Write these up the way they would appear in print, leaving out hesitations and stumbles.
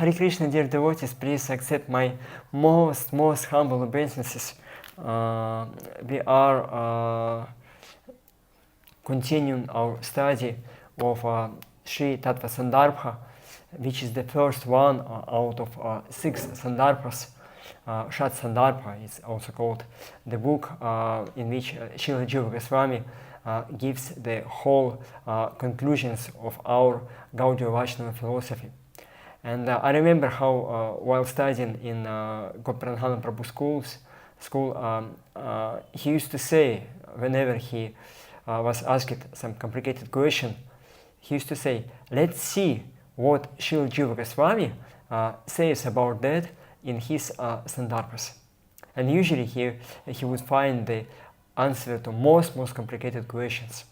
Hare Krishna, dear devotees, please accept my most humble obeisances. We are continuing our study of Sri Tattva-sandarbha, which is the first one out of 6 sandarbhas. Shat-sandarbha is also called, the book in which Srila Jiva Goswami gives the whole conclusions of our Gaudiya Vaishnava philosophy. And I remember how while studying in Gopranhana Prabhu school, he used to say, whenever he was asked some complicated question, he used to say, let's see what Srila Jiva Goswami says about that in his sandarbhas. And usually he would find the answer to most complicated questions.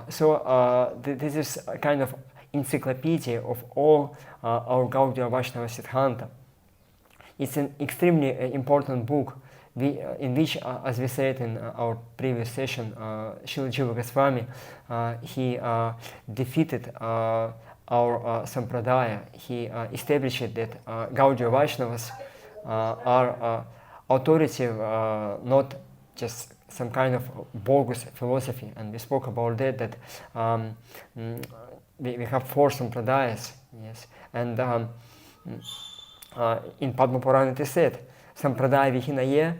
So this is a kind of encyclopedia of all our Gaudiya Vaishnava Siddhanta. It's an extremely important book in which, as we said in our previous session, Srila Jiva Goswami, he defeated our sampradaya. He established that Gaudiya Vaishnavas are authoritative, not just some kind of bogus philosophy. And we spoke about that we have 4 sampradayas, yes. And in Padma Purana it is said, sampradaya vihinaye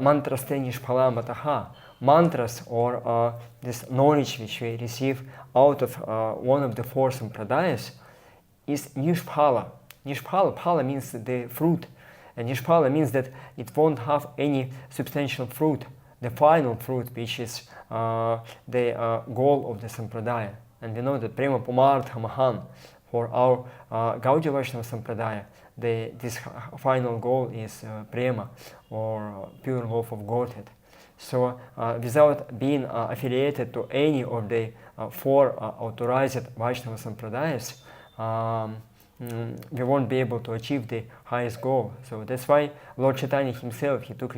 mantras te nishphalamataha. Mantras, or this knowledge which we receive out of one of the 4 sampradayas, is nishphala. Phala means the fruit, and nishphala means that it won't have any substantial fruit, the final fruit, which is the goal of the sampradaya. And we know that prema pumartha mahan, for our Gaudiya Vaishnava sampradaya, this final goal is prema, or pure love of Godhead. So without being affiliated to any of the 4 authorized Vaishnava sampradayas, we won't be able to achieve the highest goal. So that's why Lord Chaitanya himself, he took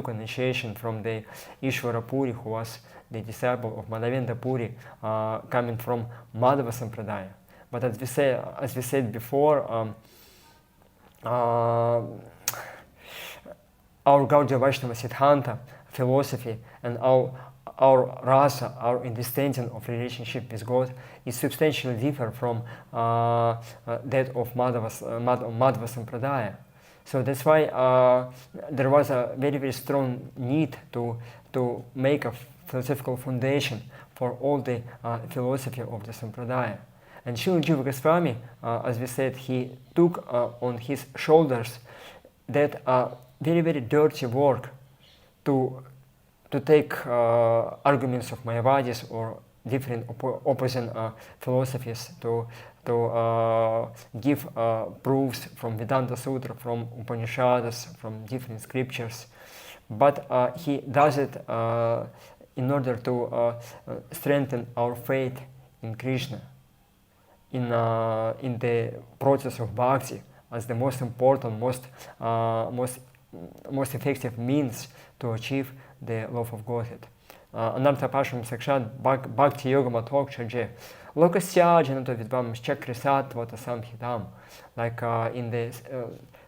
initiation from the Ishvara Puri, who was the disciple of Madhavendra Puri, coming from Madhava Sampradaya. But as we said before, our Gaudiya Vaishnava Siddhanta philosophy and our rasa, our understanding of relationship with God, is substantially different from that of Madhava Sampradaya. So that's why there was a very strong need to make a philosophical foundation for all the philosophy of the Sampradaya. And Srila Jiva Goswami, as we said, he took on his shoulders that very dirty work to take arguments of Mayavadis or different opposing philosophies, to give proofs from Vedanta Sutra, from Upanishads, from different scriptures. But he does it in order to strengthen our faith in Krishna, in the process of bhakti, as the most important, most effective means to achieve the love of Godhead. Anartha Pasham Sakshat Bhakti Yoga Matok Chaje Lokasya Janato Vidvam Chakrisatvata Samhitam. Like in the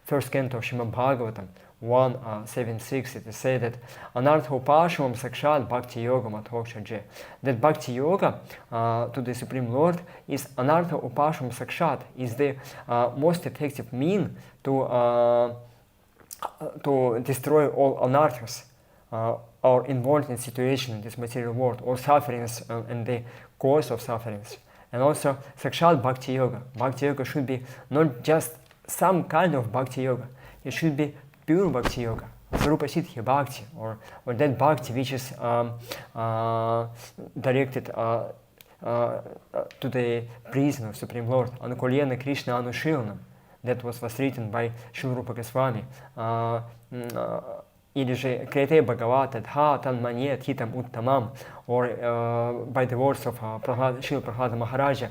first canto of Shrimad Bhagavatam 1.7.6, it is said that Anartha Pasham Sakshat Bhakti Yoga Matok Chaje. That Bhakti Yoga to the Supreme Lord is Anartha Upasham Sakshat, is the most effective mean to destroy all anarthas, our involved situation in this material world, all sufferings and the cause of sufferings. And also Sakshat Bhakti Yoga. Bhakti Yoga should be not just some kind of Bhakti Yoga, it should be pure Bhakti Yoga, Swarupa Siddhi Bhakti, or that Bhakti which is directed to the prison of Supreme Lord, Anukulyena Krishna Anushilnam. That was written by Srila Rupa Goswami. Или же Крите Бхагавата Дха Танмане Тхитам Уттамам, or by the words of Srila Prahlada Maharaja,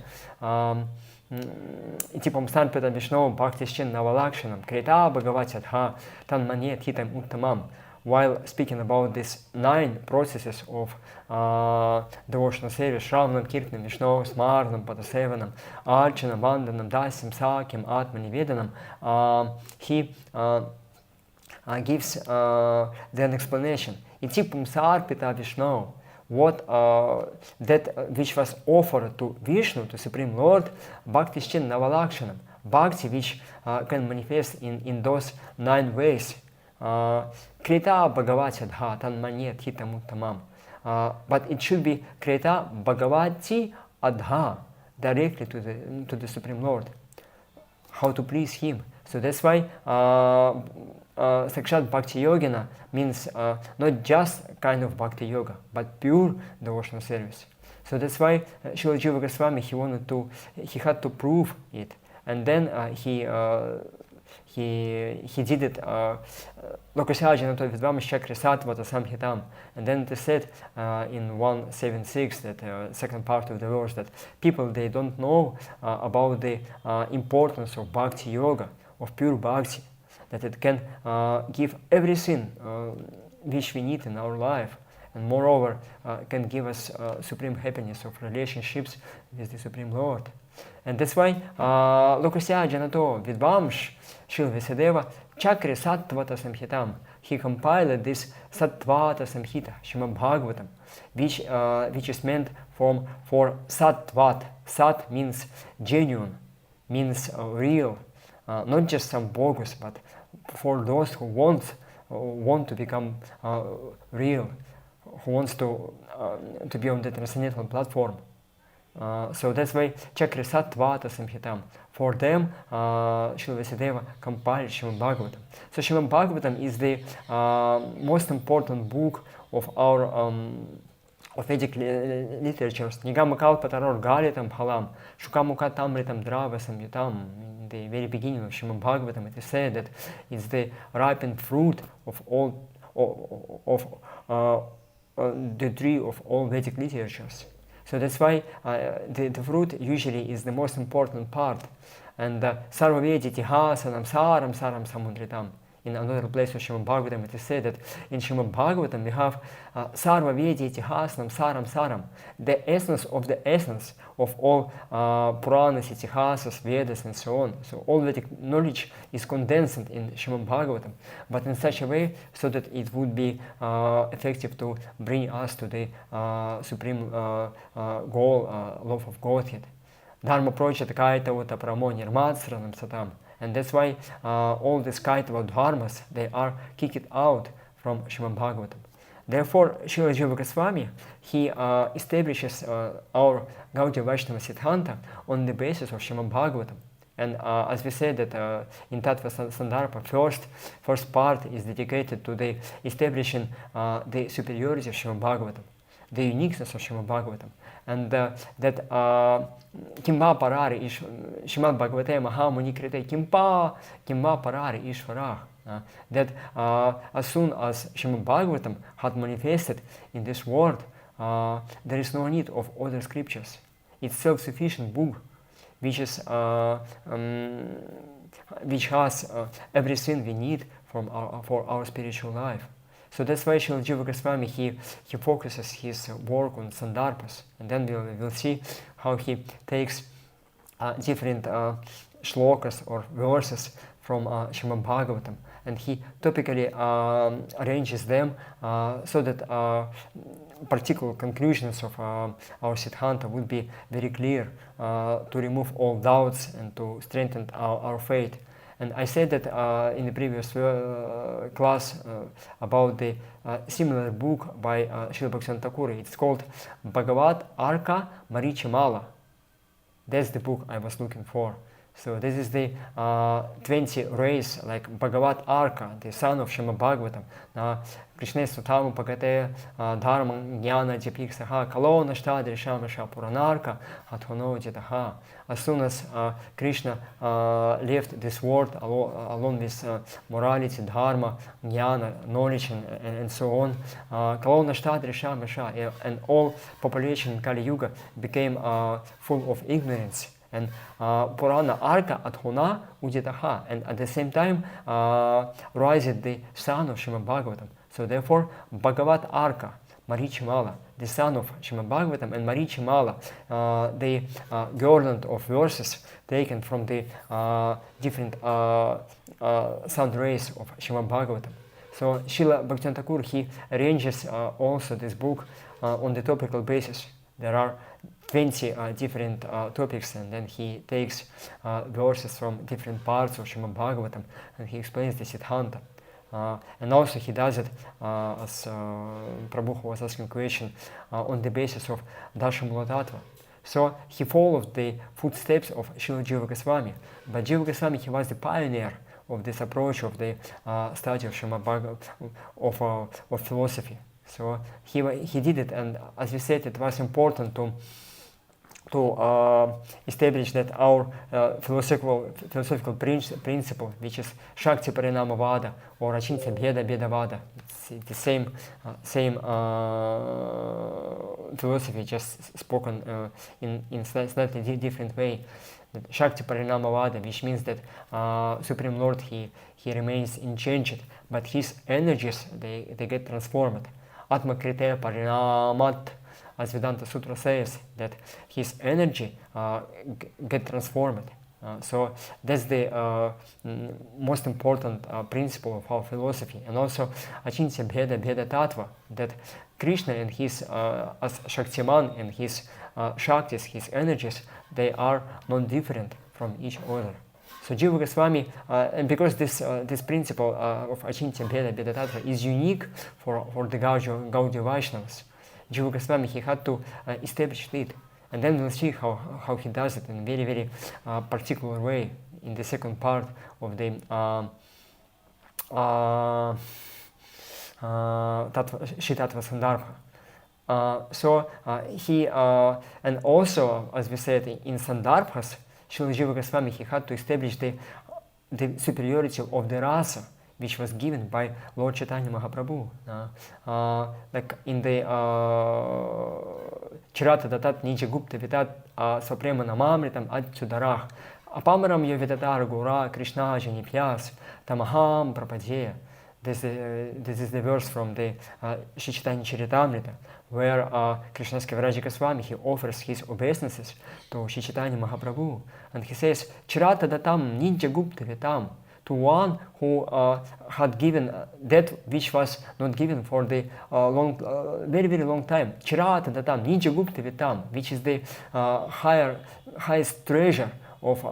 Типам Станпетам Вишновам Бхакти Счен Навалакшанам Крита Бхагавати Дха Танмане Тхитам Уттамам. while speaking about these 9 processes of devotional service, Shravanam, Kirtanam, Vishnu, Smaranam, Padasevanam, Archanam, Vandanam, Dasyam, Sakyam, Atmanivedanam, he gives an explanation. Itipum Sarpita Vishnu, what that which was offered to Vishnu, to Supreme Lord, Bhakti Shin Navalakshanam, Bhakti which can manifest in those 9 ways. Krita Bhagavati Dha Tanmanye Hitam Uttamam. But it should be Krita Bhagavati Adha, directly to the Supreme Lord. How to please Him. So that's why Sakshat Bhakti Yogina means not just kind of Bhakti Yoga, but pure devotional service. So that's why Srila Jiva Goswami, he had to prove it. And then he did it Lokasya Janato Vidvam Shakri Satvata Samhitam. And then it is said in 176, that second part of the verse, that people, they don't know about the importance of Bhakti Yoga, of pure Bhakti, that it can give everything which we need in our life, and moreover can give us supreme happiness of relationships with the Supreme Lord. And that's why Lokasya Janato Vidvamsh Shil Vyasadeva Chakri Sattvata Samhitam, he compiled this Sattvata Samhita, Srimad Bhagavatam, which is meant for Sattvat. Sat means genuine, means real, not just some bogus, but for those who want to become real, who wants to be on the transcendental platform. So that's why Chakri Sattvata Samhitam. For them, Srila Vyasadeva compiled Srimad Bhagavatam. So Srimad Bhagavatam is the most important book of our of Vedic literatures. Nigamakal Galitam Phalam, Shukamukatamritam Drava Samyutam. In the very beginning of Srimad Bhagavatam, it is said that it's the ripened fruit of all the tree of all Vedic literatures. So that's why the fruit usually is the most important part. And Sarvavedi Tihasanam Saram Saram Samudritam. In another place of Srimad Bhagavatam, it is said that in Srimad Bhagavatam we have Sarvavedi Tihasanam Saram Saram, the essence of all Puranas, Itihasas, Vedas, and so on. So all Vedic knowledge is condensed in Srimad Bhagavatam, but in such a way so that it would be effective to bring us to the supreme goal, love of Godhead. Dharma Project Kaita Uta Pramo Nirmatsranam Satam. And that's why all these Kaitava dharmas, they are kicked out from Srimad Bhagavatam. Therefore, Srila Jiva Goswami, he establishes our Gaudiya Vaishnava Siddhanta on the basis of Srimad Bhagavatam. And as we said that in Tattva-sandarbha, first part is dedicated to the establishing the superiority of Srimad Bhagavatam, the uniqueness of Srimad Bhagavatam, and that Kimba Parari Ish Srimad Bhagavate Mahamuni Krite Kimba Parari Ishvarah. That as soon as Srimad Bhagavatam had manifested in this world, there is no need of other scriptures. It's self-sufficient book, which has everything we need for our spiritual life. So that's why Srila Jiva Goswami, he focuses his work on sandarbhas, and then we'll see how he takes different shlokas or verses from Srimad Bhagavatam, and he topically arranges them so that particular conclusions of our Siddhanta would be very clear, to remove all doubts and to strengthen our faith. And I said that in the previous class about the similar book by Srila Bhaktivinoda Thakur. It's called Bhagavat Arka Marichimala. That's the book I was looking for. So this is the 20 rays, like Bhagavat Arka, the son of Srimad Bhagavatam. Krishna Sutamu Pagate Dharma Jnana Japiksaha Kalona Shtadri Shamasha Puranarka Athono Jitaha. As soon as Krishna left this world along with morality, Dharma, Jnana, knowledge, and so on, Kalona Shtadri Shamasha, and all population in Kali Yuga became full of ignorance. And Purana Arka Adhona Uditaha, and at the same time rises the son of Srimad Bhagavatam, So therefore, Bhagavat Arka, Marichimala, the son of Srimad Bhagavatam, and Marichimala, the garland of verses taken from the different sound rays of Srimad Bhagavatam. So Srila Bhaktivinoda Thakur, he arranges also this book on the topical basis. There are 20 different topics, and then he takes verses from different parts of Srimad Bhagavatam, and he explains the Siddhanta. And also he does it, as Prabhu was asking question, on the basis of Dashamula Tattva. So he followed the footsteps of Srila Jiva Goswami. But Jiva Goswami, he was the pioneer of this approach of the study of Srimad Bhagavatam, of philosophy. So he did it, and as we said, it was important to establish that our philosophical principle, which is Shakti Parinamavada or Achintya Bheda Bhedavada, it's the same philosophy, just spoken in slightly different way. Shakti Parinamavada, which means that Supreme Lord, he remains unchanged, but his energies, they get transformed. Atma Krite Parinamat, as Vedanta Sutra says, that his energy get transformed. So that's the most important principle of our philosophy. And also Achintya Bheda Tattva, that Krishna and his as Shaktiman and his Shaktis, his energies, they are non-different from each other. So Jiva Goswami, and because this principle of Achintya Bheda Tattva is unique for the Gaudiya Vaishnavas, Jiva Goswami, he had to establish it. And then we'll see how he does it in a very, very particular way in the second part of the Tattva-sandarbha. So he, and also, as we said, in Sandarbhas, Srila Jiva Goswami, he had to establish the superiority of the rasa, which was given by Lord Chaitanya Mahaprabhu. Like in the Chirata Datat Nija Gupta Vitat Svaprema Namamritam Adchudarah Apamaram Yovidatar Gora Krishna Janipyas Tamaham Prapadeya. This is the verse from the Shri Chaitanya Charitamrita, where Krishna's Kaviraja Goswami, he offers his obeisances to Shri Chaitanya Mahaprabhu, and he says, Chirata Datam Ninja Gupta Vitam, to one who had given that which was not given for the very, very long time. Chirata Datam Ninja Gupta Vitam, which is the highest treasure of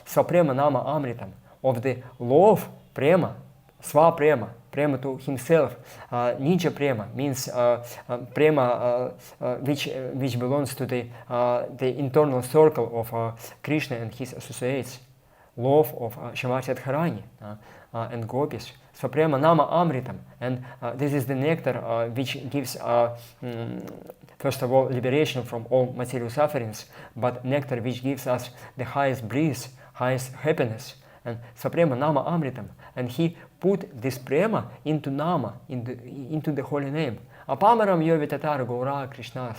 Svaprema Nama Amritam, of the love, prema, Svaprema, prema to himself. Ninja prema means prema which belongs to the internal circle of Krishna and his associates. Love of Shrimati Radharani and Gopis. Svaprema Nama Amritam. And this is the nectar which gives, first of all, liberation from all material sufferings, but nectar which gives us the highest bliss, highest happiness. And Svaprema Nama Amritam. And he put this prema into Nama, into the holy name. Apamaram Yovitatar Gaura Krishnas.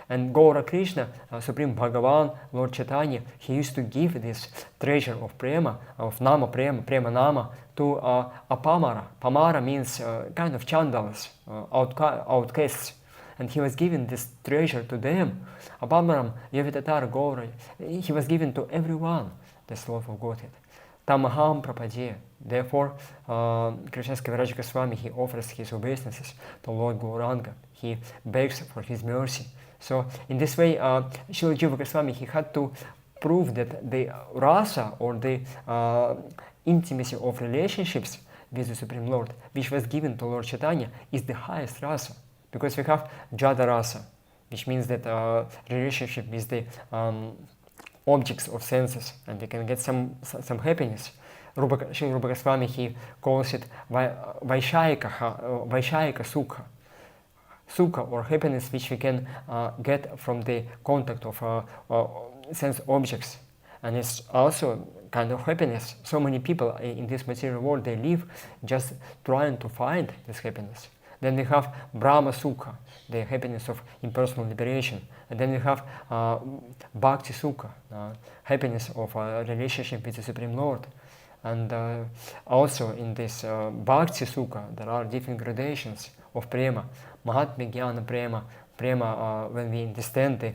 And Gaura Krishna, Supreme Bhagavan, Lord Chaitanya, he used to give this treasure of prema, of Nama prema, prema Nama, to Apamara. Pamara means kind of chandalas, outcasts. And he was given this treasure to them. Apamaram Yavitatar Gaura. He was given to everyone, this love of Godhead. Tamaham Prapadye. Therefore, Krishna's Kaviraja Goswami, he offers his obeisances to Lord Gauranga. He begs for his mercy. So in this way, Srila Jiva Goswami, he had to prove that the rasa, or the intimacy of relationships with the Supreme Lord, which was given to Lord Chaitanya, is the highest rasa. Because we have Jada rasa, which means that relationship with the objects of senses, and we can get some happiness. Srila Rupa Goswami, he calls it Vaishayika Sukha. Sukha, or happiness, which we can get from the contact of sense objects. And it's also kind of happiness. So many people in this material world, they live just trying to find this happiness. Then we have Brahma Sukha, the happiness of impersonal liberation. And then we have Bhakti Sukha, happiness of a relationship with the Supreme Lord. And also in this Bhakti Sukha, there are different gradations of prema. Mahatmya Jnana prema, prema when we understand the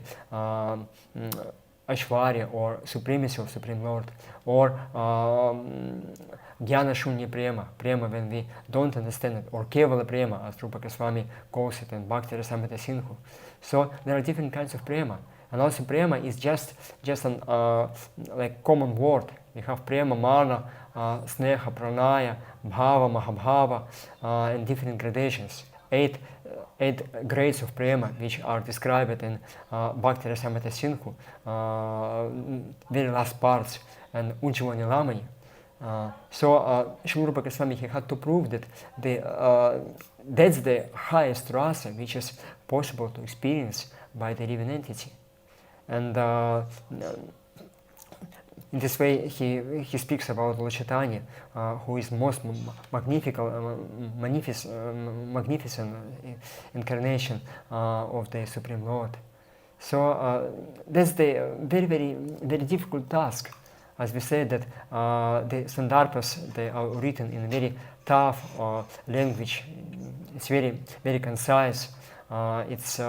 Aishwarya or supremacy of Supreme Lord, or Jnana Shunya prema, prema when we don't understand it, or Kevala prema, as Rupa Goswami calls it in Bhakti Rasamrita Sindhu. So there are different kinds of prema. And also prema is just an like common word. We have prema, mana, sneha, pranaya, bhava, mahabhava, and different gradations. Eight grades of prema, which are described in Bhakti Rasamrita Sindhu, very last parts, and Ujjvani Lamani. So Srila Rupa Goswami, he had to prove that that's the highest rasa which is possible to experience by the living entity. And in this way, he speaks about Lord Chaitanya, who is most magnificent incarnation of the Supreme Lord. So that's the very difficult task. As we said that the sandarbhas, they are written in a very tough language. It's very concise. It's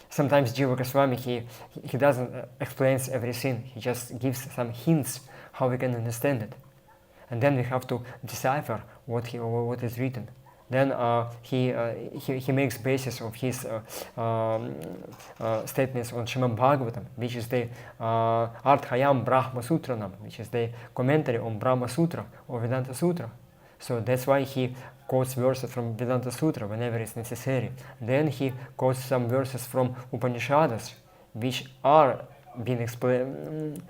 sometimes Jiva Goswami, he doesn't explain everything. He just gives some hints how we can understand it, and then we have to decipher what is written. Then he makes basis of his statements on Shrimad Bhagavatam, which is the Arthayam Brahma Sutranam, which is the commentary on Brahma Sutra or Vedanta Sutra. So that's why he quotes verses from Vedanta Sutra whenever it's necessary. Then he quotes some verses from Upanishads, which are being explained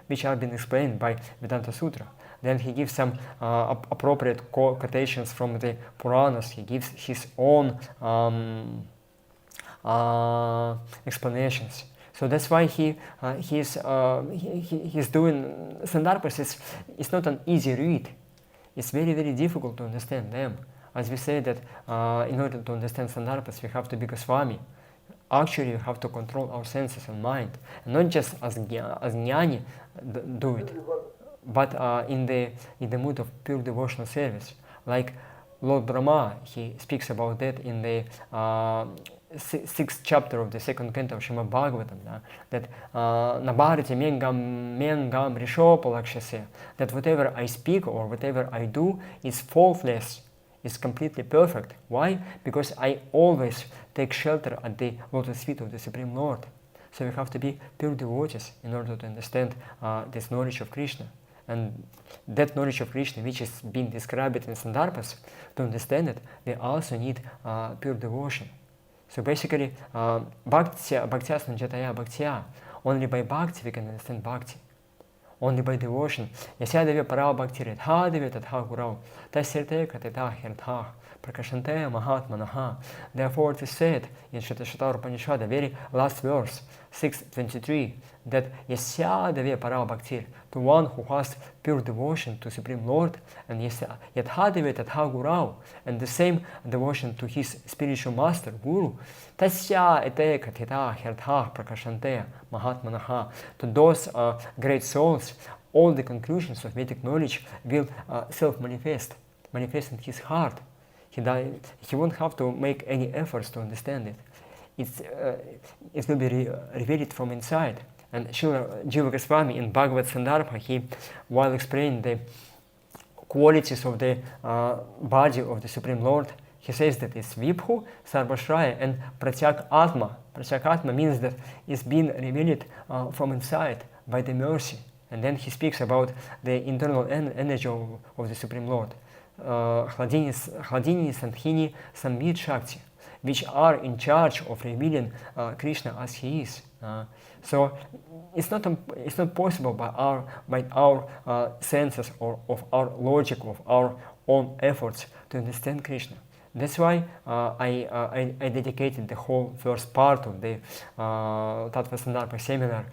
by Vedanta Sutra. Then he gives some appropriate quotations from the Puranas. He gives his own explanations. So that's why he's doing sandarbhas. It's not an easy read. It's very difficult to understand them. As we say that in order to understand sandarbhas, we have to be Goswami. Actually, we have to control our senses and mind, and not just as jnani do it, but in the mood of pure devotional service. Like Lord Brahma, he speaks about that in the 6th chapter of the 2nd canto of Shrimad Bhagavatam, that Nabharati mengam rishopalakshase, that whatever I speak or whatever I do is faultless, is completely perfect. Why? Because I always take shelter at the lotus feet of the Supreme Lord. So we have to be pure devotees in order to understand this knowledge of Krishna. And that knowledge of Krishna, which is being described in sandarbhas, to understand it, we also need pure devotion. So basically, bhaktya sanjataya bhaktya, only by bhakti we can understand bhakti. Only by devotion. Yasya devya para bhakti redha devya tatha gurau, tasyate katita hirtha, prakashanteya mahatmanaha. Therefore it is said in Shatashatar Upanishad, the very last verse, 6.23, that Yasya devya para bhakti, to one who has pure devotion to Supreme Lord, and yatha devya tatha gurau, and the same devotion to his spiritual master, Guru, tasya ete katita hirtha prakashanteya mahatmanaha. To those great souls, all the conclusions of Vedic knowledge will self-manifest in his heart. He won't have to make any efforts to understand it. It will be revealed from inside. And Srila Jiva Goswami in Bhagavad-sandarbha, he, while explaining the qualities of the body of the Supreme Lord, he says that it's Vibhu, Sarvashraya, and Pratyak Atma. Pratyak Atma means that it's being revealed from inside by the mercy. And then he speaks about the internal energy of the Supreme Lord. Hladini, Sandhini, Samvit Shakti, which are in charge of revealing Krishna as he is. So it's not possible by our senses or of our logic, of our own efforts to understand Krishna. That's why I dedicated the whole first part of the Tattva-sandarbha seminar,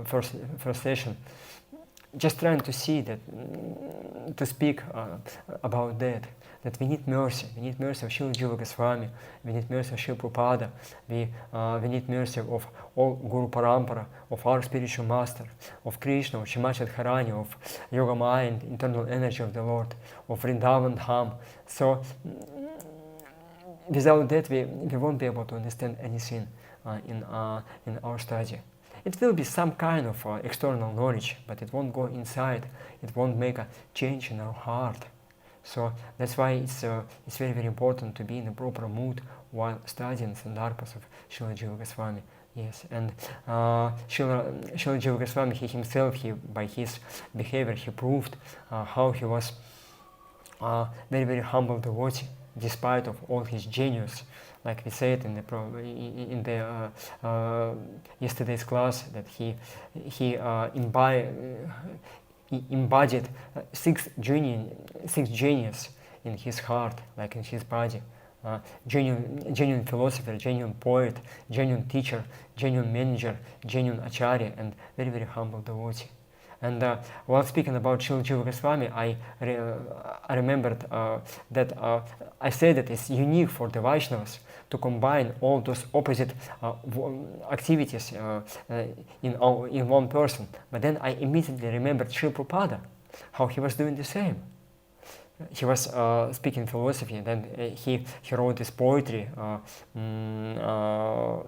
first session, just trying to see that, to speak about that we need mercy. We need mercy of Srila Jiva Goswami. We need mercy of Srila Prabhupada. We need mercy of all Guru Parampara, of our spiritual master, of Krishna, of Shrimad Radharani, of Yoga Maya and internal energy of the Lord, of Vrindavan Dham. So without that we won't be able to understand anything in our study. It will be some kind of external knowledge, but it won't go inside. It won't make a change in our heart. So that's why it's very, very important to be in a proper mood while studying Sandarbhas of Srila Jiva Goswami. Yes, and Srila Jiva Goswami, he himself, by his behavior, he proved how he was very, very humble devotee, despite of all his genius. Like we said in the yesterday's class, that he embodied six genius in his heart, like in his body. Genuine philosopher, genuine poet, genuine teacher, genuine manager, genuine acharya, and very, very humble devotee. And while speaking about Srila Jiva Goswami, I remembered that I said that it's unique for the Vaishnavas to combine all those opposite activities in one person. But then I immediately remembered Srila Prabhupada, how he was doing the same. He was speaking philosophy, then he wrote this poetry,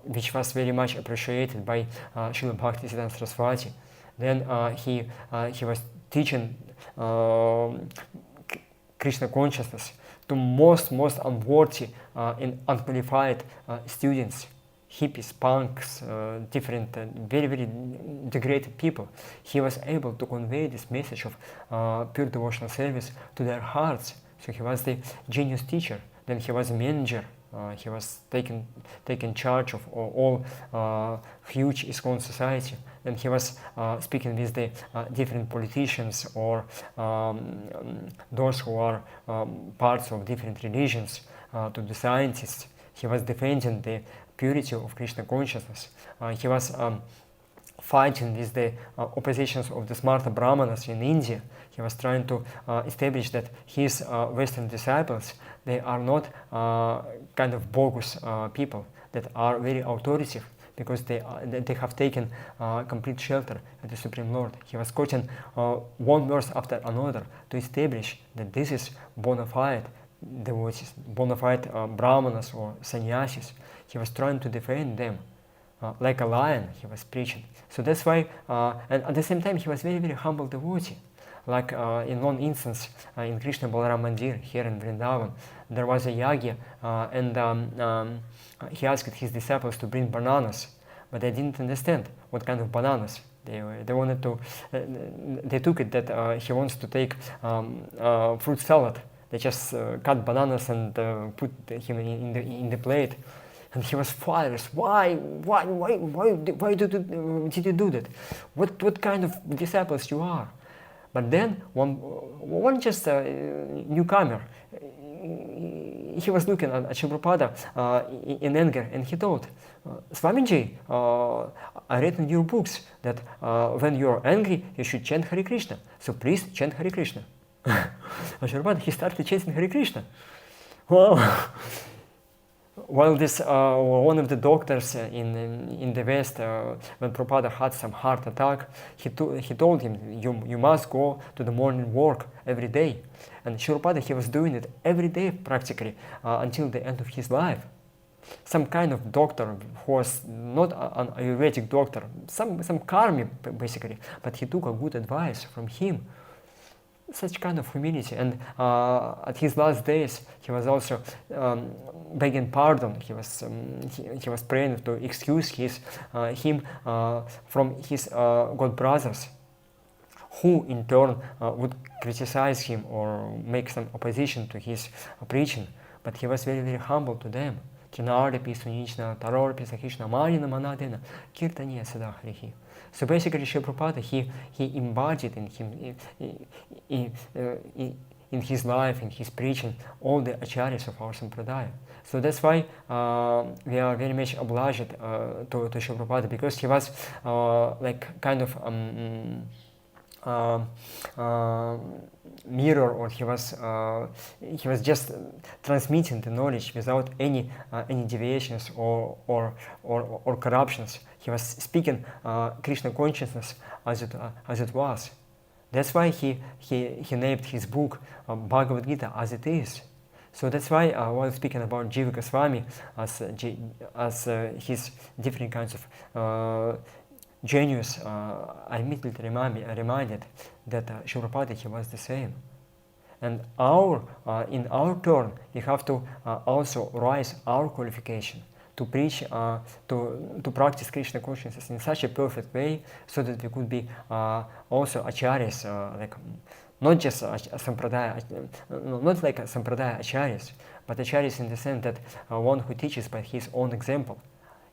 which was very much appreciated by Srila Bhaktisiddhanta Saraswati. Then he was teaching Krishna consciousness to most unworthy and unqualified students, hippies, punks, different, very, very degraded people. He was able to convey this message of pure devotional service to their hearts. So he was the genius teacher. Then he was a manager. He was taking charge of all huge ISKCON society. Then he was speaking with the different politicians or those who are parts of different religions, to the scientists. He was defending the purity of Krishna consciousness. He was fighting with the oppositions of the Smarta Brahmanas in India. He was trying to establish that his Western disciples, they are not kind of bogus people that are very authoritative, because they have taken complete shelter at the Supreme Lord. He was quoting one verse after another to establish that this is bona fide devotees, bona fide brahmanas or sannyasis. He was trying to defend them. Like a lion, he was preaching. So that's why, and at the same time, he was very, very humble devotee. Like in one instance, in Krishna Balaram Mandir, here in Vrindavan, there was a yagya, and he asked his disciples to bring bananas, but they didn't understand what kind of bananas. They wanted to, they took it that he wants to take fruit salad. They just cut bananas and put him in the plate. And he was furious. Why did you do that? What kind of disciples you are? But then one just newcomer, he was looking at Srila Prabhupada in anger, and he told, Swamiji, I read in your books that when you are angry, you should chant Hare Krishna. So please chant Hare Krishna. And Srila Prabhupada, he started chanting Hare Krishna. Wow. While this one of the doctors in the West, when Prabhupada had some heart attack, he told him, you must go to the morning work every day. And Srila Prabhupada, he was doing it every day practically until the end of his life. Some kind of doctor who was not an Ayurvedic doctor, some karmi basically, but he took a good advice from him. Such kind of humility, and at his last days, he was also begging pardon. He was praying to excuse him from his god brothers, who in turn would criticize him or make some opposition to his preaching. But he was very, very humble to them. Trinarpi Sunichna Tarorpi Sakishna Marina Manadena Kirtaniya Sada Harihi. So basically, Srila Prabhupada, he embodied in him, in his life, in his preaching, all the acharyas of our sampradaya. So that's why we are very much obliged to Srila Prabhupada, because he was like kind of mirror, or he was just transmitting the knowledge without any deviations or corruptions. He was speaking Krishna consciousness as it was. That's why he named his book Bhagavad Gita as it is. So that's why while speaking about Jiva Goswami as his different kinds of genius, I immediately reminded that Srila Prabhupada, he was the same. And in our turn, we have to also raise our qualification to preach, to practice Krishna consciousness in such a perfect way, so that we could be also acharyas, like not just sampradaya, not like sampradaya acharyas, but acharyas in the sense that one who teaches by his own example.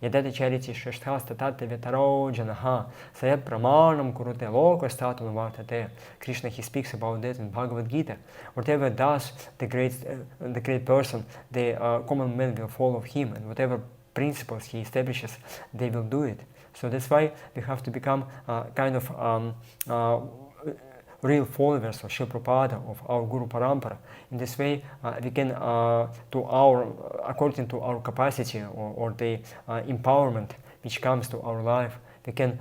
Yadata chariti shasthasta tatta vitaro janaha sayat pramanam kurute loka statun vartate. Krishna, he speaks about that in Bhagavad Gita. Whatever does the great person, the common man will follow him, and whatever principles he establishes, they will do it. So that's why we have to become kind of real followers of Srila Prabhupada, of our Guru Parampara. In this way, we can, according to our capacity or the empowerment which comes to our life, we can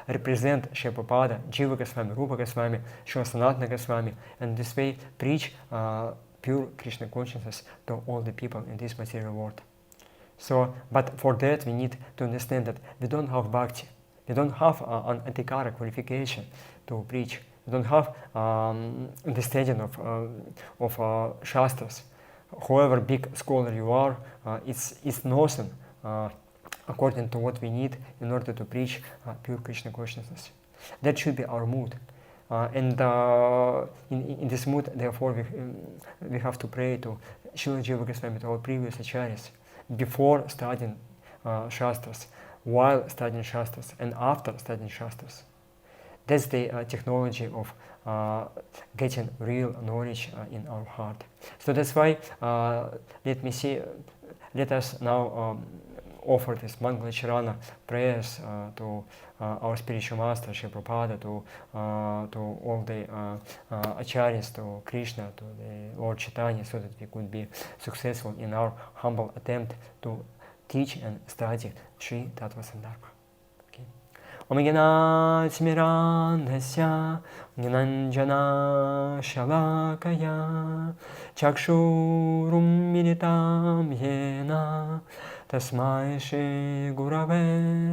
represent Srila Prabhupada, Jiva Goswami, Rupa Goswami, Srila Sanatana Goswami, and this way preach pure Krishna consciousness to all the people in this material world. So, but for that we need to understand that we don't have bhakti, we don't have an adhikara qualification to preach. You don't have understanding of shastras. However big scholar you are, it's nothing according to what we need in order to preach pure Krishna consciousness. That should be our mood. In this mood, therefore, we have to pray to Srila Jiva Goswami, to our previous acharyas, before studying shastras, while studying shastras, and after studying shastras. That's the technology of getting real knowledge in our heart. So that's why let us now offer this Mangalacharana prayers to our spiritual master Srila Prabhupada, to all the acharyas, to Krishna, to the Lord Chaitanya, so that we could be successful in our humble attempt to teach and study Shri Tattva-sandarbha. Om Gyanat Smirandhasya Gyananjana Shalakaya Chakshurum Militam Yena Tasmai Shri Gurave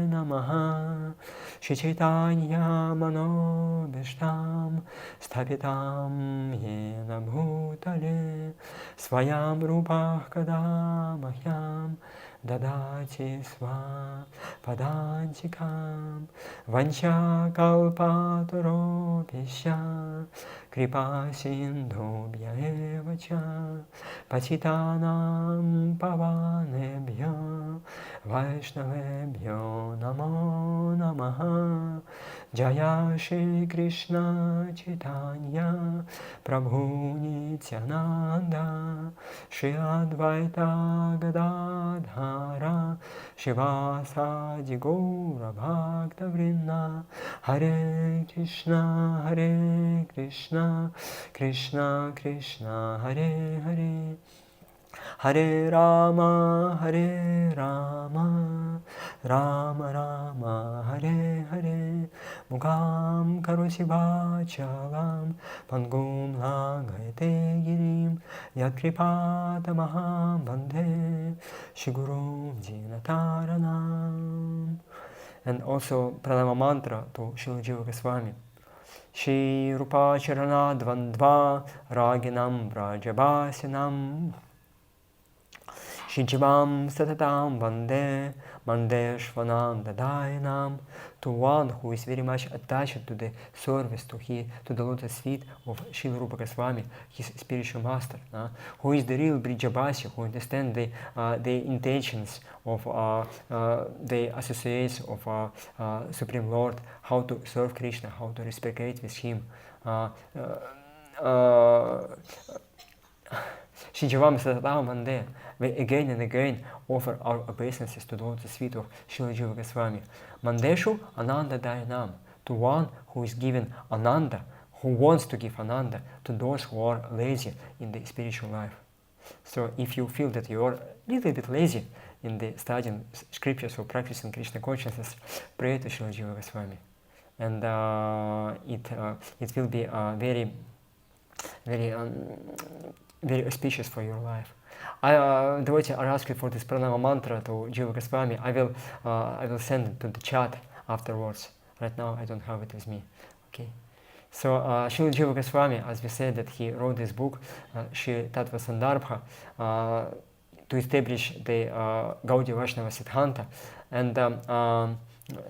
Namaha Shri Chaitanya Manobishtam Sthapitam Yena Bhutale Svayam Rupah Kadamahyam Dadati sva padantikam vancha kalpataropisya kripa sindhubhya evacha patitanam pavanebhyo vaishnavebhyo namo namaha. Jaya Shri Krishna Chaitanya Prabhu Nityananda Shri Advaita Gadadhara Shivasadi Gaura Bhakta Vrinda. Hare Krishna Krishna Krishna Hare Hare, Hare Rama Rama Rama Hare Hare. Mukam karoti vachalam pangum lagayate girim yakripata bandhe shigurum dinataranam. And also pranama mantra to Srila Jiva Goswami. Shri Rupa Charana Dvandva Raginam Vrajabasinam Shijivam Satatam Vande Mandeshvanam Dadainam. To one who is very much attached to the service, to the lotus feet of Srila Rupa Goswami, his spiritual master, who is the real Brijabasi, who understands the intentions of the associates of Supreme Lord, how to serve Krishna, how to reciprocate with him. Shijivam Satatam Vande. We again and again offer our obeisances to the lotus feet of Srila Jiva Goswami. Mandeshu Ananda Dayanam. to one who is giving ananda, who wants to give ananda to those who are lazy in the spiritual life. So if you feel that you are a little bit lazy in the studying scriptures or practicing Krishna consciousness, pray to Srila Jiva Goswami, and it will be very auspicious for your life. Devotee are asking for this pranama mantra to Jiva Goswami. I will send it to the chat afterwards. Right now I don't have it with me. Okay. So Srila Jiva Goswami, as we said, that he wrote this book, Tattva-sandarbha, to establish the Gaudiya Vaishnava Siddhanta. And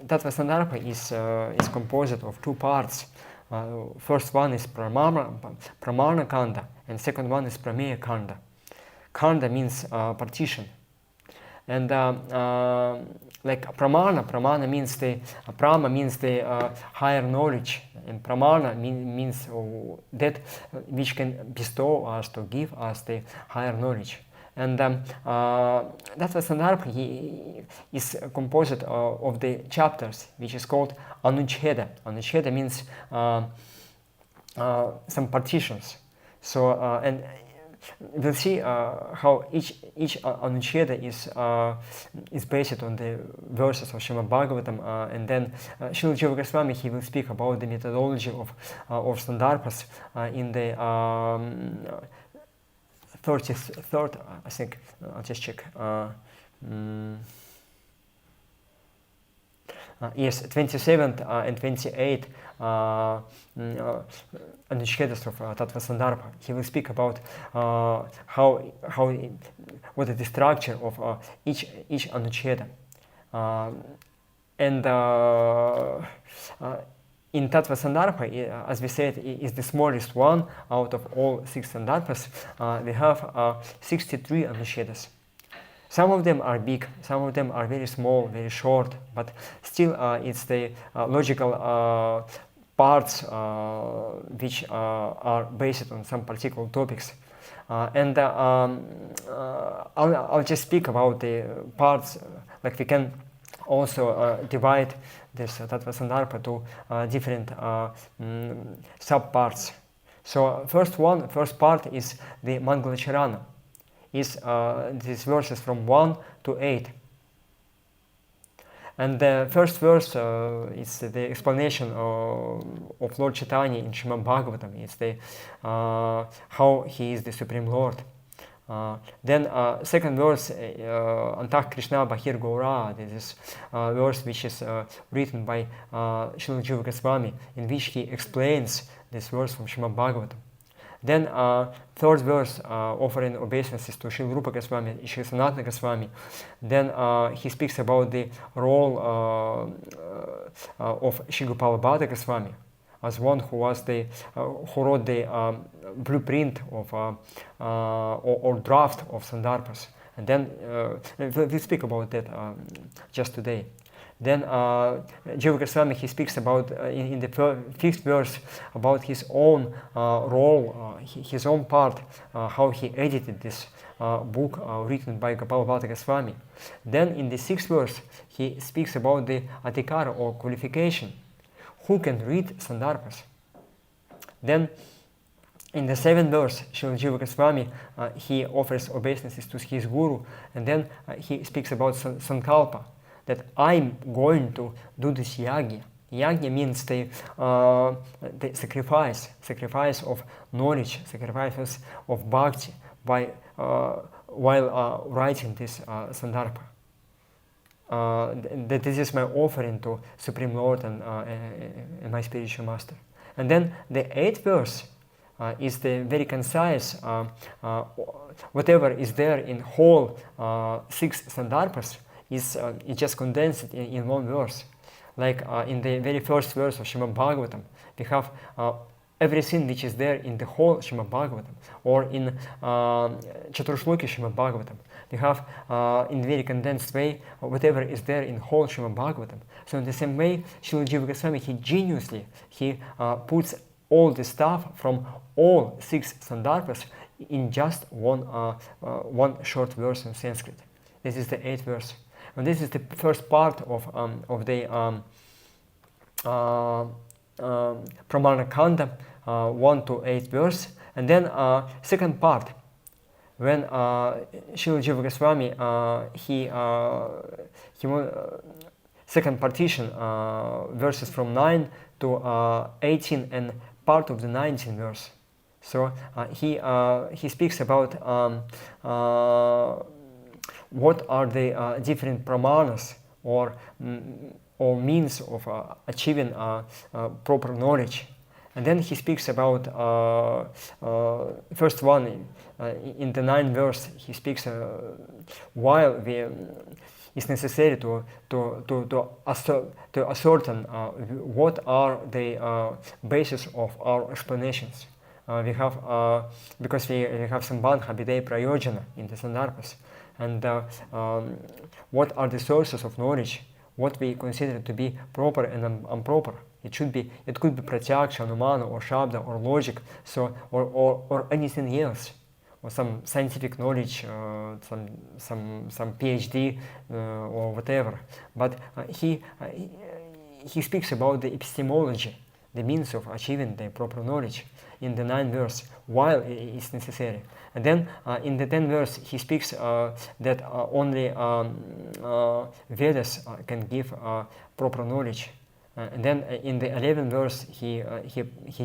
Tattva-sandarbha is composed of two parts. First one is Pramana Kanda, and second one is Prameya Kanda. Kanda means partition. And like pramana means prama means the higher knowledge, and pramana means that which can bestow us, to give us the higher knowledge. And Tattva-sandarbha is composed of the chapters, which is called Anucheda. Anucheda means some partitions. So and we'll see how each Anucheda is based on the verses of Srimad Bhagavatam, and then Srila Jiva Goswami, he will speak about the methodology of Sandarbhas in the 33rd, I think, I'll just check. Yes, 27th and 28th Anuchedas of Tattva-sandarbha. He will speak about what is the structure of each Anucheda. And in Tattva-sandarbha, as we said, is the smallest one out of all 6 sandarbhas. We have 63 Anuchedas. Some of them are big, some of them are very small, very short, but still it's the logical parts which are based on some particular topics. And I'll just speak about the parts, like we can also divide this Tattva-sandarbha to different sub-parts. So first part is the Mangalacharana. Is these verses from 1 to 8. And the first verse is the explanation of Lord Chaitanya in Srimad Bhagavatam. It's the how he is the Supreme Lord. Then second verse, Antah Krishna Bahir Gaura. This is verse which is written by Srila Jiva Goswami, in which he explains this verse from Srimad Bhagavatam. Then third verse, offering obeisances to Srila Rupa Goswami, Srila Sanatana Goswami. Then he speaks about the role of Srila Gopala Bhatta Goswami as one who was who wrote the blueprint of or draft of Sandarbhas. And then we'll speak about that just today. Then Jiva Goswami, he speaks about in the 5th verse about his own role, his own part, how he edited this book written by Gopala Bhatta Goswami. Then in the 6th verse he speaks about the adhikara or qualification, who can read Sandarbhas. Then in the 7th verse, Srila Jiva Goswami, he offers obeisances to his guru, and then he speaks about sankalpa, that I'm going to do this yajna. Yajna means the sacrifice of knowledge, sacrifice of bhakti by while writing this Sandarbha. That this is my offering to Supreme Lord and my spiritual master. And then the 8th verse is the very concise, whatever is there in whole 6 Sandarbhas is just condensed in one verse. Like in the very first verse of Srimad Bhagavatam, we have everything which is there in the whole Srimad Bhagavatam, or in Chaturshloki Srimad Bhagavatam. We have in very condensed way whatever is there in whole Srimad Bhagavatam. So in the same way, Srila Jiva Goswami, he geniusly puts all the stuff from all 6 Sandarbhas in just one short verse in Sanskrit. This is the 8th verse. And this is the first part of the Pramana Kanda 1 to 8 verse, and then second part, when Srila Jiva Goswami second partition, verses from 9 to 18 and part of the 19th verse. So he speaks about what are the different pramanas or means of achieving proper knowledge. And then he speaks about first one in the 9th verse. He speaks while it's necessary to ascertain what are the basis of our explanations. We have because we have Sambandha, Bidaya, Prayojana in the Sandarbhas, and what are the sources of knowledge, what we consider to be proper and improper. It could be pratyaksha, anumana, or shabda, or logic, so or anything else, or some scientific knowledge, some PhD or whatever. But he speaks about the epistemology, the means of achieving the proper knowledge in the 9th verse, while it is necessary. And then in the 10th verse he speaks that only Vedas can give proper knowledge. And then in the 11th verse he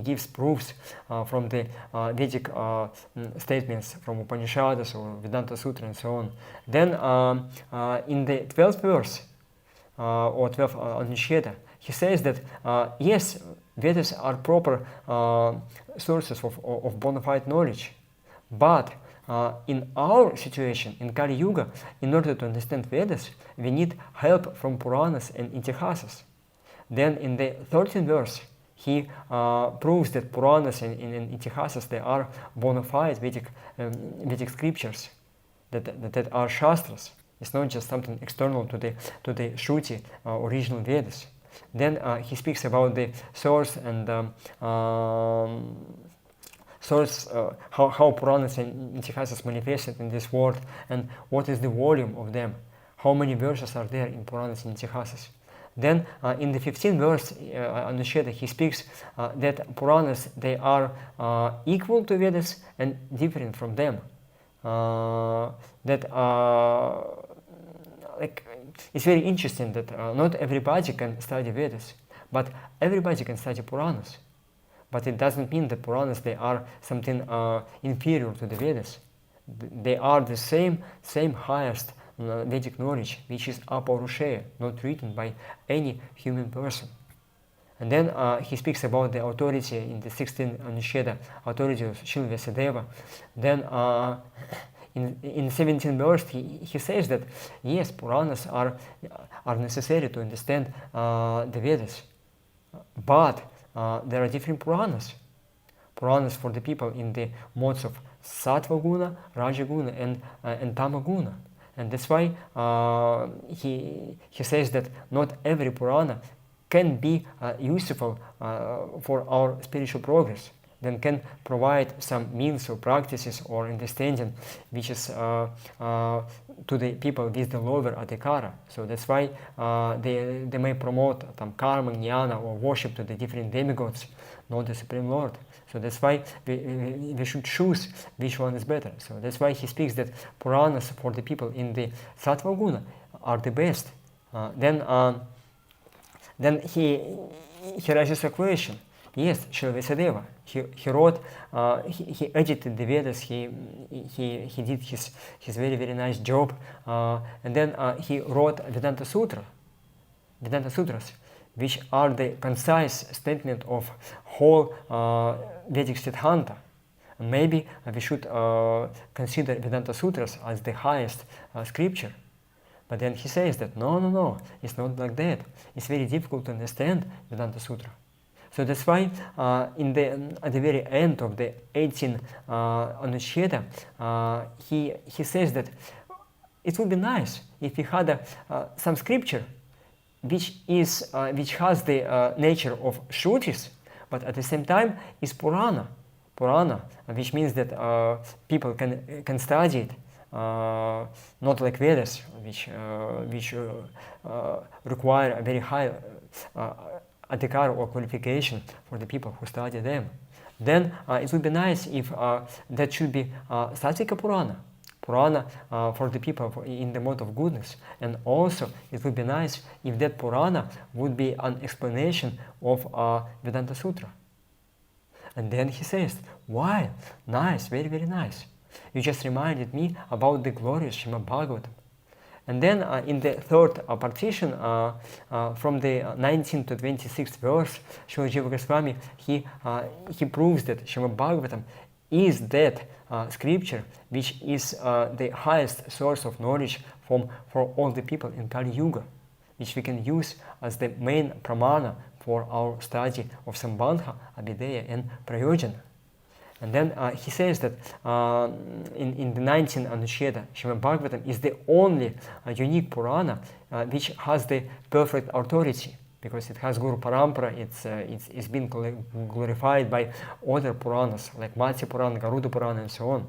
gives proofs from the Vedic statements from Upanishads or Vedanta Sutra and so on. Then in the 12th verse or 12th Anusheda, he says that yes, Vedas are proper sources of bona fide knowledge, but in our situation, in Kali Yuga, in order to understand Vedas, we need help from Puranas and Itihasas. Then in the 13th verse, he proves that Puranas and Itihasas, they are bona fide Vedic scriptures, that are Shastras. It's not just something external to the Shruti, original Vedas. Then he speaks about the source and how Puranas and Itihasas manifested in this world, and what is the volume of them, how many verses are there in Puranas and Itihasas. Then in the 15th verse, Anusheda, he speaks that Puranas, they are equal to Vedas and different from them. It's very interesting that not everybody can study Vedas, but everybody can study Puranas. But it doesn't mean that Puranas, they are something inferior to the Vedas. They are the same highest Vedic knowledge, which is Apaurushaya, not written by any human person. And then he speaks about the authority in the 16th Anusheda, authority of Srila Vyasadeva. Then in 17th verse, he says that yes, Puranas are necessary to understand the Vedas, but there are different Puranas. Puranas for the people in the modes of Sattva Guna, Raja Guna, and Tama Guna. And that's why he says that not every Purana can be useful for our spiritual progress, then can provide some means or practices or understanding which is to the people with the lower adhikara. So that's why they may promote karma, jnana, or worship to the different demigods, not the Supreme Lord. So that's why we should choose which one is better. So that's why he speaks that Puranas for the people in the Sattva Guna are the best. Then he raises a question. Yes, Srila Vyasadeva, he wrote, he edited the Vedas, he did his very, very nice job, and then he wrote Vedanta Sutras, which are the concise statement of whole Vedic Siddhanta. And maybe we should consider Vedanta Sutras as the highest scripture. But then he says that no, it's not like that. It's very difficult to understand Vedanta Sutra. So that's why at the very end of the 18th Anusheda, he says that it would be nice if we had some scripture which has the nature of Shrutis, but at the same time is Purana, which means that people can study it, not like Vedas, which require a very high adhikar or qualification for the people who study them. Then it would be nice if that should be Satvika Purana for the people in the mode of goodness. And also it would be nice if that Purana would be an explanation of Vedanta Sutra. And then he says, "Why? Nice, very, very nice. You just reminded me about the glorious Srimad Bhagavatam." And then in the third partition, from the 19th to 26th verse, Srila Jiva Goswami, he proves that Srimad Bhagavatam is that scripture which is the highest source of knowledge for all the people in Kali Yuga, which we can use as the main pramana for our study of Sambandha, Abhideya and Prayojana. And then he says that in the 19th Anusheda, Srimad Bhagavatam is the only unique Purana which has the perfect authority, because it has Guru Parampara, it's been glorified by other Puranas like Matsya Purana, Garuda Purana and so on.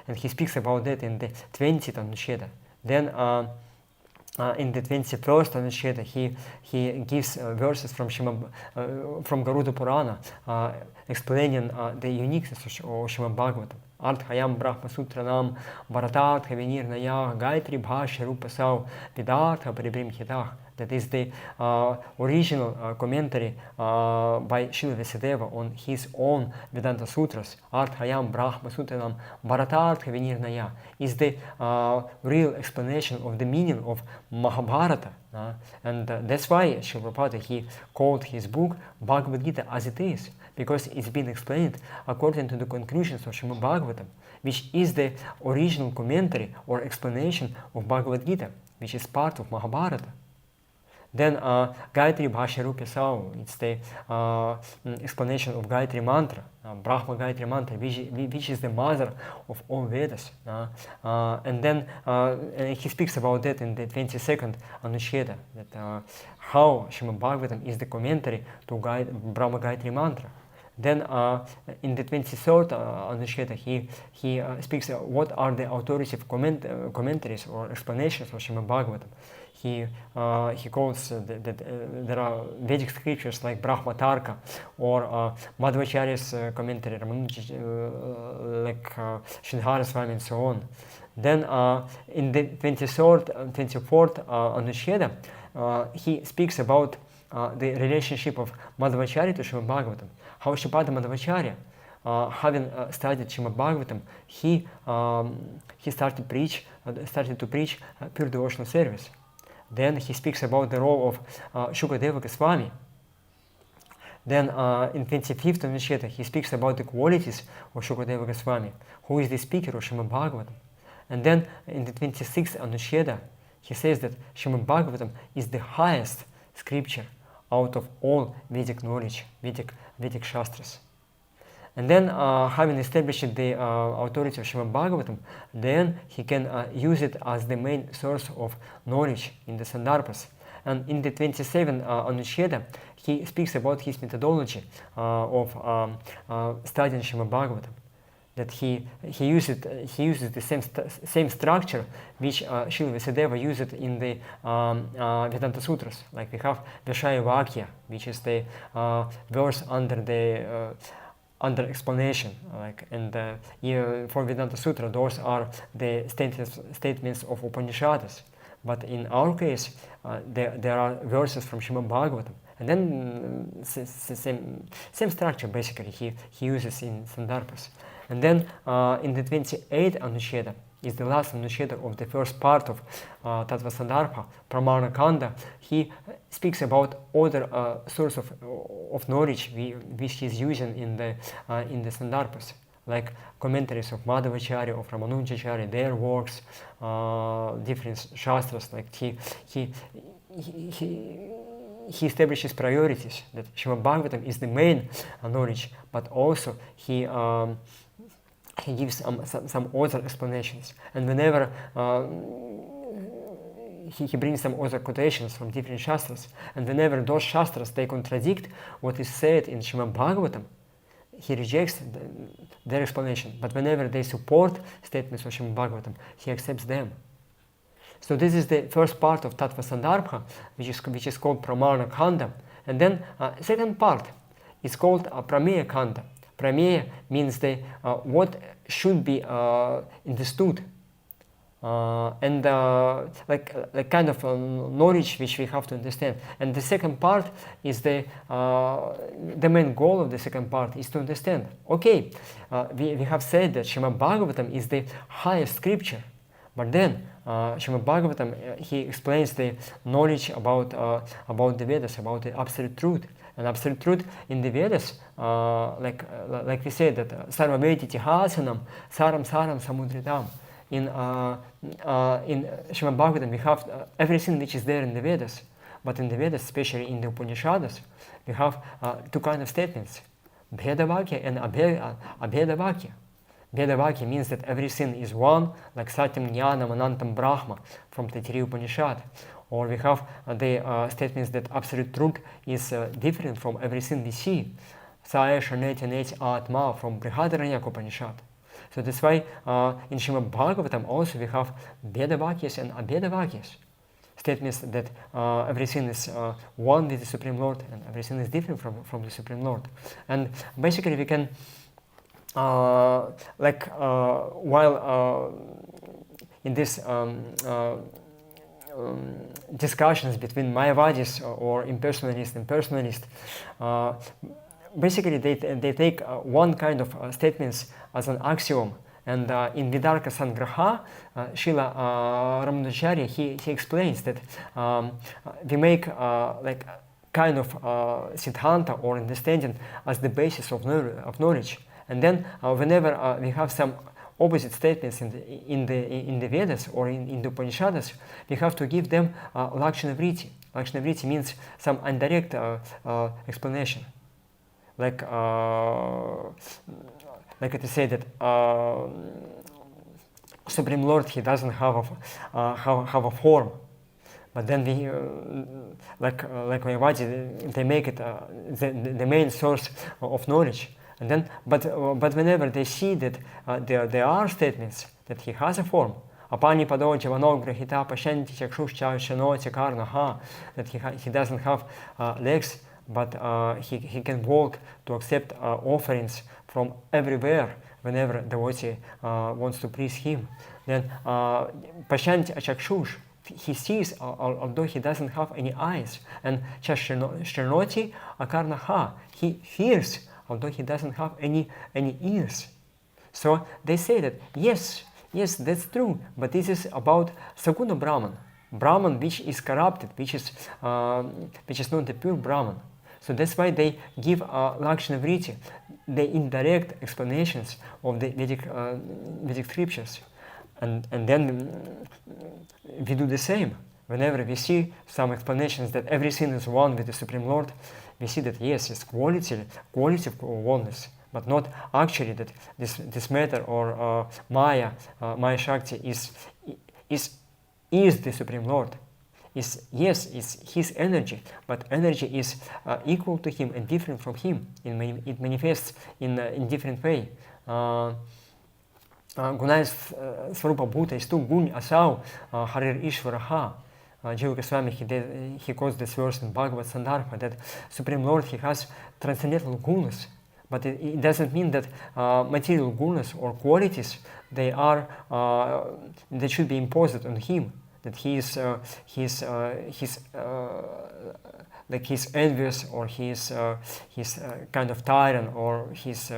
And he speaks about that in the 20th Anusheda. Then in the 21st Anusheda, he gives verses from Garuda Purana explaining the uniqueness of Srimad Bhagavatam. Arthayam Brahma Sutranam Bharatartha Vinirnaya Gayatri Bhashya Rupa Sau Vidartha Paribrimhitah. That is the original commentary by Srila Vyasadeva on his own Vedanta Sutras. Arthayam Brahma Sutranam Bharatartha Vinirnaya is the real explanation of the meaning of Mahabharata. And that's why Srila Prabhupada, he called his book Bhagavad Gita as it is, because it's been explained according to the conclusions of Srimad Bhagavatam, which is the original commentary or explanation of Bhagavad Gita, which is part of Mahabharata. Then Gayatri Bhashya Rupa Sau, it's the explanation of Gayatri Mantra, Brahma Gayatri Mantra, which is the mother of all Vedas. And then he speaks about that in the 22nd Anusheda, that how Srimad Bhagavatam is the commentary to Brahma Gayatri Mantra. Then in the 23rd Anusheda, he speaks what are the authoritative commentaries or explanations of Srimad Bhagavatam. He calls that there are Vedic scriptures like Brahma Tarka or Madhvacharya's commentary, like Sridhara Swami and so on. Then in the 24th Anusheda, he speaks about the relationship of Madhvacharya to Srimad Bhagavatam. How Shripada Madhvacharya, having studied Srimad Bhagavatam, he started to preach pure devotional service. Then he speaks about the role of Shukadeva Goswami. Then in 25th Anusheda, he speaks about the qualities of Shukadeva Goswami, who is the speaker of Srimad Bhagavatam. And then in the 26th Anusheda, he says that Srimad Bhagavatam is the highest scripture out of all Vedic knowledge, Vedic Shastras. And then, having established the authority of Srimad Bhagavatam, then he can use it as the main source of knowledge in the Sandarbhas. And in the 27th Anusheda, he speaks about his methodology of studying Srimad Bhagavatam. That he uses the same structure which Srila Vyasadeva used in the Vedanta Sutras. Like we have Vishaya Vakya, which is the verse under explanation, and for Vedanta Sutra, those are the statements of Upanishads. But in our case, there are verses from Srimad Bhagavatam, and then same structure basically he uses in Sandarbhas. And then in the 28th Anusheda is the last Anusheda of the first part of Tattva-sandarbha, Pramana Kanda. He speaks about other source of knowledge which he is using in the Sandarbhas, like commentaries of Madhvacharya, of Ramanujacharya, their works, different shastras. Like he establishes priorities, that Srimad Bhagavatam is the main knowledge, but also he gives some other explanations. And whenever he brings some other quotations from different shastras, and whenever those shastras they contradict what is said in Srimad Bhagavatam, he rejects their explanation. But whenever they support statements of Srimad Bhagavatam, he accepts them. So this is the first part of Tattva-sandarbha, which is called Pramana Khanda, And then second part is called prameya kanda. Prameya means what should be understood. And like kind of knowledge which we have to understand. And the second part is the main goal of the second part is to understand. Okay, we have said that Srimad Bhagavatam is the highest scripture, but then Srimad Bhagavatam he explains the knowledge about the Vedas, about the absolute truth. And absolute truth in the Vedas, like we say that Sarvaveti Tihasanam Saram Saram Samudritam. In Srimad Bhagavatam we have everything which is there in the Vedas, but in the Vedas, especially in the Upanishads, we have two kinds of statements, Bhedavakya and Abhedavakya. Bhedavakya means that everything is one, like Satyam Jnanam Anantam Brahma from the Three Upanishad. Or we have the statements that absolute truth is different from everything we see, Saya Shaneti Neti Atma from Brihadaranyaka Upanishad. So that's why in Srimad Bhagavatam also we have Vedavakyas and Abvedavakyas. Statements that everything is one with the Supreme Lord and everything is different from the Supreme Lord. And basically we can, while in this discussions between Mayavadis or impersonalists and personalists, basically they take one kind of statements as an axiom, and in Vidarka Sangraha, Srila Ramanujacharya he explains that we make like kind of siddhanta or understanding as the basis of knowledge, and then whenever we have some opposite statements in the Vedas or in the Upanishads, we have to give them Lakshana-vritti. Lakshana-vritti means some indirect explanation. Like to say that Supreme Lord he doesn't have a form, but then we like Mayavadi they make it the main source of knowledge. And then, but whenever they see that there are statements that he has a form, apani pado javano grahita pashanti chakshuscha shanoti karnaha, that he doesn't have legs, but he can walk to accept offerings from everywhere whenever the devotee wants to please him. Then pashanti chakshush, he sees although he doesn't have any eyes, and shanoti akarnaha, he hears although he doesn't have any ears. So they say that yes, that's true, but this is about Saguna Brahman which is corrupted, which is not the pure Brahman. So that's why they give Lakshana-vritti, the indirect explanations of the Vedic scriptures. And then we do the same. Whenever we see some explanations that everything is one with the Supreme Lord, we see that yes, it's quality of oneness, but not actually that this matter or Maya Shakti is the Supreme Lord. It's his energy, but energy is equal to him and different from him. It manifests in different way. Gunai Svarupa Bhuta is tu gun asau Harir Ishvaraha. Jiva Goswami he quotes this verse in Bhagavata-sandarbha that Supreme Lord he has transcendental gunas, but it doesn't mean that material gunas or qualities they should be imposed on him. That he's envious or he's kind of tyrant or he's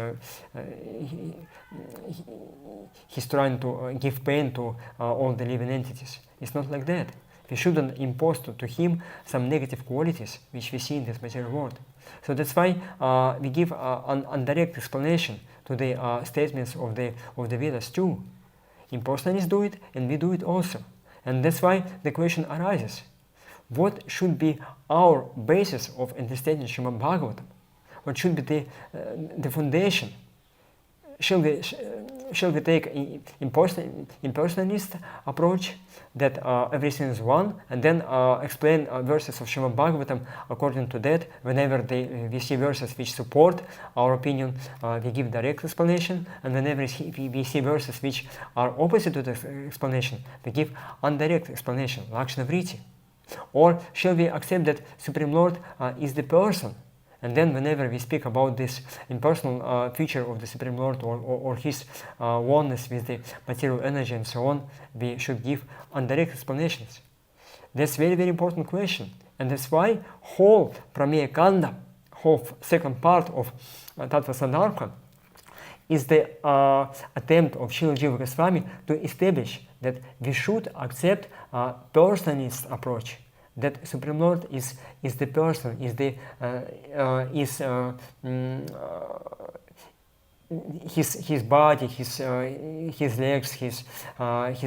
trying to give pain to all the living entities. It's not like that. We shouldn't impose to him some negative qualities which we see in this material world. So that's why we give an indirect explanation to the statements of the Vedas too. Impersonalists do it, and we do it also. And that's why the question arises: what should be our basis of understanding Srimad Bhagavatam? What should be the foundation? Shall we take impersonalist approach that everything is one, and then explain verses of Srimad Bhagavatam according to that? Whenever we see verses which support our opinion, we give direct explanation, and whenever we see verses which are opposite to the explanation, we give indirect explanation, Lakshana-vritti. Or shall we accept that Supreme Lord is the person? And then whenever we speak about this impersonal feature of the Supreme Lord or his oneness with the material energy and so on, we should give indirect explanations. That's very, very important question. And that's why whole Prameya Kanda, whole second part of Tattva-sandarbha, is the attempt of Srila Jiva Goswami to establish that we should accept a personalist approach. That Supreme Lord is the person, his body, his legs, his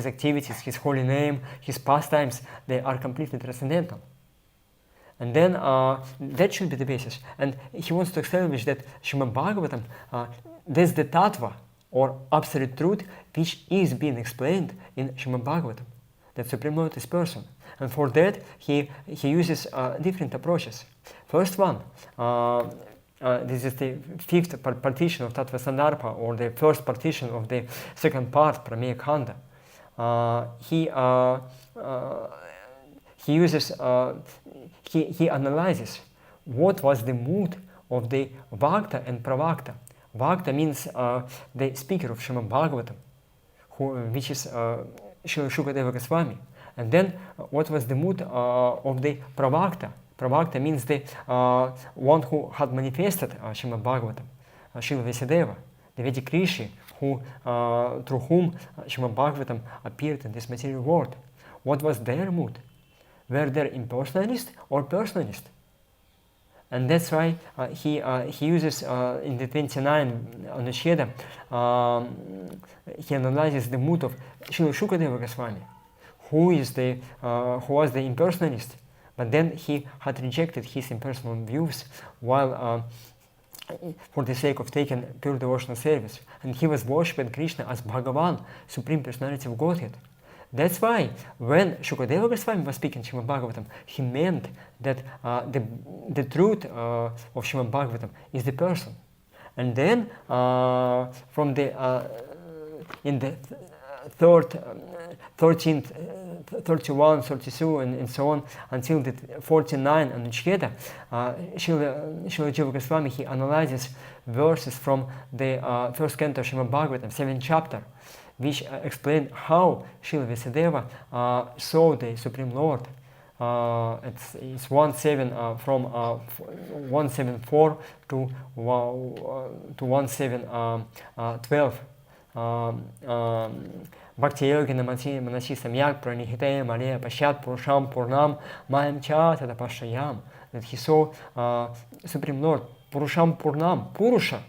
activities, his holy name, his pastimes, they are completely transcendental. And then that should be the basis. And he wants to establish that Srimad Bhagavatam, that's the tattva or absolute truth which is being explained in Srimad Bhagavatam. That Supreme Lord is person. And for that, he uses different approaches. First one, this is the fifth partition of Tattva-sandarbha, or the first partition of the second part, Prameya Khanda. He analyzes what was the mood of the Vakta and Pravakta. Vakta means the speaker of Srimad Bhagavatam, which is Srila Shukadeva Goswami. And then what was the mood of the Pravakta? Pravakta means the one who had manifested Srimad Bhagavatam, Srila Vyasadeva, the Vedic Rishi, through whom Srimad Bhagavatam appeared in this material world. What was their mood? Were they impersonalist or personalist? And that's why he uses in the 29 Anusheda, he analyzes the mood of Srila Shukadeva Goswami, who was the impersonalist, but then he had rejected his impersonal views while for the sake of taking pure devotional service, and he was worshipping Krishna as Bhagavan, Supreme Personality of Godhead. That's why when Shukadeva Goswami was speaking Srimad Bhagavatam, he meant that the truth of Srimad Bhagavatam is the person. And then from the in the 13th, 31, 32, and so on, until the 49 Anusheda, Srila Jiva Goswami, he analyzes verses from the first canto of Srimad Bhagavatam, 7th chapter, which explain how Srila Vyasadeva saw the Supreme Lord. It's 1.7 from 1.7.4 to 1.7.12. Bhakti Yogina Manasi Samyak Pranihite Maria Pashat Purusham Purnam Mayam Cha Tadapashayam. That he saw Supreme Lord Purusham Purnam, Purusha,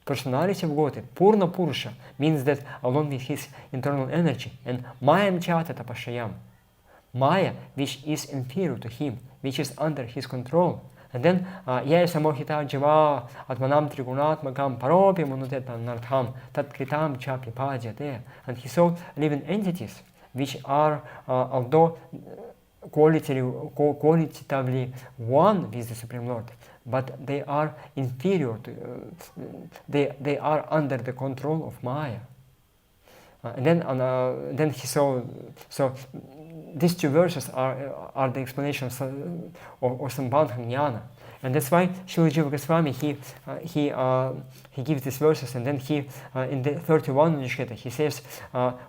personality of Godhead. Purna Purusha means that along with his internal energy, and Mayam Cha Tadapashayam, Maya, which is inferior to him, which is under his control. And then Yaya Samohita Jiva Atmanam Trigunatmakam Paropi Manutetam Nartham Tatkritam Chapi Pajate. And he saw living entities which are, although qualitatively one with the Supreme Lord, but they are inferior to, they are under the control of Maya. And then he saw, so these two verses are the explanation of Sambandha Jnana. And that's why Srila Jiva Goswami, he gives these verses, and then he, in the 31 Anusheta, he says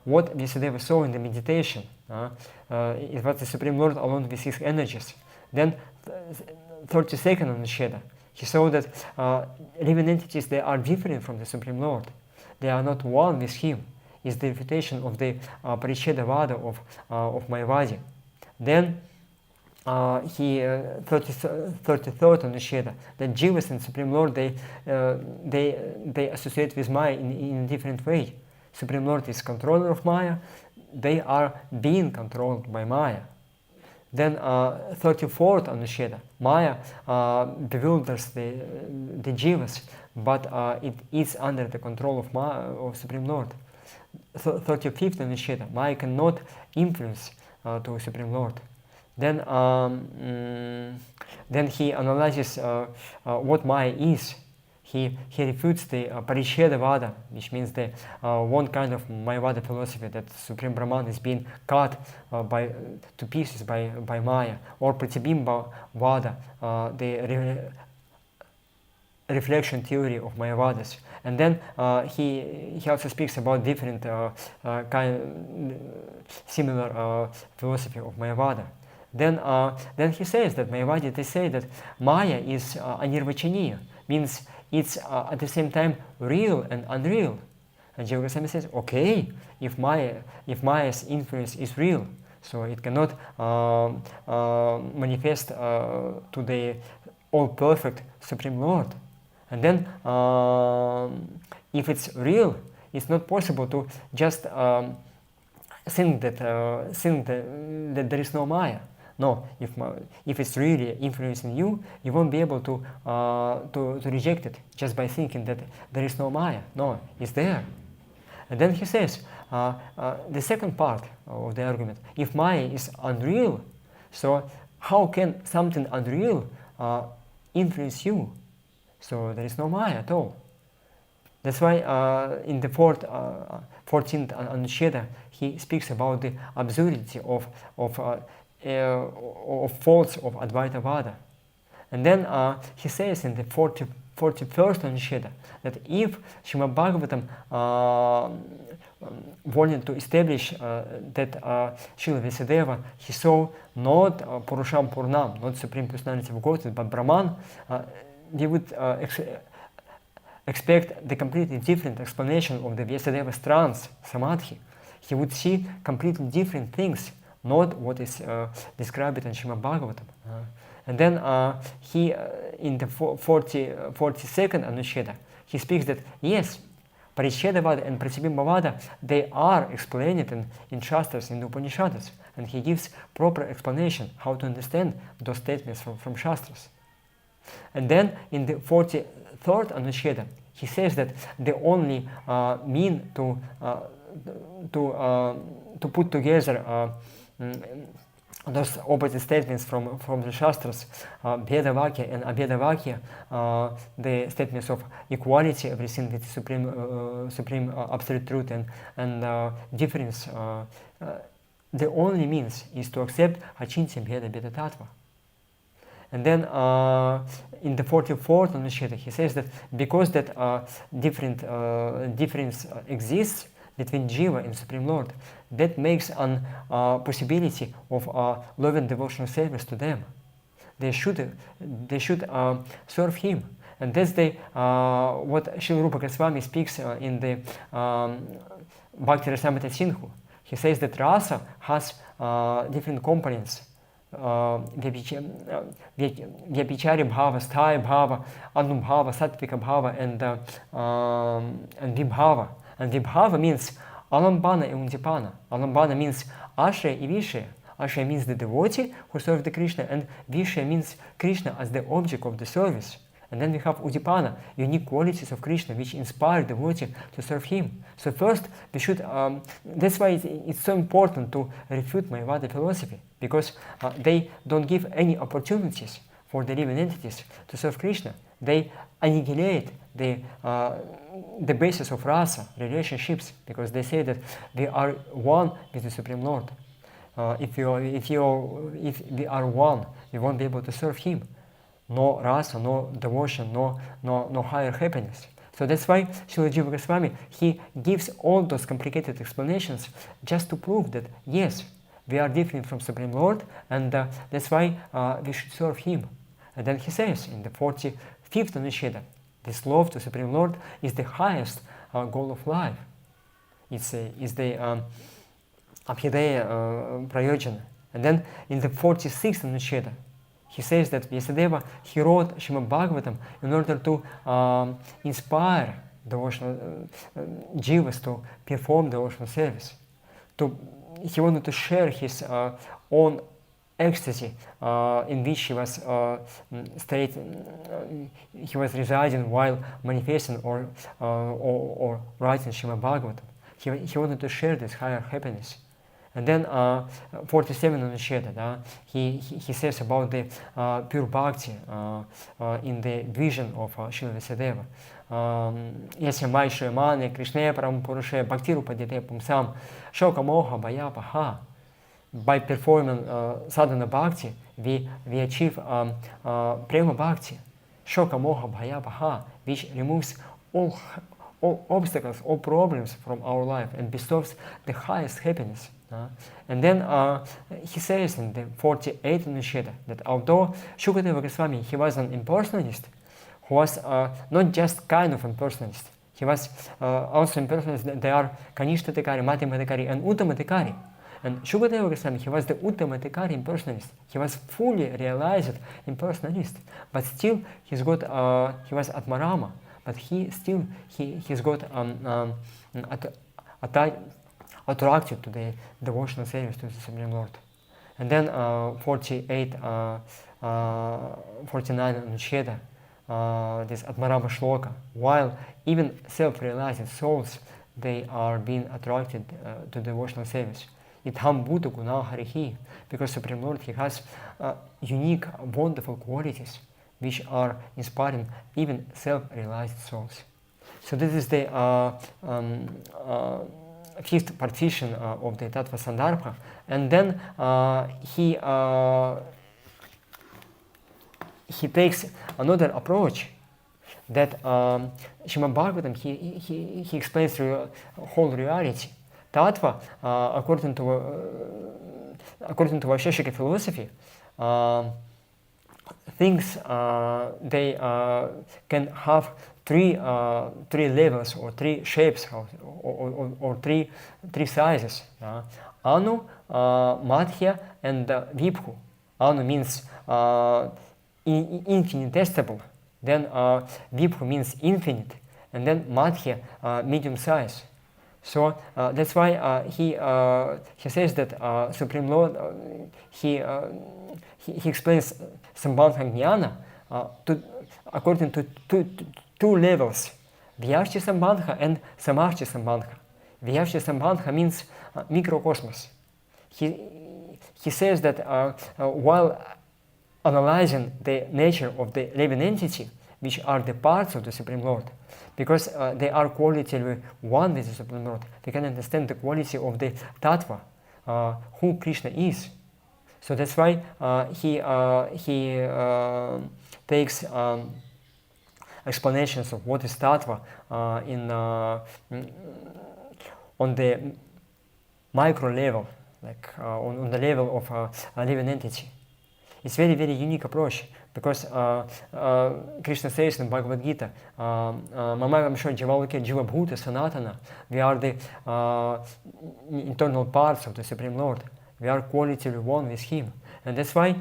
what Vyasadeva saw in the meditation. It was the Supreme Lord along with his energies. Then 32nd Anusheta, he saw that living entities, they are different from the Supreme Lord. They are not one with him. Is the refutation of the Paricheda Vada of Mayavadi. Then he 33rd Anusheda, that Jivas and Supreme Lord, they associate with Maya in a different way. Supreme Lord is controller of Maya, they are being controlled by Maya. Then 34th Anusheda, Maya bewilders the Jivas, but it is under the control of of Supreme Lord. 35th Anusheta, Maya cannot influence to Supreme Lord. Then he analyzes what Maya is. he refutes the Parishedavada, which means the one kind of Mayavada philosophy that Supreme Brahman is being cut to pieces by Maya, or Pratibimba Vada, the reflection theory of Mayavadas. And then he also speaks about different similar philosophy of Mayavada. Then he says that Mayavadi, they say that Maya is anirvachaniya, means it's at the same time real and unreal. And Jiva Goswami says, okay, if Maya's influence is real, so it cannot manifest to the all-perfect Supreme Lord. And then, if it's real, it's not possible to just think that there is no Maya. No, if it's really influencing you, you won't be able to reject it just by thinking that there is no Maya. No, it's there. And then he says, the second part of the argument, if Maya is unreal, so how can something unreal influence you? So there is no Maya at all. That's why in the 14th Anuच्छeda, he speaks about the absurdity of faults of Advaita Vada. And then he says in the 41st Anuच्छeda that if Srimad Bhagavatam wanted to establish that Srila Vyasadeva, he saw not Purusham Purnam, not Supreme Personality of Godhead, but Brahman, we would expect the completely different explanation of the Vyasadeva's trance, Samadhi. He would see completely different things, not what is described in Srimad Bhagavatam. And then he, in the 42nd Anuच्छeda, he speaks that, yes, Parishedavada and Pratibhimbavada, they are explained in Shastras, in the Upanishads, and he gives proper explanation how to understand those statements from Shastras. And then in the 43rd Anuच्छeda, he says that the only mean to put together those opposite statements from the Shastras, Bhedavakya and Abhedavakya, the statements of equality, everything with supreme absolute truth and difference, the only means is to accept Achintya Bheda Bheda Tattva. And then in the 44th Anuच्छeda, he says that because that difference exists between Jiva and Supreme Lord, that makes an possibility of love and devotional service to them. They should serve him, and that's the what Srila Rupa Goswami speaks in the Bhakti Rasamrita Sindhu. He says that rasa has different components. Vyabhichari bhava, sthaya bhava, anubhava, sattvika bhava, and vibhava. And vibhava means alambana and undipana. Alambana means ashraya and vishaya. Ashraya means the devotee who serves the Krishna, and vishaya means Krishna as the object of the service. And then we have udipana, unique qualities of Krishna which inspire the devotee to serve him. So first we should, that's why it's so important to refute Mayavada philosophy, because they don't give any opportunities for the living entities to serve Krishna. They annihilate the basis of rasa, relationships, because they say that we are one with the Supreme Lord. If we are one, we won't be able to serve him. No rasa, no devotion, no higher happiness. So that's why Srila Jiva Goswami, he gives all those complicated explanations just to prove that yes, we are different from Supreme Lord, and that's why we should serve him. And then he says in the 45th Anuच्छeda, this love to Supreme Lord is the highest goal of life. It's the Abhideya Prayojana. And then in the 46th Anuच्छeda, he says that Vyasadeva, he wrote Srimad Bhagavatam in order to inspire devotional jivas to perform devotional service. He wanted to share his own ecstasy in which he was he was residing while manifesting or writing Srimad Bhagavatam. He wanted to share this higher happiness. And then 47 Anuच्छeda, he says about the pure bhakti in the vision of Srila Vyasadeva. Yasya Maishya Mane Krishna Param Purusha Bhakti Rupadite Pumsam Shoka Moha Bhaya Paha. By performing sadhana bhakti, we achieve prema bhakti, shoka moha bhaya paha, which removes all obstacles, all problems from our life and bestows the highest happiness. And then he says in the 48th Anuच्छeda that although Shukadeva Goswami, he was an impersonalist, who was not just kind of impersonalist, he was also impersonalist. They are Kanishta Adhikari, Madhyama Adhikari, and Uttama Adhikari. And Shukadeva Goswami, he was the Uttama Adhikari impersonalist. He was fully realized impersonalist, but still he was Atmarama. But he's got attracted to the devotional service to the Supreme Lord. And then 49 Anuच्छeda, this Atmarama Shloka, while even self-realized souls, they are being attracted to devotional service. Itham Bhuta Guna Harihi, because Supreme Lord, he has unique, wonderful qualities which are inspiring even self-realized souls. So this is the fifth partition of the Tattva-sandarbha. And then he takes another approach that Srimad Bhagavatam, he explains through whole reality. Tattva, according to Vaisheshika philosophy, things they can have three levels or three shapes or three sizes. Anu, Madhya, and Vibhu. Anu means infinitesimal. Then Vibhu means infinite, and then Madhya, medium size. So that's why he says that Supreme Lord, he explains Sambandha Jnana according to two levels, Vyashya Sambandha and Samarthya Sambandha. Vyashya Sambandha means microcosmos. He says that while analyzing the nature of the living entity, which are the parts of the Supreme Lord, because they are qualitatively one with the Supreme Lord, we can understand the quality of the Tattva, who Krishna is. So that's why he takes explanations of what is Tattva on the micro level, like on the level of a living entity. It's very, very unique approach, because Krishna says in Bhagavad Gita, Mamagam Shor Jivaloke Jiva Bhuta Sanatana, we are the internal parts of the Supreme Lord. We are qualitatively one with Him. And that's why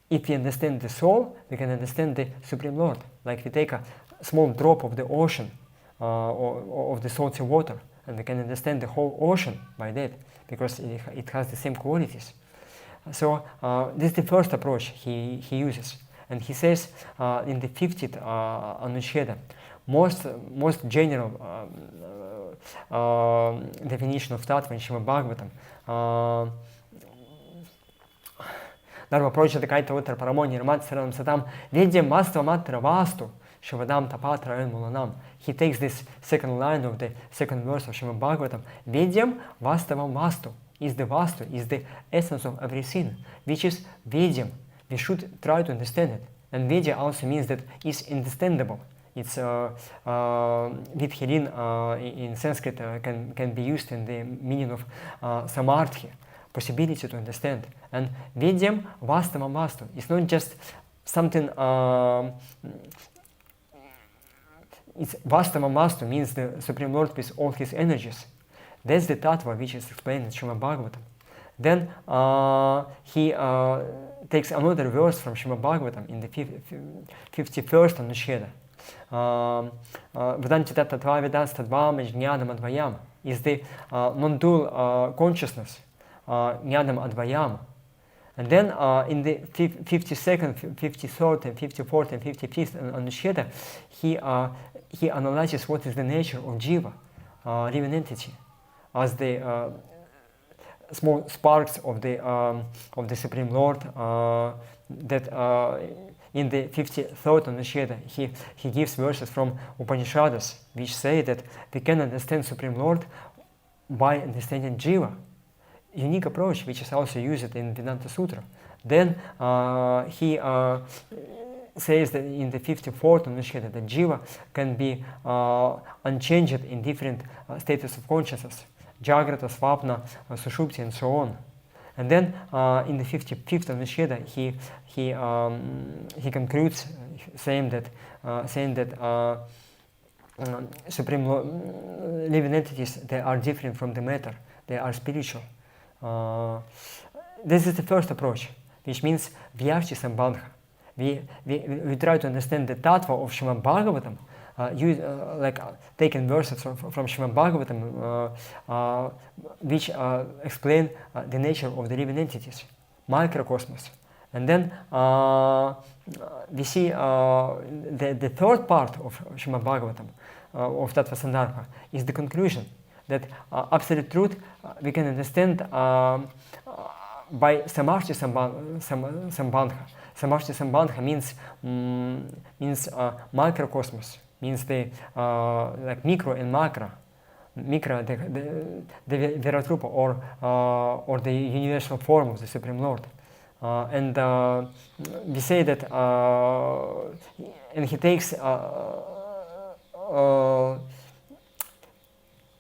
if we understand the soul, we can understand the Supreme Lord. Like we take a small drop of the ocean, or of the salty water, and we can understand the whole ocean by that, because it has the same qualities. So this is the first approach he uses. And he says in the 50th Anuच्छeda, most general definition of Tattva in Srimad Bhagavatam, Dharma Procha Dekaita Uttara Paramoni Ramat Saranam Satam Vidyam Mastva Matra Vastu Shavadam Tapatra En Mulanam. He takes this second line of the second verse of Srimad Bhagavatam. Vidyam Vastavam Vastu is the Vastu, is the essence of everything, which is Vedyam. We should try to understand it. And Vedya also means that it's understandable. It's Vidhirin in Sanskrit can be used in the meaning of samarthya, possibility to understand. And Vedyam Vastavam Vastu. It's not just something. It's Vastavam Vastu means the Supreme Lord with all His energies. That's the Tattva which is explained in Srimad Bhagavatam. Then he takes another verse from Srimad Bhagavatam in the 51st Anuच्छeda. Vedanti tattva vedas tadvam jnanam advayam is the non-dual consciousness, jnanam advayam. And then in the 52nd, 53rd, and 54th, and 55th Anuच्छeda, he analyzes what is the nature of jiva, living entity, as the small sparks of the Supreme Lord, that in the 53rd Anusheda he gives verses from Upanishads which say that we can understand Supreme Lord by understanding Jiva, unique approach which is also used in Vedanta Sutra. Then he says that in the 54th Anusheda that Jiva can be unchanged in different states of consciousness, Jagrata, Svapna, Sushupti, and so on. And then in the 55th Anusheda he concludes saying that Supreme living entities, they are different from the matter, they are spiritual. This is the first approach, which means Vyashti-sambandha. We try to understand the tattva of Srimad Bhagavatam, taking verses from Srimad Bhagavatam, which explain the nature of the living entities, microcosmos. And then we see the third part of Srimad Bhagavatam, of Tattva-sandarbha, is the conclusion that absolute truth we can understand by Samarthi-sambandha. Samarthi-sambandha means microcosmos, means the like micro and macro, the Viratrupa, or the universal form of the Supreme Lord. And we say that, and he takes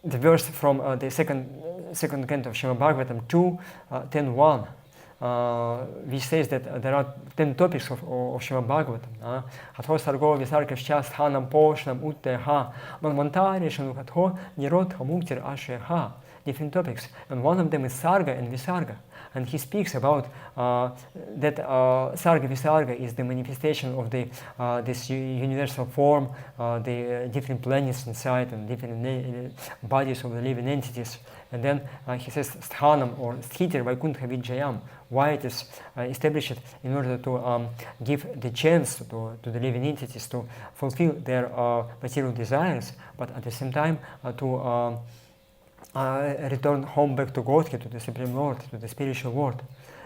the verse from the second canto of Srimad Bhagavatam 2:10:1, which says that there are 10 topics of Srimad Bhagavatam. Hatho sargo visarka sthyanam poshnam utteha manvantari shanukatho nirotha muktir asheha. Different topics, and one of them is Sarga and Visarga. And he speaks about that Sarga Visarga is the manifestation of the this universal form, the different planets inside and different bodies of the living entities. And then he says Sthanam or Sthitir Vaikuntha Vijayam, why it is established in order to give the chance to the living entities to fulfill their material desires, but at the same time to return home back to Godhead, to the Supreme Lord, to the spiritual world.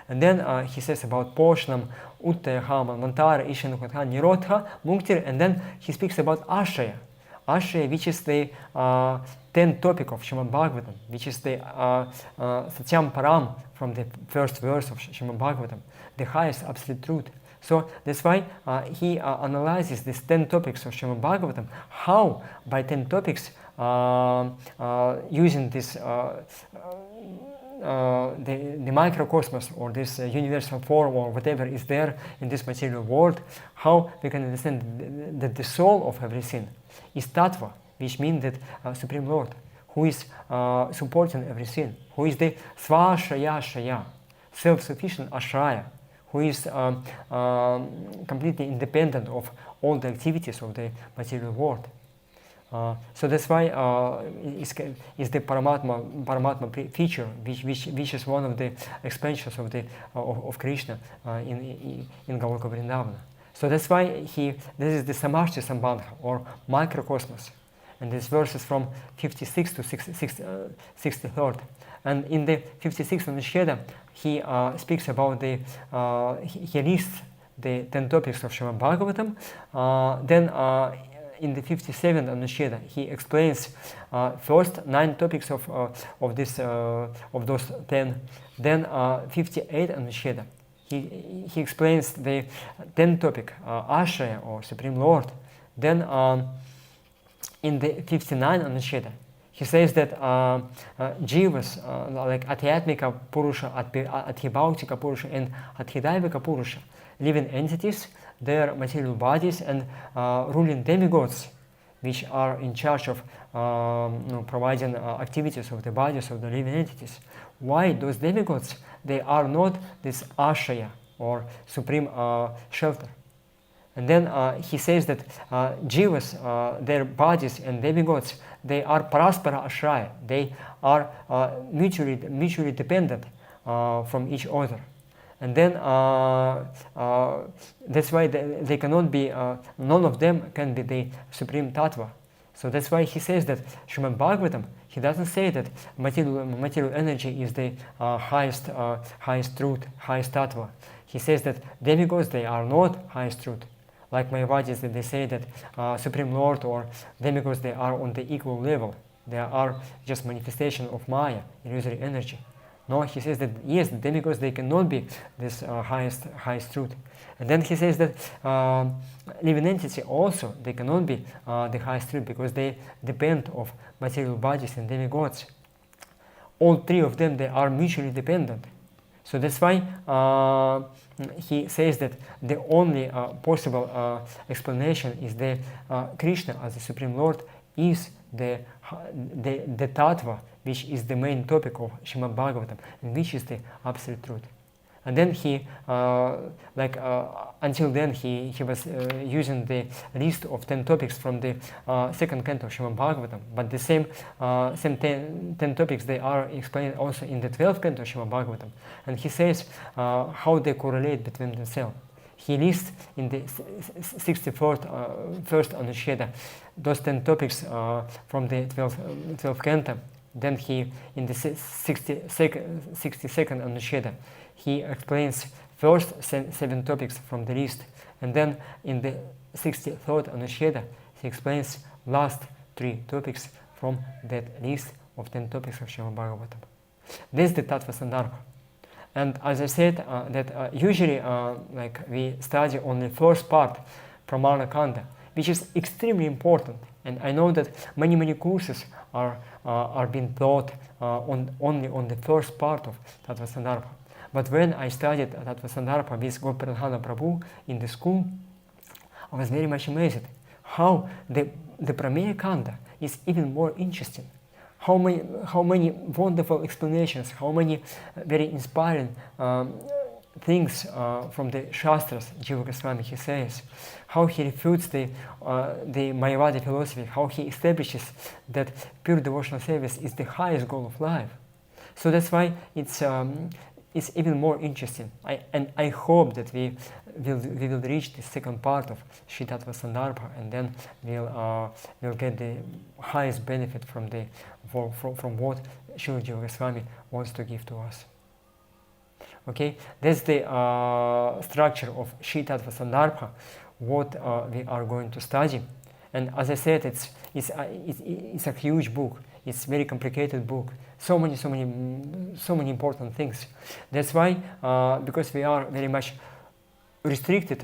And then he says about Poshnam, Utteha, Manvantara, Ishanukatha, Nirotha, Muktir, and then he speaks about Ashaya. Ashaya, which is the 10th topic of Srimad Bhagavatam, which is the Satyam Param from the first verse of Srimad Bhagavatam, the highest absolute truth. So that's why he analyzes these 10 topics of Srimad Bhagavatam, how by 10 topics using this the microcosmos or this universal form or whatever is there in this material world, how we can understand that the soul of everything is Tattva, which means that Supreme Lord, who is supporting everything, who is the Svashaya Shaya, self-sufficient Ashraya, who is completely independent of all the activities of the material world. So that's why is the Paramatma feature, which is one of the expansions of Krishna in Goloka Vrindavana. So that's why this is the Samarthi-sambandha or microcosmos, and this verses from 56 to 63rd. And in the 56th Anusheda, he speaks about he lists the 10 topics of Srimad Bhagavatam. Then in the 57th Anusheda, he explains first 9 topics of those 10. Then 58th Anusheda, he explains the 10th topic, Ashaya or Supreme Lord. Then in the 59th Anusheda, he says that jivas, like Adhyatmika Purusha, Adhibhautika Purusha, and Adhidaivika Purusha, living entities, their material bodies, and ruling demigods, which are in charge of providing activities of the bodies of the living entities. Why those demigods? They are not this Ashaya or supreme shelter. And then he says that jivas, their bodies and demigods, they are paraspara ashraya. They are mutually dependent from each other. And then that's why they cannot be, none of them can be the supreme tattva. So that's why he says that Srimad Bhagavatam, he doesn't say that material energy is the highest truth, highest tattva. He says that demigods, they are not highest truth. Like Mayavadis, they say that Supreme Lord or demigods, they are on the equal level. They are just manifestation of Maya, illusory energy. No, he says that yes, the demigods, they cannot be this highest truth. And then he says that living entity also, they cannot be the highest truth because they depend of material bodies and demigods. All three of them, they are mutually dependent. So that's why he says that the only possible explanation is that Krishna as the Supreme Lord is the tattva, which is the main topic of Srimad Bhagavatam, and which is the absolute truth. And then he, until then, he was using the list of 10 topics from the second canto of Srimad Bhagavatam. But the same 10 topics, they are explained also in the 12th canto of Srimad Bhagavatam. And he says how they correlate between themselves. He lists in the 64th first Anusheda those 10 topics from the 12th canto. Then he, in the 62nd Anusheda, he explains first 7 topics from the list, and then in the 63rd Anusheda, he explains last 3 topics from that list of 10 topics of Srimad Bhagavatam. This is the Tattva-sandarbha. And as I said, that usually we study only first part, Pramana Kanda, which is extremely important. And I know that many courses are being taught only on the first part of Tattva-sandarbha. But when I studied Tattva-sandarbha with Goparadhana Prabhu in the school, I was very much amazed how the Prameya Kanda is even more interesting. How many wonderful explanations, how many very inspiring things from the Shastras, Jiva Goswami, he says, how he refutes the Mayavadi philosophy, how he establishes that pure devotional service is the highest goal of life. So that's why it's even more interesting. I hope that we will reach the second part of Shri Tattva-sandarbha, and then we'll get the highest benefit from what Srila Jiva Goswami wants to give to us. Okay, that's the structure of Shri Tattva-sandarbha, what we are going to study. And as I said, it's a huge book. It's a very complicated book. So many important things. That's why, because we are very much restricted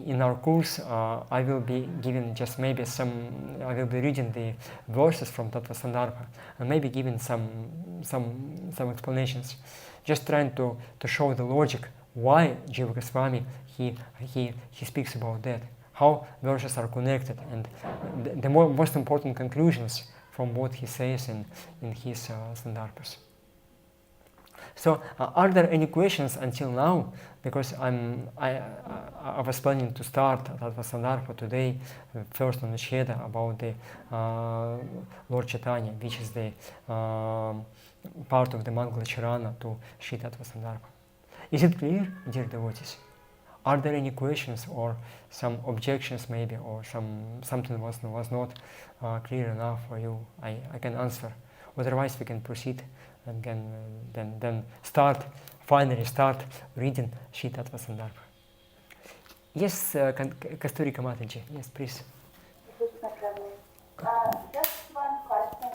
in our course, I will be giving just maybe I will be reading the verses from Tattva-sandarbha and maybe giving some explanations, just trying to show the logic why Jiva Goswami he speaks about that, how verses are connected, and the most important conclusions from what he says in his sandarbhas. So, are there any questions until now? Because I was planning to start Tattva-sandarbha today, first on the Sheda, about the Lord Chaitanya, which is the part of the Mangala Charana to Shri Tattva-sandarbha. Is it clear, dear devotees? Are there any questions or some objections maybe, or something was not clear enough for you? I can answer. Otherwise, we can proceed and can then finally start reading Shri Tattva-sandarbha. Yes, Kasturi Kamataji. Yes, please. Just one question.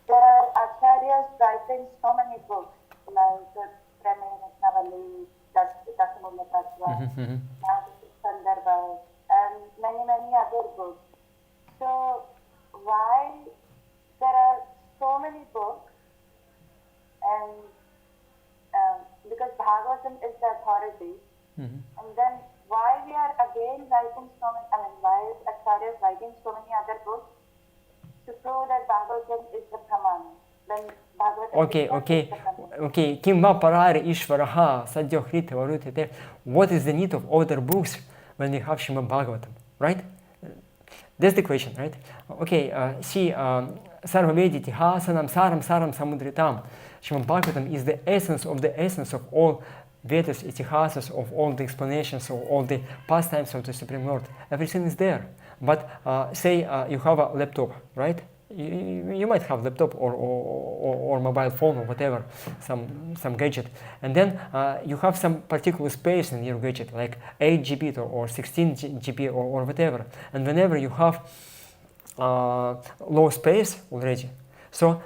There are acharyas writing so many books, like Prameya Navali, Dasamulya Tattva, Tattva-sandarbha, and many other books. So why there are so many books, and because Bhagavatam is the authority, and then why we are again writing why is Acharyas writing so many other books to prove that Bhagavatam is the Pramana? Okay. Kimva parare ishvaraha sadhyo hrita varutite. What is the need of other books when we have Srimad Bhagavatam, right? That's the question, right? Okay, see, Sarva Tihasanam Saram Samudritam. Srimad Bhagavatam is the essence of all Vedas, Itihasas, of all the explanations, of all the pastimes of the Supreme Lord. Everything is there. But say you have a laptop, right? You might have laptop or mobile phone or whatever, some gadget, and then you have some particular space in your gadget, like 8 GB or 16 GB or whatever. And whenever you have low space already, so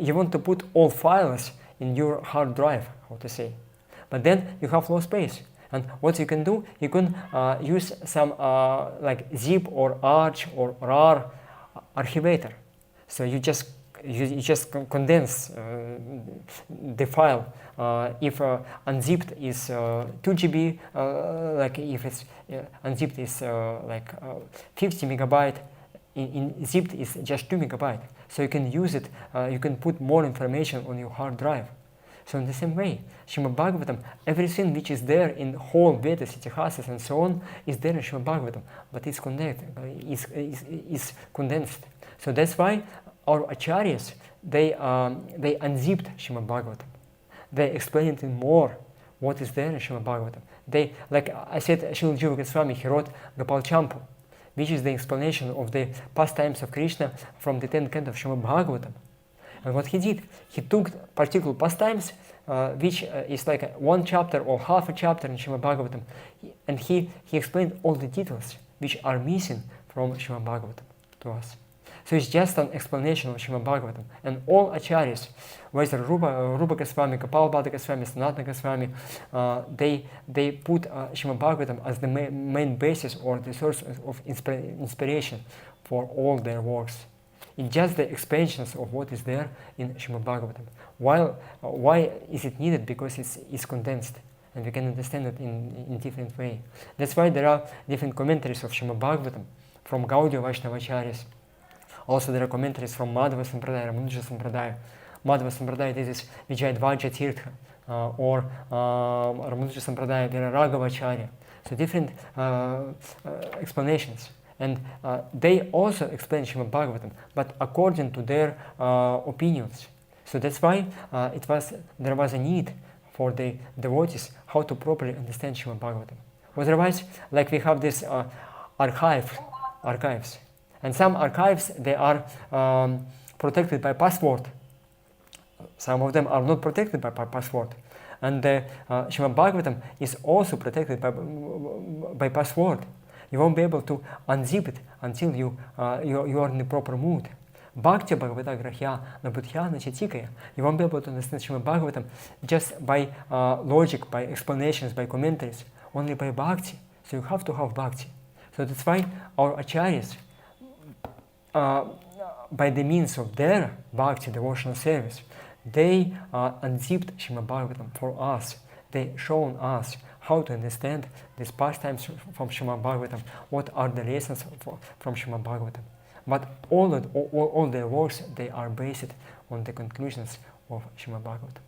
you want to put all files in your hard drive, how to say, but then you have low space. And what you can do, you can use some like zip or arch or rar archivator. So you just condense the file. If unzipped is 2 GB, like if it's unzipped is like 50 megabyte, in zipped is just 2 megabyte. So you can use it, you can put more information on your hard drive. So in the same way, Srimad Bhagavatam, everything which is there in whole Vedas, Itihasas and so on is there in Srimad Bhagavatam, but it's is condensed. So that's why our acharyas, they unzipped Srimad Bhagavatam. They explained it in more what is there in Srimad Bhagavatam. They, like I said, Srila Jiva Goswami, he wrote Gopal Champu, which is the explanation of the pastimes of Krishna from the 10th canto of Srimad Bhagavatam. And what he did, he took particular pastimes, which is like one chapter or half a chapter in Srimad Bhagavatam, and he explained all the details which are missing from Srimad Bhagavatam to us. So it's just an explanation of Srimad Bhagavatam. And all acharyas, whether Rupa Goswami, Gopal Bhatta Goswami, Sanatana Goswami, they put Srimad Bhagavatam as the main basis or the source of inspiration for all their works. It's just the expansions of what is there in Srimad Bhagavatam. Why is it needed? Because it's condensed, and we can understand it in different way. That's why there are different commentaries of Srimad Bhagavatam from Gaudiya Vaishnavacharyas. Also there are commentaries from Madhava Sampradaya, Ramanuja Sampradaya. Madhava Sampradaya, this is Vijayadvaja Tirtha, or Ramanuja Sampradaya, there are Raghavacharya. So different explanations. And they also explain Srimad Bhagavatam, but according to their opinions. So that's why there was a need for the devotees how to properly understand Srimad Bhagavatam. Otherwise, like we have this archives, and some archives, they are protected by password. Some of them are not protected by password. And the Srimad Bhagavatam is also protected by password. You won't be able to unzip it until you are in the proper mood. Bhakti Bhagavata Grahya Nabudhya Nachatikaya. You won't be able to understand Srimad Bhagavatam just by logic, by explanations, by commentaries, only by bhakti. So you have to have bhakti. So that's why our acharyas, by the means of their bhakti devotional service, they unzipped Srimad Bhagavatam for us. They shown us how to understand these pastimes from Srimad Bhagavatam, what are the lessons from Srimad Bhagavatam. But all their works, they are based on the conclusions of Srimad Bhagavatam.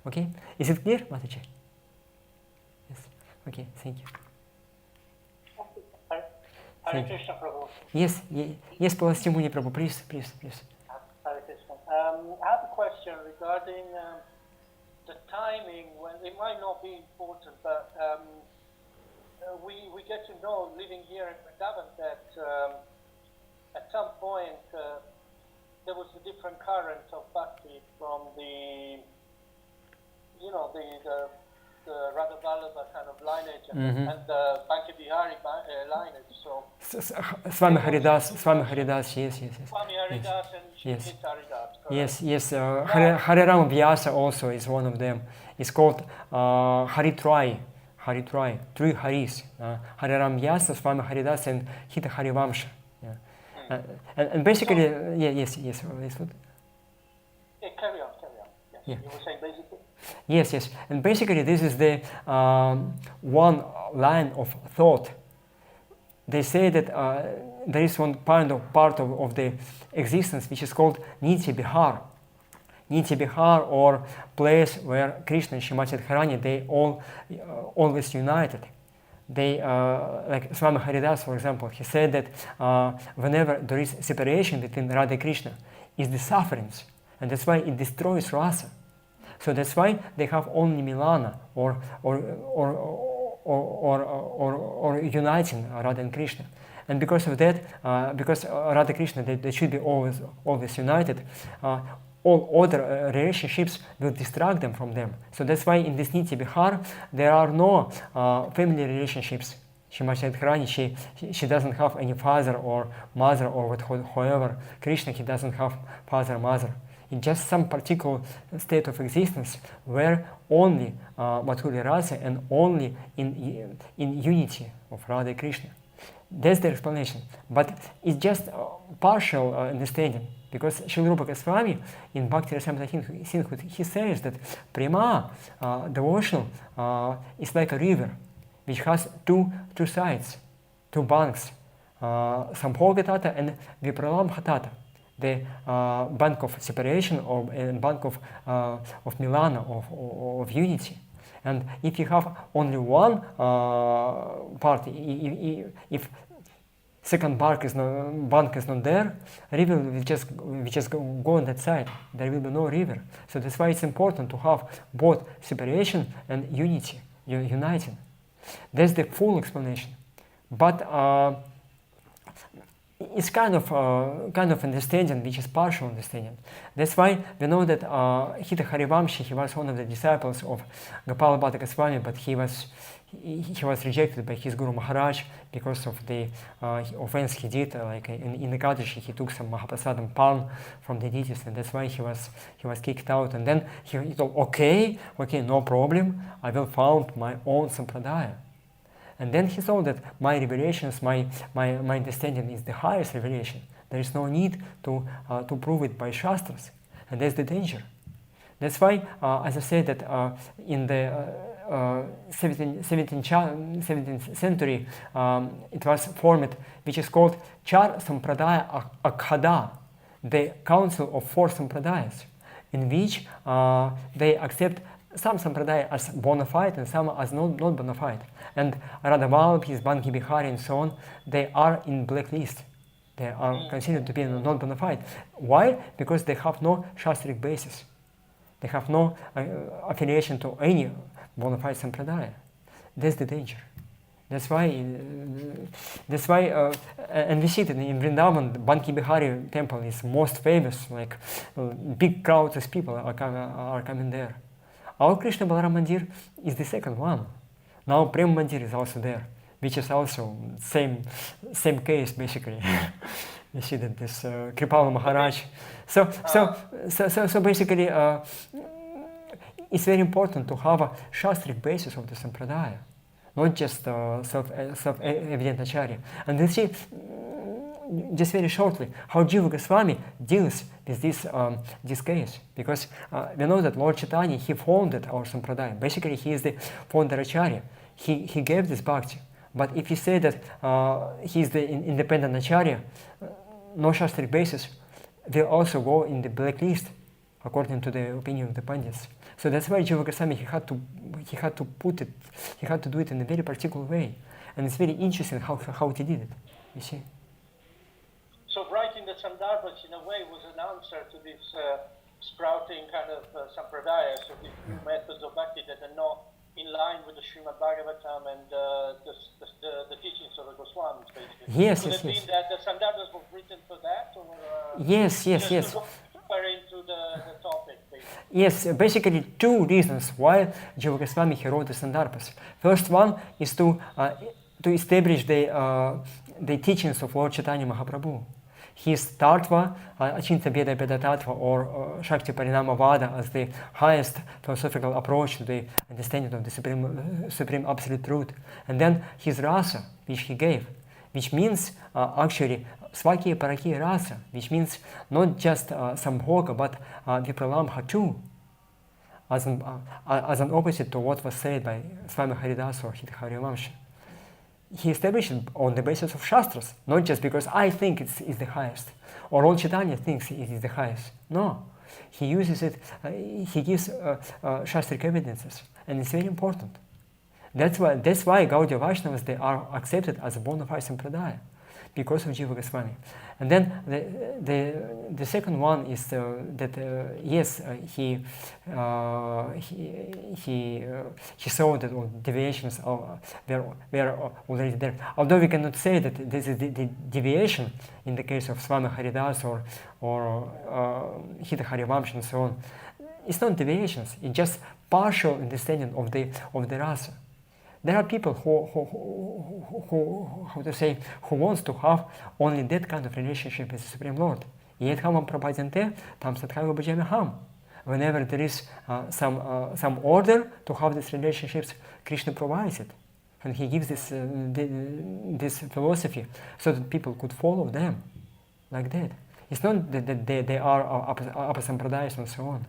Okay? Is it clear, Mataji? Yes. Okay, thank you. Hare Krishna, Prabhu. Yes, yes, Palastimuni, Prabhu, please. Hare Krishna. I have a question regarding the timing, when it might not be important, but we get to know, living here in Vrindavan, that at some point there was a different current of bhakti from the Radha Vallabha kind of lineage and the Bhakti Bihari lineage. So Swami Haridas, yes. Swami Haridas and Yes. Haridas. Yes. Harirama Vyasa also is one of them. It's called Haritrai, three Haris. Harirama Vyasa, Swami Haridas, and Hita Harivamsha. Yeah. And basically, yes. Carry on. Yes. Yeah. You were saying basically? Yes. And basically, this is the one line of thought. They say that there is one part of the existence which is called Nitya Bihar. Nitya Bihar, or place where Krishna and Srimati Radharani, they always united. They, like Swami Haridas, for example, he said that whenever there is separation between Radha and Krishna, is the sufferings, and that's why it destroys rasa. So that's why they have only Milana, or uniting Radha and Krishna. And because of that, because Radha and Krishna, they should be always united, all other relationships will distract them from them. So that's why in this Nitya Bihar, there are no family relationships. Shrimad Radharani, she doesn't have any father or mother or whatever. Krishna, he doesn't have father or mother. It's just some particular state of existence where only Madhurya Rasa and only in unity of Radha and Krishna. That's the explanation. But it's just partial understanding. Because Srila Rupa Goswami in Bhakti Rasamrita Sindhu, he says that Prema, devotional, is like a river which has two sides, two banks, Sambhoga Tata and Vipralambha Tata, the bank of separation or bank of Milana, of unity. And if you have only one part, if second bank is not there, river will just go on that side. There will be no river. So that's why it's important to have both separation and unity, uniting. That's the full explanation. But it's kind of understanding which is partial understanding. That's why we know that Hita Harivamshi, he was one of the disciples of Gopala Bhatta Goswami, but he was rejected by his Guru Maharaj because of the offense he did. Like in the Kadashi, he took some Mahaprasadam palm from the deities, and that's why he was kicked out. And then he told, okay, no problem, I will found my own sampradaya. And then he saw that my revelations, my understanding is the highest revelation. There is no need to prove it by Shastras, and that's the danger. That's why, as I said, that in the 17th century, it was formed, which is called Char Sampradaya Akhada, the Council of Four Sampradayas, in which they accept some sampradaya as bona fide and some as not bona fide. And Radhavallabhis, Banki Bihari, and so on, they are in blacklist. They are considered to be not bona fide. Why? Because they have no shastric basis. They have no affiliation to any bona fide sampradaya. That's the danger. That's why, and we see that in Vrindavan, the Banki Bihari temple is most famous. Like big crowds of people are coming there. Our Krishna Balaram Mandir is the second one. Now Prem Mandir is also there, which is also same case basically. You see that this Kripala Maharaj. So basically, it's very important to have a shastric basis of the sampradaya, not just self-evident acharya. And we'll see just very shortly how Jiva Goswami deals with this case, because we know that Lord Chaitanya, he founded our sampradaya. Basically, he is the founder acharya. He gave this bhakti. But if you say that he is the independent acharya, no shastric basis, will also go in the blacklist, according to the opinion of the Pandits. So that's why Jiva Goswami, he had to do it in a very particular way. And it's very interesting how he did it, you see. So writing the Sandarbhas in a way was an answer to this sprouting kind of sampradaya, so these new methods of bhakti that are not in line with the Srimad Bhagavatam and the teachings of the Goswamis, basically. Yes. Could it mean that the Sandarbhas were written for that? Or, yes. Just to go deeper into the topic, basically? Yes, basically two reasons why Jiva Goswami he wrote the Sandarbhas. First one is to establish the teachings of Lord Chaitanya Mahaprabhu. His Tattva, Achinta Beda Beda Tattva, or Shakti Parinama Vada as the highest philosophical approach to the understanding of the supreme absolute truth. And then his rasa, which he gave, which means actually Svakiya Parakiya rasa, which means not just Sambhoga, but Vipralambha too, as an opposite to what was said by Swami Haridas or Hita Harivamshi. He established it on the basis of Shastras, not just because I think it's the highest, or Lord Chaitanya thinks it is the highest. No, he uses it, he gives Shastric evidences, and it's very important. That's why Gaudiya Vaishnavas, they are accepted as a bona fide sampradaya. because of Jiva Goswami. And then the second one is that yes, he saw that all deviations were already there. Although we cannot say that this is the deviation in the case of Swami Haridas or Hita Harivamsha and so on. It's not deviations. It's just partial understanding of the rasa. There are people who wants to have only that kind of relationship with the Supreme Lord. Whenever there is some order to have these relationships, Krishna provides it, and he gives this philosophy so that people could follow them like that. It's not that they are apasampradayas and so on.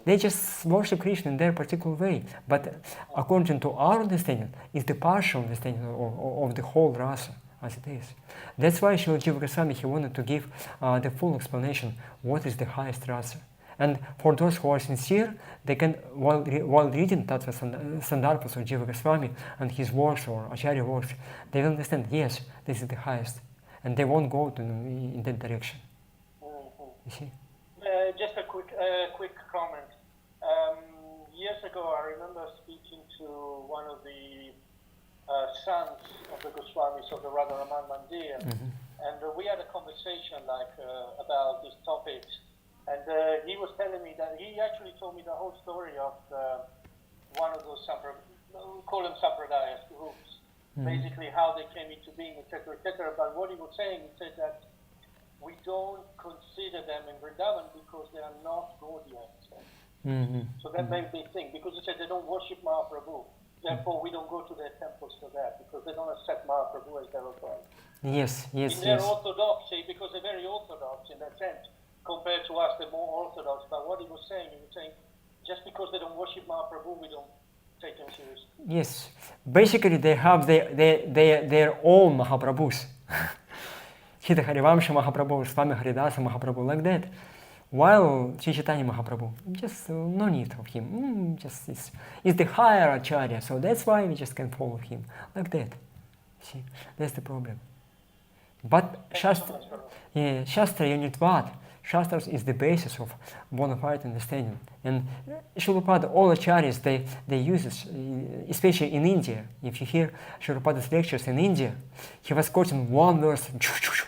They just worship Krishna in their particular way, but according to our understanding, it's the partial understanding of the whole rasa as it is. That's why Srila Jiva Goswami, he wanted to give the full explanation what is the highest rasa. And for those who are sincere, they can, while reading Tattva-sandarbhas of Jiva Goswami and his works or Acharya works, they will understand, yes, this is the highest, and they won't go in that direction. You see? Just a quick comment. Years ago, I remember speaking to one of the sons of the Goswamis of the Radharaman Mandir, and we had a conversation about these topics. And he was telling me that he actually told me the whole story of one of those call them sampradayas groups, basically how they came into being, etc., etc. But what he was saying, he said that we don't consider them in Vrindavan because they are not Gaudians. So that made me think, because he said they don't worship Mahaprabhu, therefore we don't go to their temples for that, because they don't accept Mahaprabhu as their authority. Yes. In their orthodoxy, because they're very orthodox in that sense, compared to us, they're more orthodox. But what he was saying, just because they don't worship Mahaprabhu, we don't take them seriously. Yes, basically they have their own Mahaprabhus. Hita Harivamsha Mahaprabhu, Swami Haridasa Mahaprabhu, like that. While Sri Chaitanya Mahaprabhu, just no need of him. Just is the higher Acharya, so that's why we just can follow him like that. See, that's the problem. But Shastra Unitvad. Shastras is the basis of bona fide understanding. And Srila all Acharyas, they use it, especially in India. If you hear Srila lectures in India, he was quoting one verse,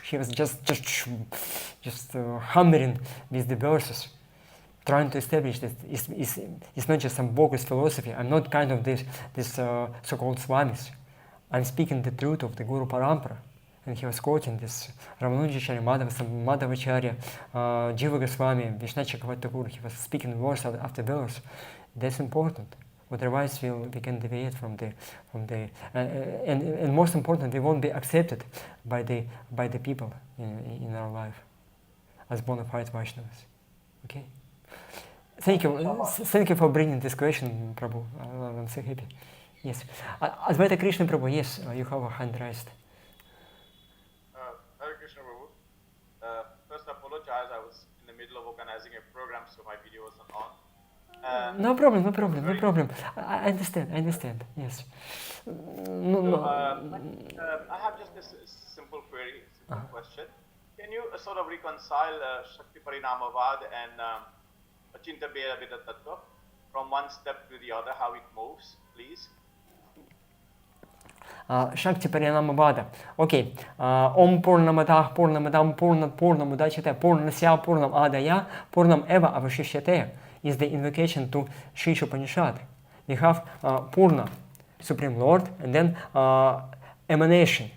he was just hammering with the verses, trying to establish that it's not just some bogus philosophy. I'm not kind of this so-called Swamis. I'm speaking the truth of the Guru Parampara. And he was quoting this Ramanujacharya, Madhavacharya, Jiva Goswami, Vishnu Chakravarti Thakur. He was speaking verse after verse. That's important. Otherwise, we can deviate from the and most important, we won't be accepted by the people in our life as bona fide Vaishnavas. Okay. Thank you for bringing this question, Prabhu. I'm so happy. Yes. Advaita Krishna Prabhu. Yes, you have a hand raised. First, I apologize. I was in the middle of organizing a program, so my video wasn't on. No problem. I understand. Yes. I have just this simple query, question. Can you sort of reconcile Shakti Parinamavad and Achinta Bheda Vida Tattva from one step to the other, how it moves, please? Shakti Parinamavada. Okay. Om Purnamatah Purnamadam Purnamudachate Purnasya Purnam Adaya Purnam Eva Avashishyate is the invocation to Sri Upanishad. We have Purna, Supreme Lord, and then emanation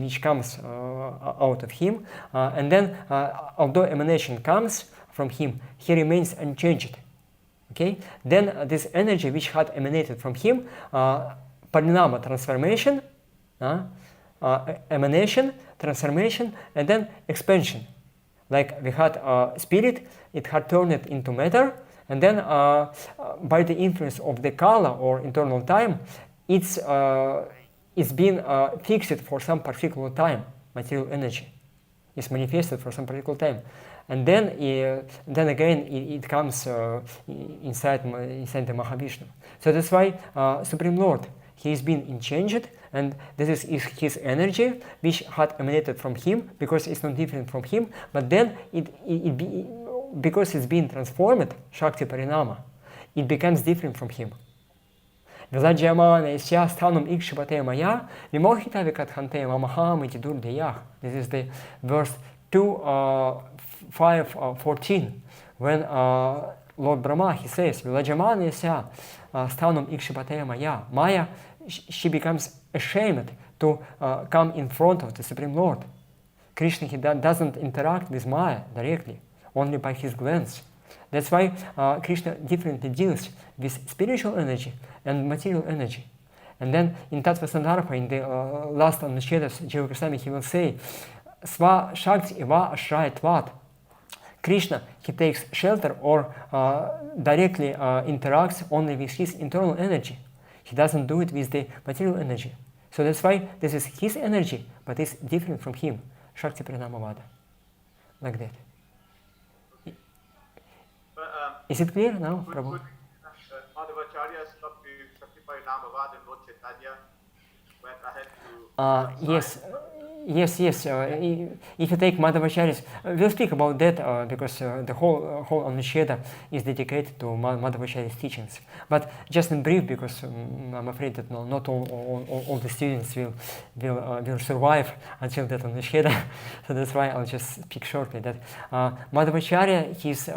which comes out of him, and then although emanation comes from him, he remains unchanged. Okay. Then this energy which had emanated from him, Parinama, transformation, emanation, transformation, and then expansion. Like we had spirit, it had turned it into matter, and then by the influence of the kala or internal time, it's been fixed for some particular time. Material energy is manifested for some particular time, and then again it comes inside the Mahavishnu. So that's why Supreme Lord, he's been changed, and this is his energy which had emanated from him, because it's not different from him, but then because it's been transformed, Shakti Parinama, it becomes different from him. This is the verse 2:5-14, when Lord Brahma, he says, Maya, she becomes ashamed to come in front of the Supreme Lord. Krishna, he doesn't interact with Maya directly, only by his glance. That's why Krishna differently deals with spiritual energy and material energy. And then in Tattva-sandarbha, in the last Anuchedas, Jiva Goswami, he will say, Sva Shakti Eva Ashraya Tvat. Krishna, he takes shelter or directly interacts only with his internal energy. He doesn't do it with the material energy. So that's why this is his energy, but it's different from him. Shakti Pranamavada. Like that. Is it clear now, Prabhu? Madhavacharya stopped with Shakti Parinamavad and Lord Chaitanya went ahead to... Yes. If you take Madhavacharya's, we'll speak about that because the whole Anusheda is dedicated to Madhavacharya's teachings. But just in brief, because I'm afraid that not all the students will survive until that Anusheda, so that's why I'll just speak shortly. That Madhavacharya, his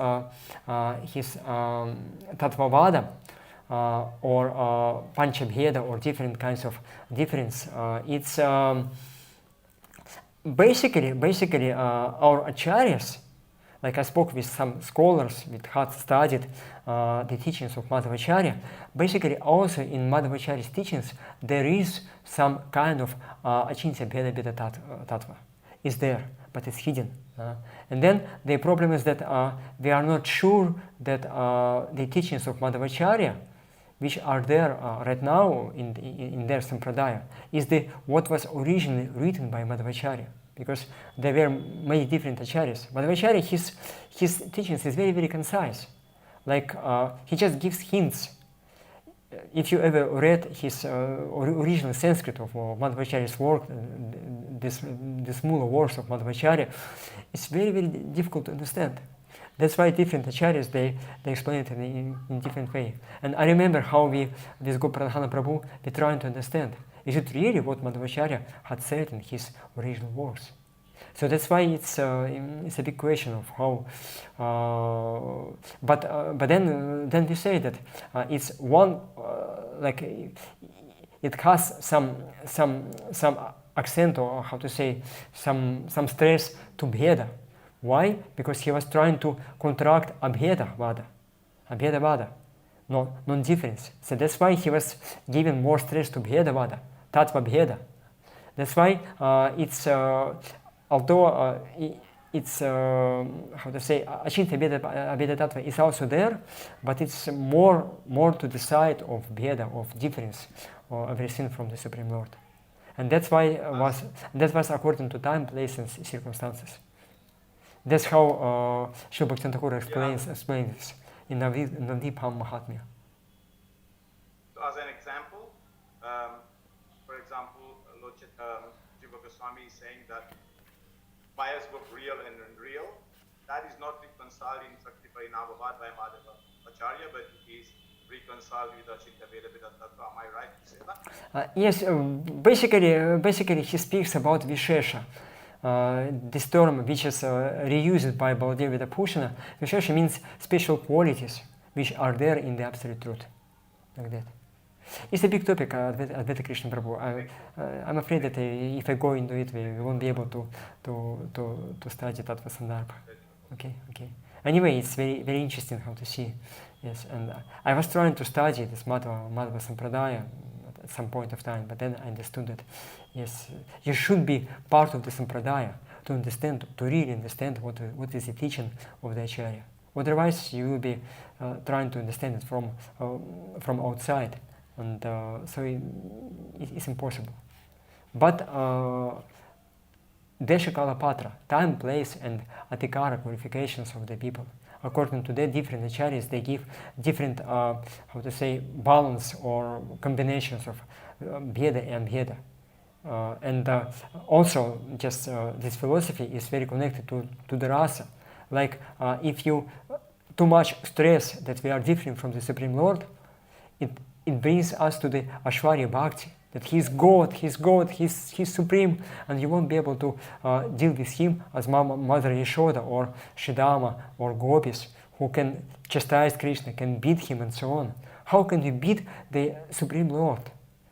Tattva-vada, or Panchabheda, or different kinds of difference, it's basically our acharyas, like I spoke with some scholars which had studied the teachings of Madhavacharya, basically also in Madhavacharya's teachings there is some kind of achintya bheda tattva. It's there, but it's hidden. And then the problem is that we are not sure that the teachings of Madhavacharya, which are there right now in their sampradaya, is what was originally written by Madhavacharya, because there were many different acharyas. Madhavacharya, his teachings is very, very concise. Like he just gives hints. If you ever read his original Sanskrit of Madhavacharya's work, this Mula works of Madhavacharya, it's very, very difficult to understand. That's why different acharyas, they explain it in different way. And I remember how we, with Gopradhana Prabhu, we trying to understand, is it really what Madhavacharya had said in his original works? So that's why it's a big question of how. But then we say that it's one like it has some accent, or how to say, some stress to Bheda. Why? Because he was trying to contract Abheda Vada, non-difference. So that's why he was giving more stress to Bheda Vada, Tattva Bheda. That's why although it's how to say, Achintya Bheda Tattva is also there, but it's more to the side of Bheda, of difference, or everything from the Supreme Lord. And that's why that was according to time, place, and circumstances. That's how Srila Bhaktivinoda Thakur explains this in Navadvipam Mahatmya. So as an example, for example, Lord Jiva Goswami is saying that Maya's book Real and Unreal, that is not reconciled in Shakti Parinamavad by Madhavacharya, but it is reconciled with Achintya Bheda Tattva. Am I right to say that? Yes, basically he speaks about Vishesha. This term, which is reused by Baladeva Pushana, Vishesha means special qualities which are there in the Absolute Truth, like that. It's a big topic, Advaita Krishna Prabhu. I'm afraid that if I go into it, we won't be able to study Tattva-sandarbha. Okay. Anyway, it's very, very interesting how to see. Yes, and I was trying to study this Madhva Sampradaya at some point of time, but then I understood that yes, you should be part of the Sampradaya to understand, to really understand what is the teaching of the Acharya. Otherwise, you will be trying to understand it from outside, and so it's impossible. But Desha Kala Patra, time, place, and Atikara qualifications of the people. According to the different acharyas, they give different, balance or combinations of Bheda and Bheda. And also, just this philosophy is very connected to the rasa. Like if you too much stress that we are different from the Supreme Lord, it brings us to the Ashwarya Bhakti, that he's God, he's supreme, and you won't be able to deal with him as Mother Yashoda or Shridama or Gopis, who can chastise Krishna, can beat him and so on. How can we beat the Supreme Lord?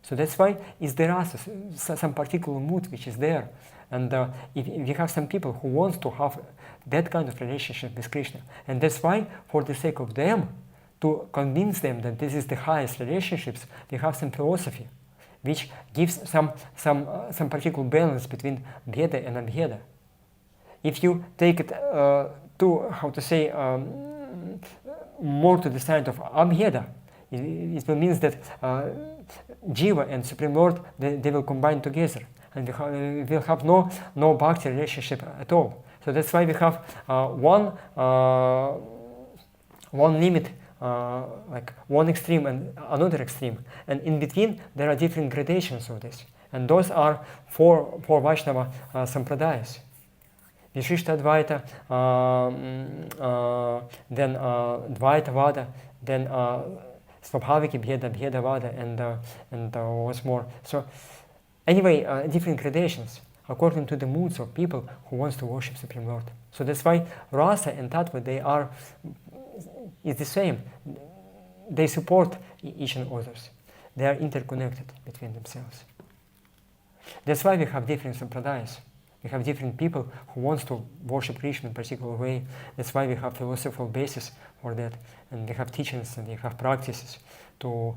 So that's why is there rasa, some particular mood which is there. And if you have some people who want to have that kind of relationship with Krishna, and that's why, for the sake of them, to convince them that this is the highest relationships, we have some philosophy which gives some particular balance between Bheda and Abheda. If you take it to, how to say, more to the side of Abheda, it will mean that Jiva and Supreme Lord, they will combine together, and we will have no bhakti relationship at all. So that's why we have one limit, like one extreme and another extreme, and in between there are different gradations of this, and those are four Vaishnava sampradayas: Vishishta Advaita, then Dvaita Vada, then Svabhaviki Bheda Vada, and what's more. So anyway, different gradations according to the moods of people who wants to worship Supreme Lord. So that's why rasa and tattva, is the same. They support each and others. They are interconnected between themselves. That's why we have different sampradayas. We have different people who wants to worship Krishna in a particular way. That's why we have philosophical basis for that, and we have teachings and we have practices to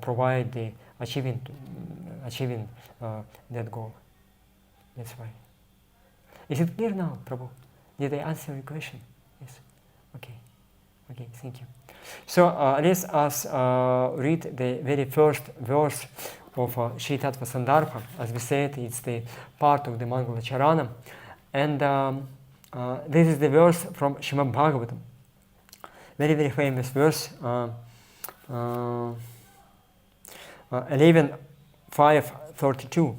provide the achieving that goal. That's why. Is it clear now, Prabhu? Did I answer your question? Yes. Okay, thank you. So let us read the very first verse of Shri Tattva-sandarbha. As we said, it's the part of the Mangala Charana. And this is the verse from Śrīmad Bhagavatam. Very, very famous verse. 11.5.32.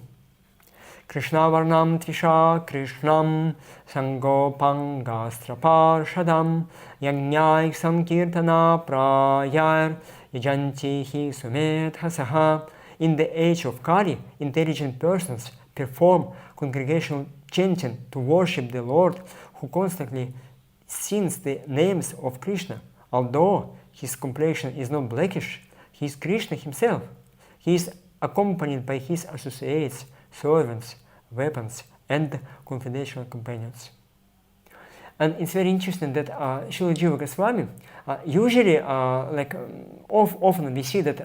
Krishna varnam tvisha krishnam sangopangastraparshadam yajñaik sankirtana prayar yajanti hi sumedhasaha. In the age of Kali, intelligent persons perform congregational chanting to worship the Lord, who constantly sings the names of Krishna. Although his complexion is not blackish, he is Krishna himself. He is accompanied by his associates, servants, weapons, and confidential companions. And it's very interesting that Srila Jiva Goswami, usually, often we see that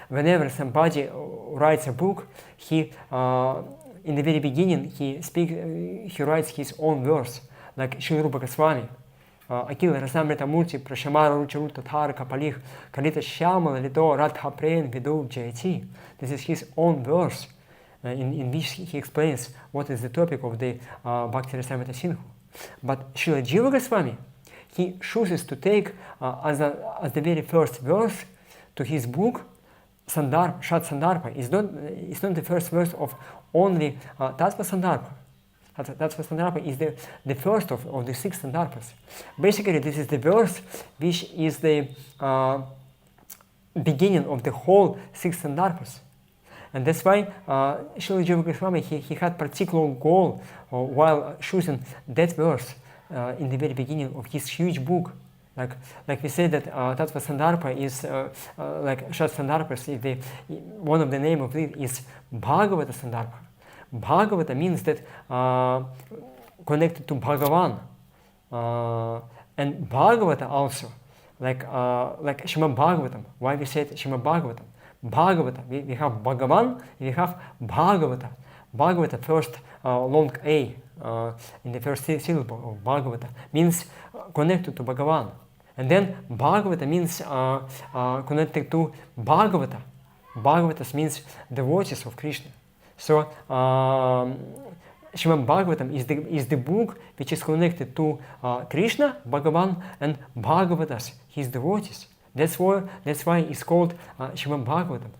whenever somebody writes a book, he, in the very beginning, he writes his own verse, like Srila Rupa Goswami. Akila Rasamrita Murti Prashamara Rucharuta Tharaka Palih Kalita Shyamala Lito Radha Prem Vidu Jayati. This is his own verse, in which he explains what is the topic of the Bhakti Rasamrita Sindhu. But Srila Jiva Goswami, he chooses to take as the very first verse to his book, Shat-sandarbha. It's not the first verse of only Tattva-sandarbha. Tattva-sandarbha is the first of the 6 sandarbhas. Basically, this is the verse which is the beginning of the whole 6 sandarbhas. And that's why Srila Jiva Goswami, he had particular goal while choosing that verse in the very beginning of his huge book. Like we said that Tattva-sandarbha is like Shat-sandarbhas, one of the name of it is Bhagavata-sandarbha. Bhagavata means that connected to Bhagavan, and Bhagavata also, like Śrīmad Bhagavatam. Why we said Śrīmad Bhagavatam? Bhagavata, we have Bhagavan, we have Bhagavata. Bhagavata, first long A in the first syllable of Bhagavata, means connected to Bhagavan. And then Bhagavata means connected to Bhagavata. Bhagavata means devotees of Krishna. So Śrīmad Bhagavatam is the book which is connected to Krishna, Bhagavan, and Bhagavatas, his devotees. That's why it's called Śrīmad Bhagavatam.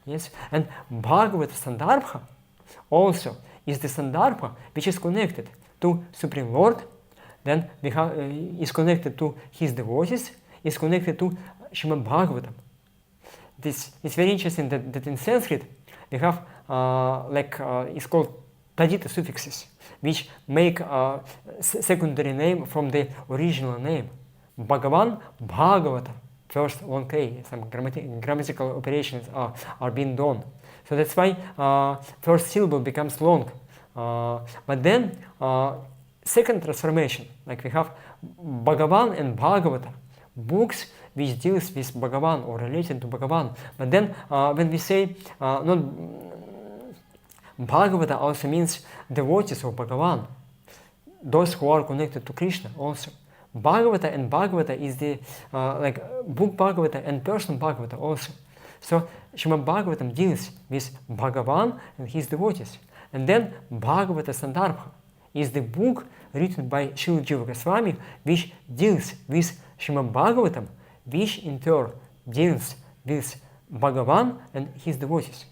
Yes, and Bhagavata-sandarbha also is the sandarbha which is connected to Supreme Lord, then we have, is connected to his devotees, is connected to Srimad Bhagavatam. This is very interesting that in Sanskrit we have it's called tadita suffixes, which make a secondary name from the original name. Bhagavan, Bhagavata, first long K, some grammatical operations are being done. So that's why first syllable becomes long. But then second transformation, like we have Bhagavan and Bhagavata, books which deals with Bhagavan or related to Bhagavan. But then when we say not Bhagavata also means devotees of Bhagavan, those who are connected to Krishna also. Bhagavata and Bhagavata is the book Bhagavata and person Bhagavata also. So Srimad Bhagavatam deals with Bhagavan and his devotees. And then Bhagavata-sandarbha is the book written by Srila Jiva Goswami which deals with Srimad Bhagavatam, which in turn deals with Bhagavan and his devotees.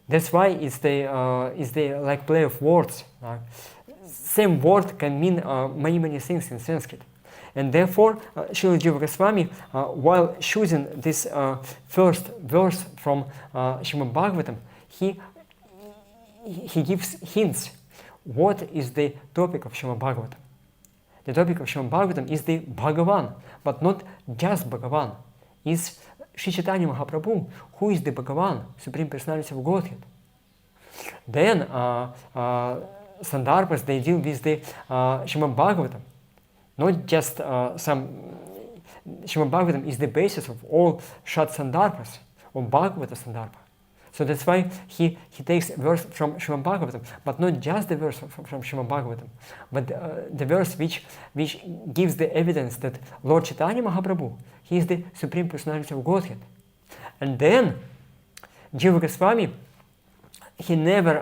That's why it's the like play of words. Same word can mean many things in Sanskrit. And therefore, Srila Jiva Goswami, while choosing this first verse from Srimad Bhagavatam, he gives hints. What is the topic of Srimad Bhagavatam? The topic of Srimad Bhagavatam is the Bhagavan, but not just Bhagavan. It's Sri Chaitanya Mahaprabhu, who is the Bhagavan, Supreme Personality of Godhead. Then Sandarbhas, they deal with the Srimad Bhagavatam. Not just some... Srimad Bhagavatam is the basis of all Shat Sandarbhas, or Bhagavata-sandarbha. So that's why he takes a verse from Srimad Bhagavatam, but not just the verse from Srimad Bhagavatam, but the verse which gives the evidence that Lord Chaitanya Mahaprabhu, he is the Supreme Personality of Godhead. And then Jiva Goswami, he never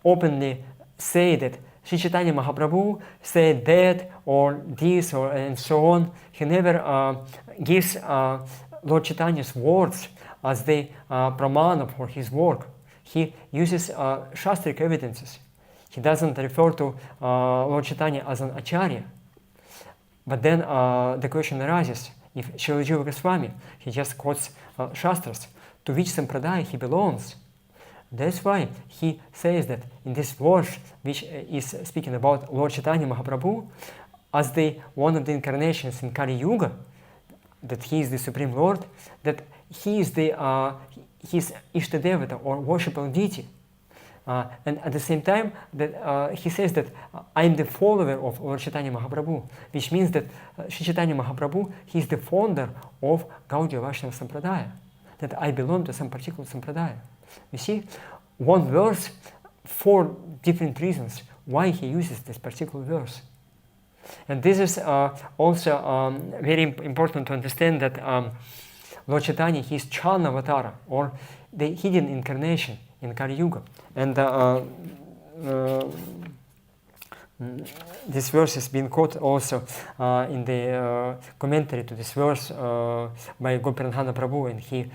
openly say that Sri Chaitanya Mahaprabhu said that or this or and so on. He never gives Lord Chaitanya's words as the pramana for his work. He uses shastric evidences. He doesn't refer to Lord Chaitanya as an acharya. But then the question arises, if Srila Jiva Goswami, he just quotes shastras, to which sampradaya he belongs. That's why he says that in this verse, which is speaking about Lord Chaitanya Mahaprabhu, as the one of the incarnations in Kali Yuga, that he is the Supreme Lord, that he is the his Ishtadevata or worshipable deity. And at the same time, that he says that I am the follower of Lord Chaitanya Mahaprabhu, which means that Sri Chaitanya Mahaprabhu, he is the founder of Gaudiya Vaishnava Sampradaya, that I belong to some particular Sampradaya. You see, one verse, 4 different reasons why he uses this particular verse. And this is also very important to understand that Lord Chaitanya, he is Chan Avatara, or the hidden incarnation in Kali Yuga. And this verse has been quoted also in the commentary to this verse by Gopiranhana Prabhu, and he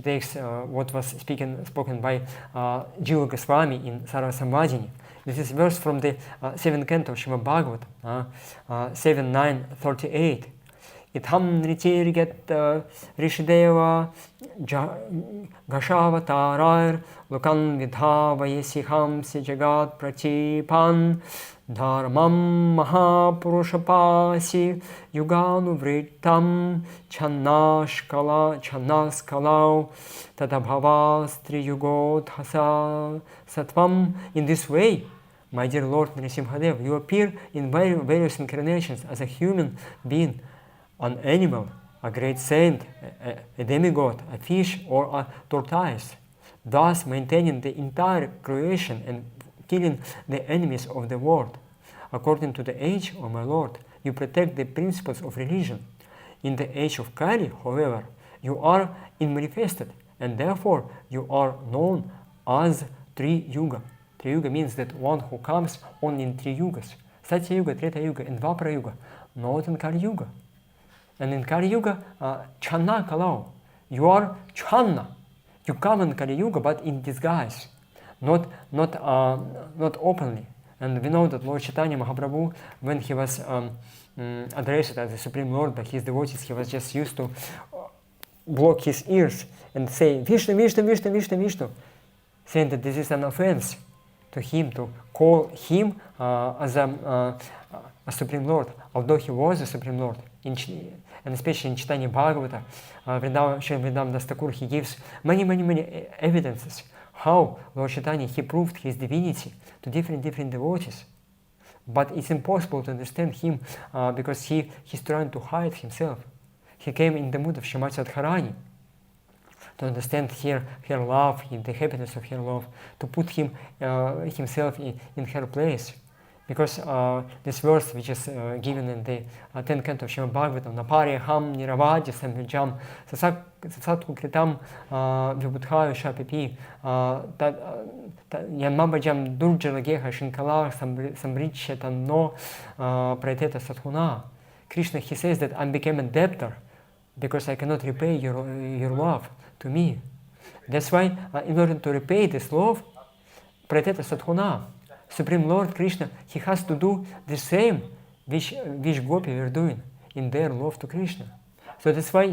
takes what was spoken by Jiva Goswami in Sarvajna. This is verse from the 7th canto of Srimad Bhagavatam, 7.9.38. Itham nritirget rishideva gashavatar lokan vidhavayesiham si jagat pratipan dharmam mahapurushapasi yuganuvritam channaskalau tadabhavastri yugodhasa satvam. In this way, my dear Lord Nrsimhadev, you appear in various incarnations as a human being, an animal, a great saint, a demigod, a fish, or a tortoise, thus maintaining the entire creation and killing the enemies of the world. According to the age, O my Lord, you protect the principles of religion. In the age of Kali, however, you are unmanifested, and therefore you are known as Tri Yuga. Tri Yuga means that one who comes only in 3 yugas: Satya Yuga, Treta Yuga, and Dvapara Yuga, not in Kali Yuga. And in Kali Yuga, Channa Kalau, You are Channa. You come in Kali Yuga, but in disguise, not openly. And we know that Lord Chaitanya Mahaprabhu, when he was addressed as the Supreme Lord by his devotees, he was just used to block his ears and say, Vishnu, Vishnu, Vishnu, Vishnu, Vishnu, saying that this is an offense to him, to call him as a Supreme Lord, although he was a Supreme Lord. And especially in Chaitanya Bhagavata, Sri Vrindavan Das Thakur, he gives many evidences how Lord Chaitanya, he proved his divinity to different devotees. But it's impossible to understand him because he's trying to hide himself. He came in the mood of Srimati Radharani to understand her love, the happiness of her love, to put himself in her place. Because this verse, which is given in the 10th canto of Srimad Bhagavatam, Napari ham niravadya samvijam sasatku kritam vibudhayu shapipi yamabajam durjala geha shinkala samrichatan no praeteta sathuna. Krishna, he says that I became a debtor because I cannot repay your love to me. That's why in order to repay this love, praeteta sathuna, Supreme Lord Krishna, he has to do the same which Gopi were doing in their love to Krishna. So that's why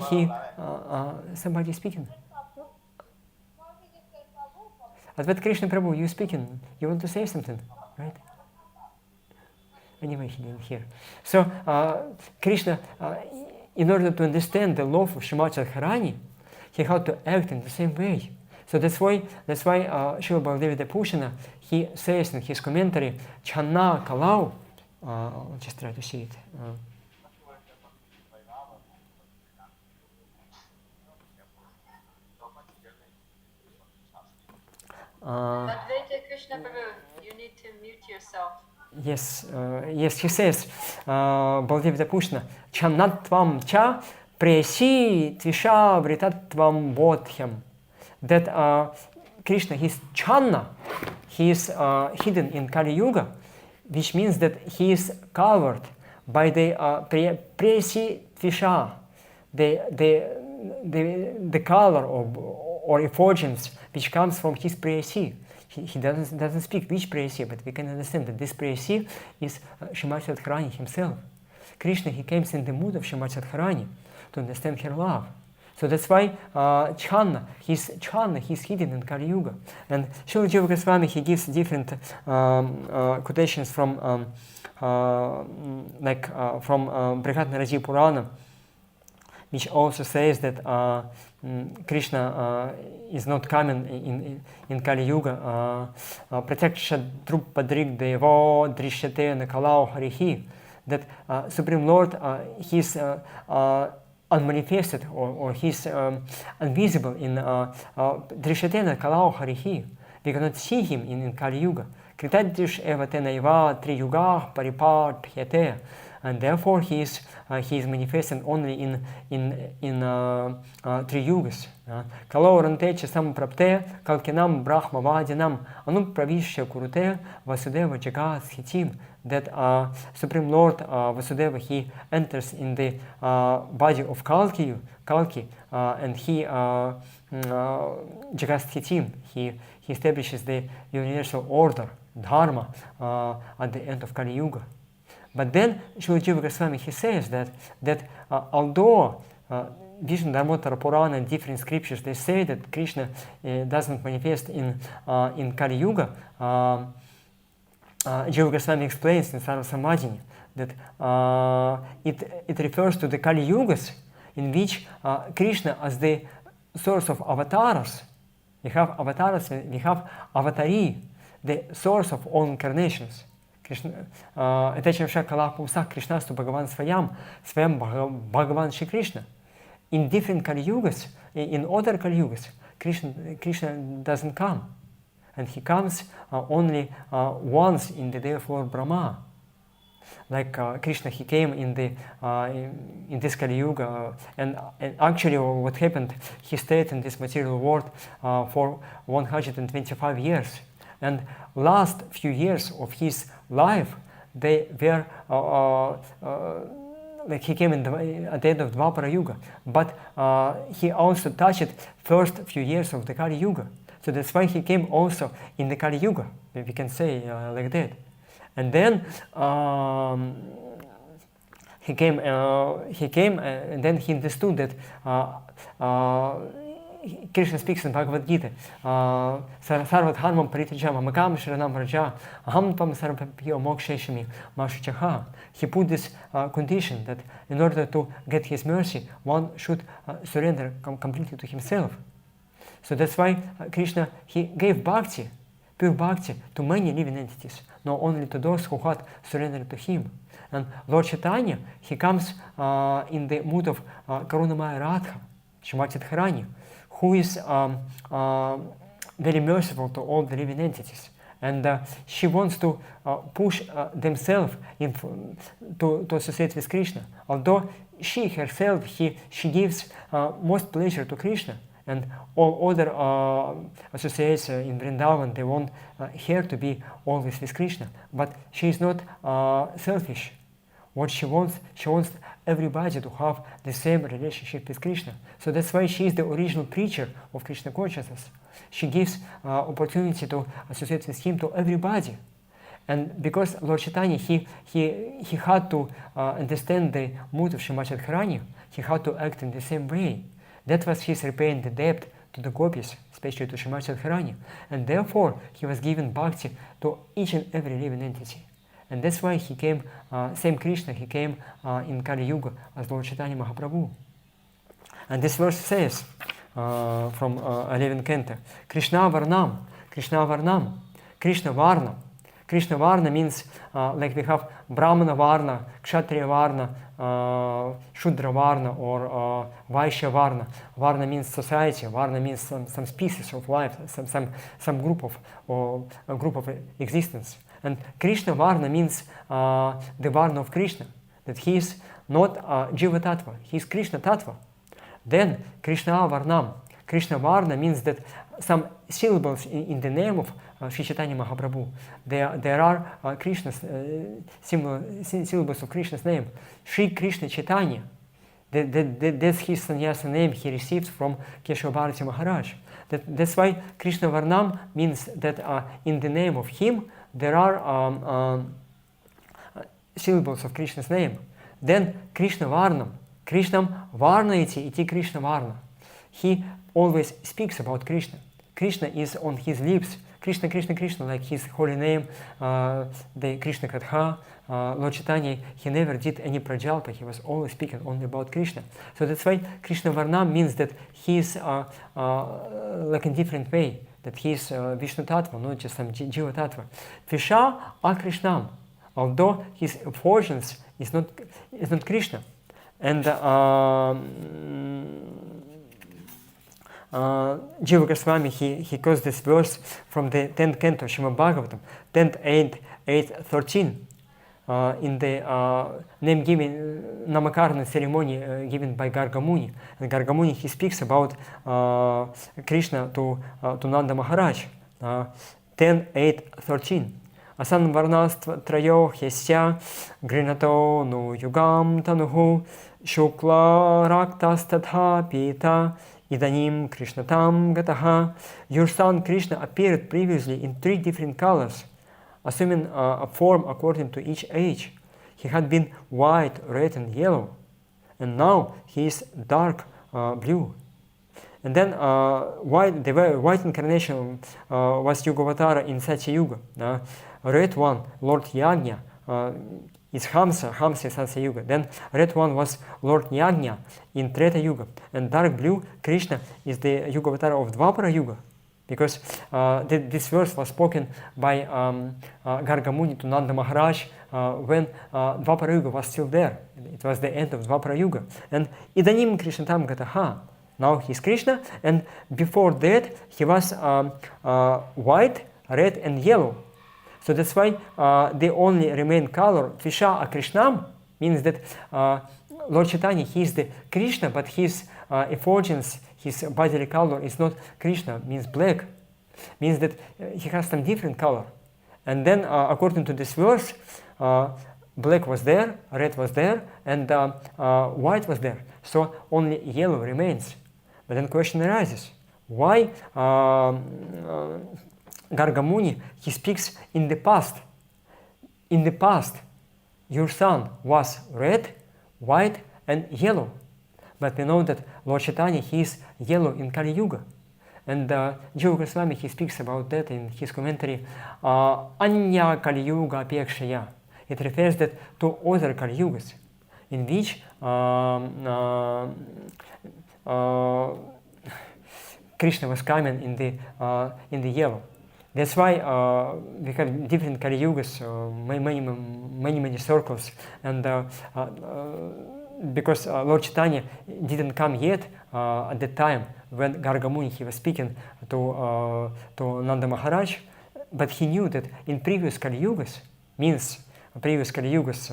somebody speaking. Advaita Krishna Prabhu, you speaking. You want to say something, right? Anyway, he didn't hear. So Krishna, in order to understand the love of Srimati Radharani, he had to act in the same way. So that's why Srila Baladevi Pushana, he says in his commentary, Channa Kalau, I'll just try to see it. Advaita Krishna Prabhu, you need to mute yourself. Yes, he says, Baladevi Pushana, Channatvam cha presi tvisha vritatvam bodhyam. That Krishna, he's Channa, he is hidden in Kali Yuga, which means that he is covered by the presi tvisha, the color or effulgence which comes from his presi. He doesn't speak which presi, but we can understand that this presi is Srimati Radharani himself. Krishna, he came in the mood of Srimati Radharani to understand her love. So that's why Channa, he's hidden in Kali Yuga. And Srila Jiva Goswami, he gives different quotations from Brihat Naraji Purana, which also says that Krishna is not coming in Kali Yuga. Pratyaksha Drupadrik Devo Drishyate Nakalau Harihi. That Supreme Lord, he's unmanifested or he's invisible in Drishyatena Kalau Harihi. We cannot see him in Kali Yuga. Kritadrish evatena iva tri yugah paripart hyate. And therefore he is manifested only in three yugas. Kalau ranteche samprapte kalkinam brahma vadinam anum pravishya kurute Vasudeva jagat schitim. That Supreme Lord Vasudeva, he enters in the body of Kalki, and he jagat schitim. He establishes the universal order, dharma, at the end of Kali Yuga. But then Srila Jiva Goswami, he says that although Vishnu Dharmottara Purana and different scriptures, they say that Krishna doesn't manifest in Kali Yuga, Jiva Goswami explains in Sarvajna that it refers to the Kali Yugas in which Krishna, as the source of avatars, we have avatars, we have avatari, the source of all incarnations. Krishna, Krishna to Bhagavan Swayam Bhagavan Shri Krishna. In different Kali Yugas, in other Kali Yugas, Krishna doesn't come. And he comes only once in the day of Lord Brahma. Like Krishna, he came in this Kali Yuga, and actually what happened, he stayed in this material world for 125 years. And last few years of his life, they were like he came at the end of Dvapara Yuga, but he also touched first few years of the Kali Yuga. So that's why he came also in the Kali Yuga, we can say like that. And then he came, and then he understood that Krishna speaks in Bhagavad Gita, Sarvadharmam paritijam amakam sharanam raja aham tvam sarvabhyo moksheshami mashuchaha. He put this condition that in order to get his mercy, one should surrender completely to himself. So that's why Krishna, he gave bhakti, pure bhakti, to many living entities, not only to those who had surrendered to him. And Lord Chaitanya, he comes in the mood of Karunamaya Radha, Shrimati Radharani, who is very merciful to all the living entities. And she wants to push themselves to associate with Krishna. Although she herself, she gives most pleasure to Krishna. And all other associates in Vrindavan, they want her to be always with Krishna. But she is not selfish. What she wants everybody to have the same relationship with Krishna. So that's why she is the original preacher of Krishna consciousness. She gives opportunity to associate with him to everybody. And because Lord Chaitanya, he had to understand the mood of Shrimati Radharani, he had to act in the same way. That was his repaying the debt to the gopis, especially to Shrimati Radharani. And therefore, he was giving bhakti to each and every living entity. And that's why he came, same Krishna, he came in Kali Yuga as Lord Chaitanya Mahaprabhu. And this verse says from 11th canto, Krishna Varnam, Krishna Varnam, Krishna Varna. Krishna Varna means like we have Brahmana Varna, Kshatriya Varna, Shudra Varna, or Vaishya Varna. Varna means society, Varna means some species of life, some group of existence. And Krishna Varna means the Varna of Krishna, that he is not Jiva Tattva, he is Krishna Tattva. Then Krishna Varnam. Krishna Varna means that some syllables in the name of Sri Chaitanya Mahaprabhu. There are Krishna's syllables of Krishna's name. Sri Krishna Chaitanya. That's his sannyasa name he received from Keshava Bharati Maharaj. That's why Krishna Varnam means that in the name of him there are syllables of Krishna's name. Then Krishna Varnam. Krishnam Varna iti Krishna Varna. He always speaks about Krishna. Krishna is on his lips. Krishna, Krishna, Krishna, like his holy name, the Krishna Katha. Lord Chaitanya, he never did any prajalpa, he was always speaking only about Krishna. So that's why Krishna Varnam means that he is like in different way, that he is Vishnu Tattva, not just some Jiva Tattva. Visha Akrishnam, although his effulgence is not Krishna. And Jiva Goswami, he quotes this verse from the 10th canto, Srimad Bhagavatam, 10th 8:13, in the name giving, Namakarna ceremony given by Garga Muni. And Garga Muni, he speaks about Krishna to Nanda Maharaj, 10:8:13. Asan varnastva trayo hyasya grinato nu yugam tanuhu shukla raktas tatha pita idanim krishnatam gataha. Your son Krishna appeared previously in 3 different colors, assuming a form according to each age. He had been white, red and yellow, and now he is dark blue. And then the white incarnation was Yugavatara in Satya Yuga. Red one, Lord Yajna, is Hamsa is Satya Yuga. Then red one was Lord Yajna in Treta Yuga. And dark blue, Krishna, is the Yugavatara of Dvapara Yuga. Because this verse was spoken by Garga Muni to Nanda Maharaj when Dvapara Yuga was still there. It was the end of Dvapara Yuga. And Idanim Krishnatam Gataha. Now he's Krishna, and before that he was white, red and yellow. So that's why the only remain color, Visha Akrishnam, means that Lord Chaitanya, he is the Krishna, but his effulgence, his bodily color is not Krishna, means black. Means that he has some different color. And then according to this verse, black was there, red was there, and white was there. So only yellow remains. But then question arises, why Gargamuni, he speaks in the past. In the past, your son was red, white, and yellow. But we know that Lord Chaitanya, he is yellow in Kali Yuga. And Jiva Goswami, he speaks about that in his commentary, Anya Kali Yuga Apekshaya. It refers that to other Kali Yugas, in which Krishna was coming in the yellow. That's why we have different Kali Yugas, many circles, and because Lord Chaitanya didn't come yet at the time when Gargamuni he was speaking to Nanda Maharaj, but he knew that in previous Kali Yugas, means previous Kali Yugas,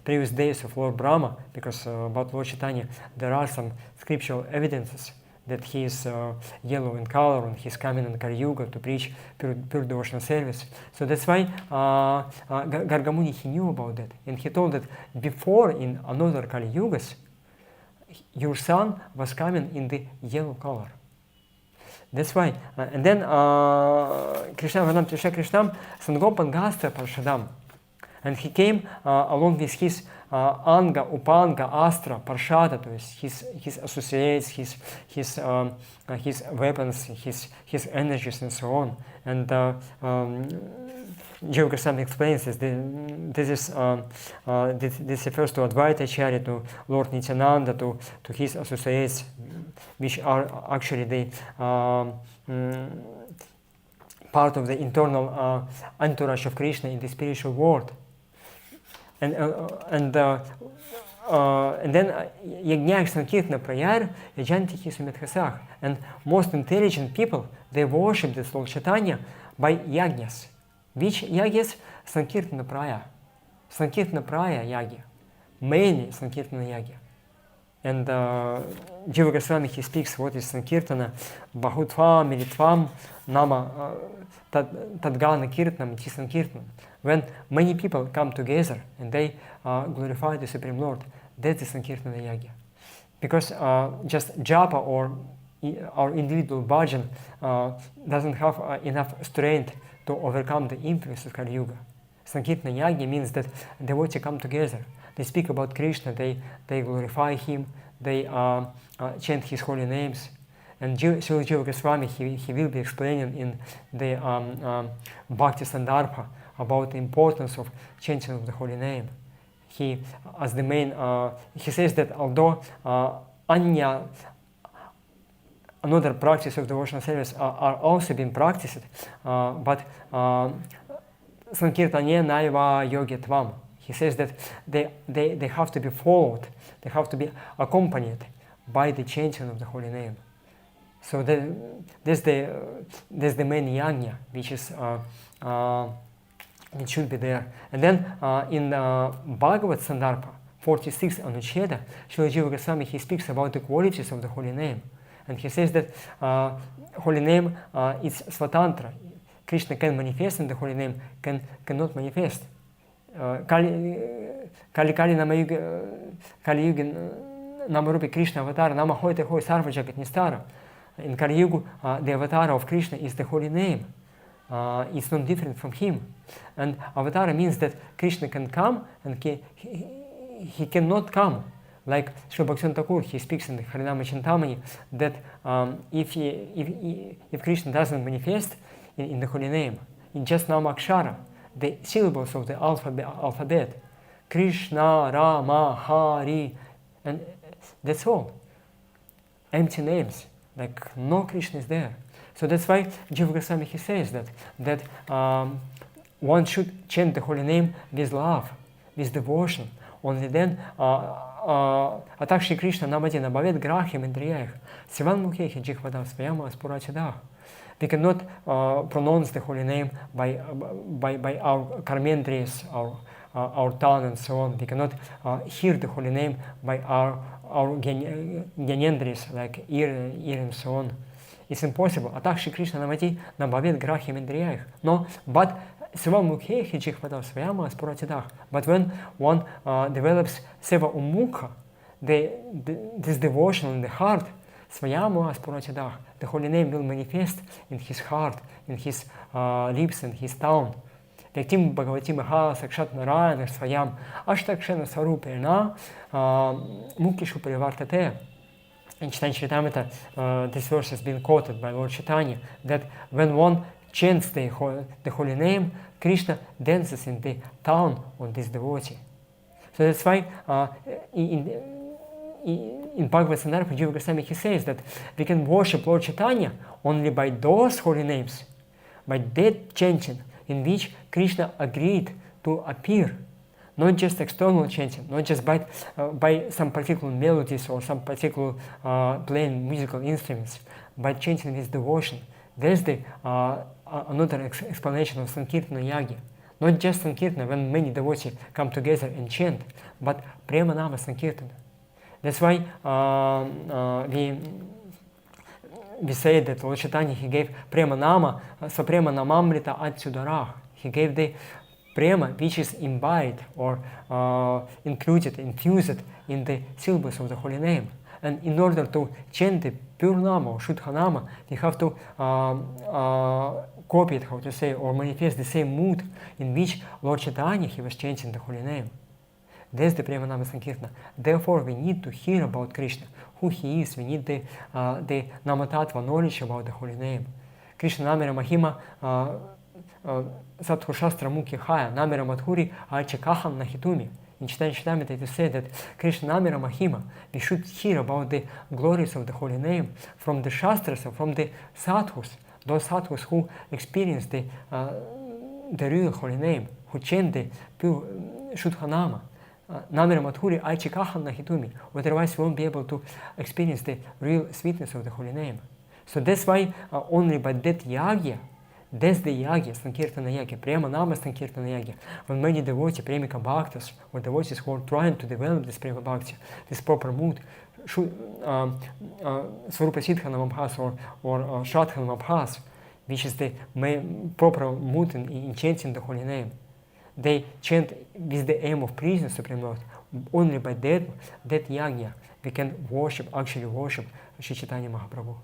previous days of Lord Brahma, because about Lord Chaitanya there are some scriptural evidences that he is yellow in color and he's coming in Kali Yuga to preach pure devotional service. So that's why Gargamuni, he knew about that. And he told that before in another Kali Yugas, your son was coming in the yellow color. That's why. And then Krishna Vanam Tisha Krishnam Sangopan Gasta Parshadam. And he came along with his Anga, Upanga, Astra, Parshada, to his associates, his weapons, his energies, and so on. And Jiva Goswami explains this. This refers to Advaita Acharya, to Lord Nityananda, to his associates, which are actually the part of the internal entourage of Krishna in the spiritual world. And then Yajna Sankirtana Prayar, Yajantihi Sumetkhasach. And most intelligent people, they worship this Lord Chaitanya by yajnas. Which yajnas? Sankirtana Praya. Sankirtana Praya yagya. Mainly Sankirtana yagya. And Jiva Goswami, he speaks what is Sankirtana, Bahutvam, Militvam, Nama, Tadgana Kirtanam, Sankirtanam. When many people come together and they glorify the Supreme Lord, that's the Sankirtana Yagya. Because just japa or individual bhajan doesn't have enough strength to overcome the influence of Kali Yuga. Sankirtana Yagya means that devotees come together. They speak about Krishna, they glorify him, they chant his holy names. And Srila Jiva Goswami, he will be explaining in the Tattva-sandarbha about the importance of chanting of the holy name. He, as the main, he says that although another practice of devotional service are also being practiced, but Sankirtanye naiva yogitvam. He says that they have to be followed, they have to be accompanied by the chanting of the holy name. So that's the main yajna, which is it should be there. And then in Bhagavata-sandarbha 46 Anucheda, Srila Jiva Goswami, he speaks about the qualities of the holy name, and he says that holy name is svatantra. Krishna can manifest in the holy name, cannot manifest. Kali Yuga Namarupi Krishna avatar Nama Hoite Hoi Sarvajna Nistara. In Kali Yuga, the avatar of Krishna is the holy name. It's not different from him. And avatar means that Krishna can come and he cannot come. Like Srila Bhaktivinoda Thakur, he speaks in the Harinama Chintamani that if Krishna doesn't manifest in the holy name, in just Nama Akshara, the syllables of the alphabet, Krishna, Rama, Hari, and that's all. Empty names, like no Krishna is there. So that's why Jiva Goswami, he says that one should chant the holy name with love, with devotion. Only then Atakshi Krishna Namadi Nabavet Grahim Indriyaich Sivan Mukhehi Jihvadav Svayama Aspurachadah. We cannot pronounce the holy name by our karmendriyas, our tongue and so on. We cannot hear the holy name by our gyanendriyas, like ear and so on. It's impossible. Atakshi Krishna Namati Nabavet Grahim Indriyaich. No, but Seva-mukhe hijikhvata svayama sporatidach. But when one develops seva-umukha, this devotion in the heart, svayama sporatidach, the holy name will manifest in his heart, in his lips, in his tongue. Vyaktim Bhagavati Maha Sakshat Narayana Svayam Ashtakshana Sarupena Mukishu Parivartate. In Chaitanya Charitamrita, this verse has been quoted by Lord Chaitanya, that when one chants the holy name, Krishna dances in the tongue of this devotee. So that's why in Bhagavata-sandarbha, Jiva Goswami, he says that we can worship Lord Chaitanya only by those holy names, by that chanting in which Krishna agreed to appear, not just external chanting, not just by some particular melodies or some particular playing musical instruments, but chanting with devotion. There's the another explanation of Sankirtana Yagya. Not just Sankirtana, when many devotees come together and chant, but Prema Nama Sankirtana. That's why we say that Lord Chaitanya, he gave Prema Nama, so Prema Namamrita Atsudarah. He gave the Prema which is imbibed or included, infused in the syllabus of the holy name. And in order to chant the pure Nama or Shuddha Nama, we have to copy it, how to say, or manifest the same mood in which Lord Chaitanya, he was chanting the holy name. That's the Prema Nama Sankirtana. Therefore, we need to hear about Krishna, who he is. We need the Nama Tattva knowledge about the holy name. Krishna Namira Mahima Sadhu Shastra Mukhi Haya Namira Madhuri Alchakaham Nahitumi. In Chaitanya Charitamrita it is said that Krishna Namira Mahima, we should hear about the glories of the holy name from the Shastras, from the Sadhus, those Sadhus who experience the real holy name, who chant the pure Shuddha Nama. Namira Madhuri Aichikaham Nahitumi. Otherwise, we won't be able to experience the real sweetness of the holy name. So that's why only by that yagya, that's the yagya, Sankirtana yagya, Prema Nama Sankirtana yagya, when many devotees, Premika Bhaktas, or devotees who are trying to develop this Prema Bhakti, this proper mood, Swarupa Siddhana Mabhas or Shradhana Mabhas, which is the proper mood in chanting the holy name. They chant with the aim of praising Supreme Lord. Only by that yagya we can actually worship Sri Chaitanya Mahaprabhu.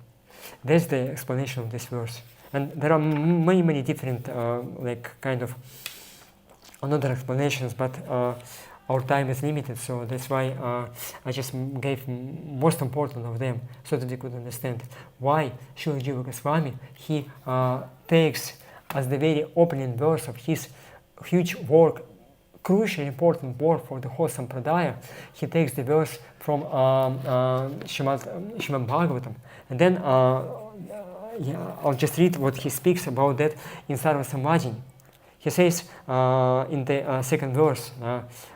That's the explanation of this verse. And there are many different kind of another explanations, but our time is limited, so that's why I just gave most important of them, so that we could understand why Srila Jiva Goswami, he takes as the very opening verse of his huge work, crucial important work for the whole Sampradaya, he takes the verse from Shrimad Bhagavatam. And then I'll just read what he speaks about that in Sarva-samvadini. He says in the second verse,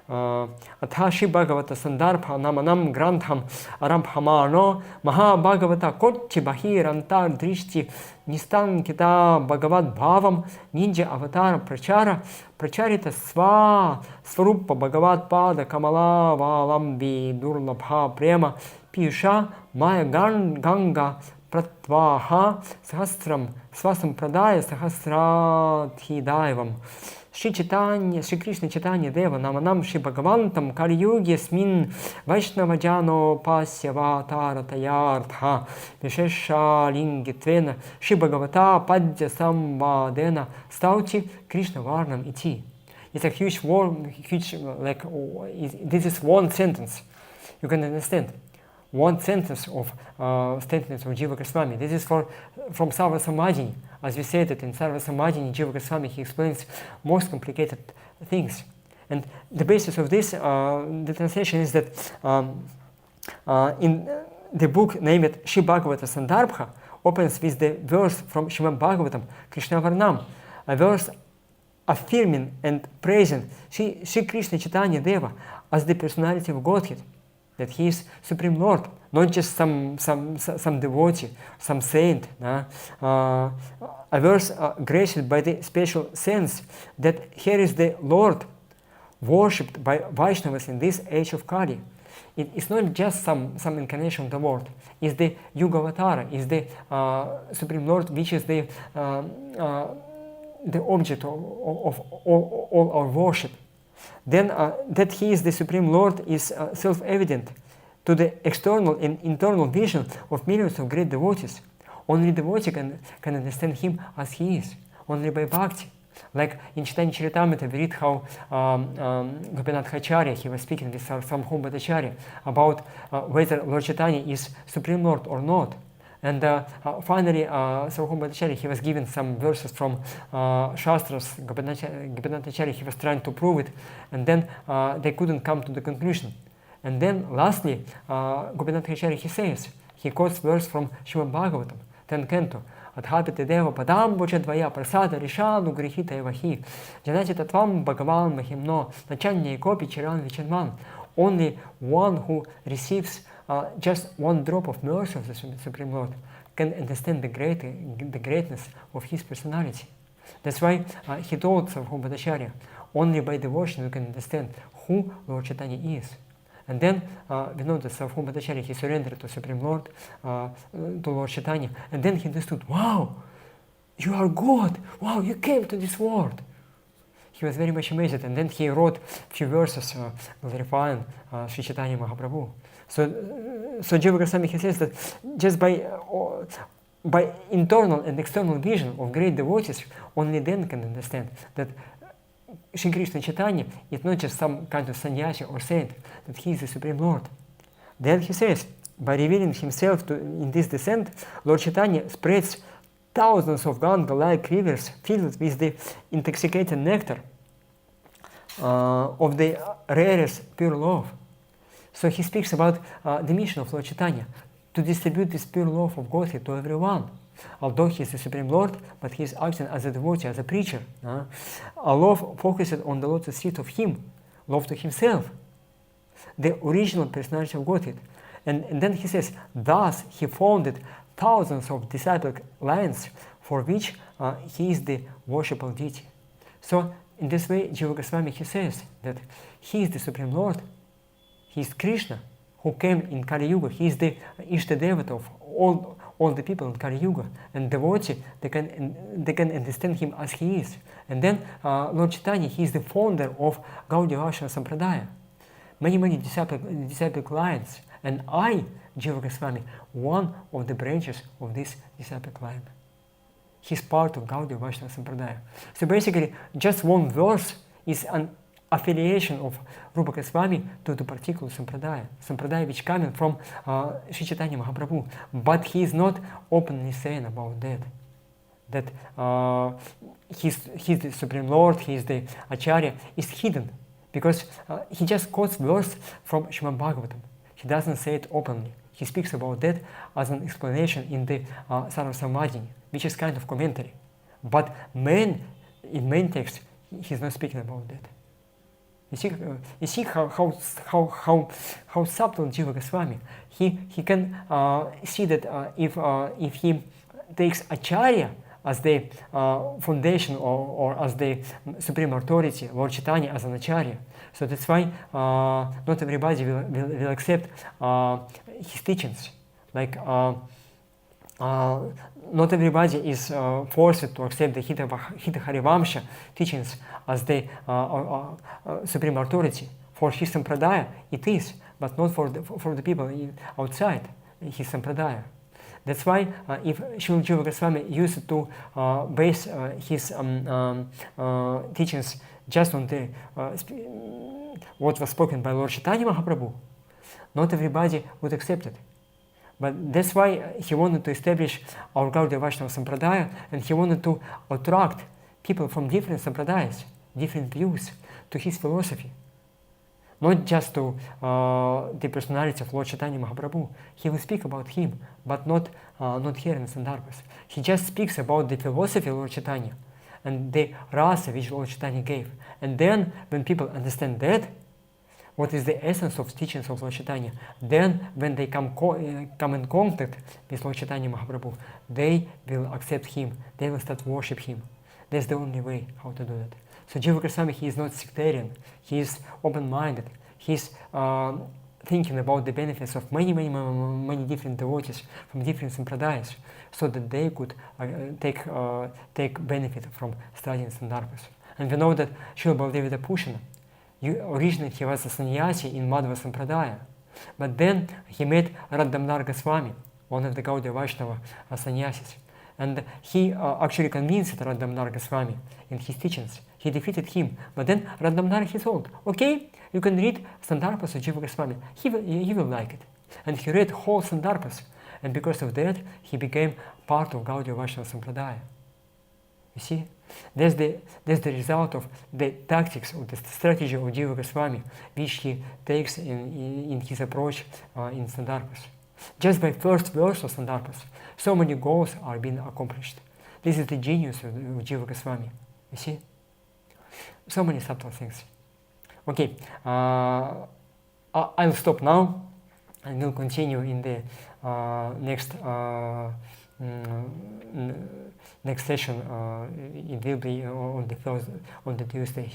Athashi Bhagavata-sandarbha namanam grantham arambhamano maha Bhagavata kotti bahir antar drishti nistankita bhagavad bhavam ninja avatar prachara pracharita swarupa bhagavad pada kamala valambi durlabha prema piyusha maya ganga pratvaha sahasram swasam pradaya sahasradhidaivam Shri Chaitanya, Shri Krishna Chaitanya Deva Namanam Shri Bhagavantam Kali Yugi Asmin Vaishnava Jano Pasyava Taratayartha Vishesha Lingitvena Shri Bhagavata Padya Samvadena Stauti Krishna Varnam Iti. It's a huge word, this is one sentence. You can understand. One sentence of statements of Jiva Goswami. This is from Sarva-samvadini. As we said that in Sarva-samvadini, Jiva Goswami, he explains most complicated things. And the basis of this, the translation is that in the book named Shri Bhagavata-sandarbha opens with the verse from Shrimad Bhagavatam, Krishna Varnam, a verse affirming and praising Shri Krishna Chaitanya Deva as the personality of Godhead, that he is Supreme Lord, not just some devotee, some saint. A verse graced by the special sense that here is the Lord worshipped by Vaishnavas in this age of Kali. It's not just some incarnation of the Lord. It's the Yugavatara, it's the Supreme Lord, which is the the object of all our worship, then that He is the Supreme Lord is self-evident to the external and internal vision of millions of great devotees. Only devotee can understand Him as He is, only by bhakti. Like in Chaitanya Charitamrita, we read how Gopinath Acharya, he was speaking with Sarvajna Bhattacharya about whether Lord Chaitanya is Supreme Lord or not. And finally, Sarvajna Bhattacharya, he was given some verses from Shastras. Gopinath Acharya, he was trying to prove it, and then they couldn't come to the conclusion. And then lastly, Gopinath Acharya, he says, he quotes verse from Шримад Бхагаватам, 10th canto. Адхапити дева падам боча двоя прасада рішану грехита евахи. Janati Tattvam Bhagavan Mahimno Nachanya Kopi Chiran Vichanman. Only one who receives just one drop of mercy of the Supreme Lord can understand the greatness of His personality. That's why he told Sarvajna Bhattacharya, only by devotion you can understand who Lord Chaitanya is. And then we know that Sarvajna Bhattacharya, he surrendered to Supreme Lord, to Lord Chaitanya, and then he understood, wow, you are God, wow, you came to this world. He was very much amazed, and then he wrote a few verses glorifying Sri Chaitanya Mahaprabhu. So Jiva Goswami, he says that just by internal and external vision of great devotees, only then can understand that Shri Krishna Chaitanya is not just some kind of sannyasi or saint, that He is the Supreme Lord. Then he says, by revealing Himself in this descent, Lord Chaitanya spreads thousands of Ganga-like rivers filled with the intoxicating nectar of the rarest pure love. So he speaks about the mission of Lord Chaitanya, to distribute this pure love of Godhead to everyone. Although He is the Supreme Lord, but He is acting as a devotee, as a preacher. A love focused on the lotus feet of Him, love to Himself, the original personality of Godhead. And then he says, thus He founded thousands of disciple lines for which He is the worshipable deity. So in this way, Jiva Goswami, he says that He is the Supreme Lord, He is Krishna, who came in Kali Yuga. He is the Ishta Devata of all the people in Kali Yuga, and devotee, they can understand Him as He is. And then Lord Chaitanya, He is the founder of Gaudiya Vaishnava Sampradaya. Many disciple clients, and I, Jiva Goswami, one of the branches of this disciple client. He's part of Gaudiya Vaishnava Sampradaya. So basically, just one verse is an affiliation of Rupa Goswami to the particular Sampradaya which coming from Sri Chaitanya Mahaprabhu. But he is not openly saying about that he's the Supreme Lord, he is the Acharya, is hidden, because he just quotes verse from Srimad Bhagavatam. He doesn't say it openly. He speaks about that as an explanation in the Sarvajna, which is kind of commentary. But in main text, he's not speaking about that. You see how subtle Jiva Goswami. He can see that if he takes Acharya as the foundation or as the supreme authority, Lord Chaitanya as an Acharya. So that's why not everybody will accept his teachings. Like not everybody is forced to accept the Hita Harivamsha teachings as the supreme authority. For his sampradaya it is, but not for the people outside his sampradaya. That's why if Srila Jiva Goswami used to base his teachings just on the what was spoken by Lord Chaitanya Mahaprabhu, not everybody would accept it. But that's why he wanted to establish our Gaudiya Vaishnava Sampradaya, and he wanted to attract people from different sampradayas, different views, to his philosophy. Not just to the personality of Lord Chaitanya Mahaprabhu. He will speak about him, but not here in Sandarbhas. He just speaks about the philosophy of Lord Chaitanya and the rasa which Lord Chaitanya gave. And then, when people understand that, what is the essence of teachings of Lord Chaitanya, then when they come in contact with Lord Chaitanya Mahaprabhu, they will accept him, they will start worship him. That's the only way how to do that. So Jiva Goswami, he is not sectarian, he is open-minded, he is thinking about the benefits of many different devotees from different sampradayas, so that they could take benefit from studying sandarbhas. And we know that Srila Baladev Pushana, originally he was a sannyasi in Madhva Sampradaya, but then he met Radhamnar Goswami, one of the Gaudiya Vaishnava sannyasis, and he actually convinced Radhamnar Goswami in his teachings. He defeated him, but then Radhamnar he told, okay, you can read Sandarbhas of Jiva Goswami, he will like it. And he read whole Sandarbhas, and because of that he became part of Gaudiya Vaishnava Sampradaya. You see, that's the result of the tactics, of the strategy of Jiva Goswami, which he takes in his approach in Sandarbhas. Just by first verse of Sandarbhas, so many goals are being accomplished. This is the genius of Jiva Goswami. You see, so many subtle things. Okay, I'll stop now, and we'll continue in the next session. It will be on the Tuesday.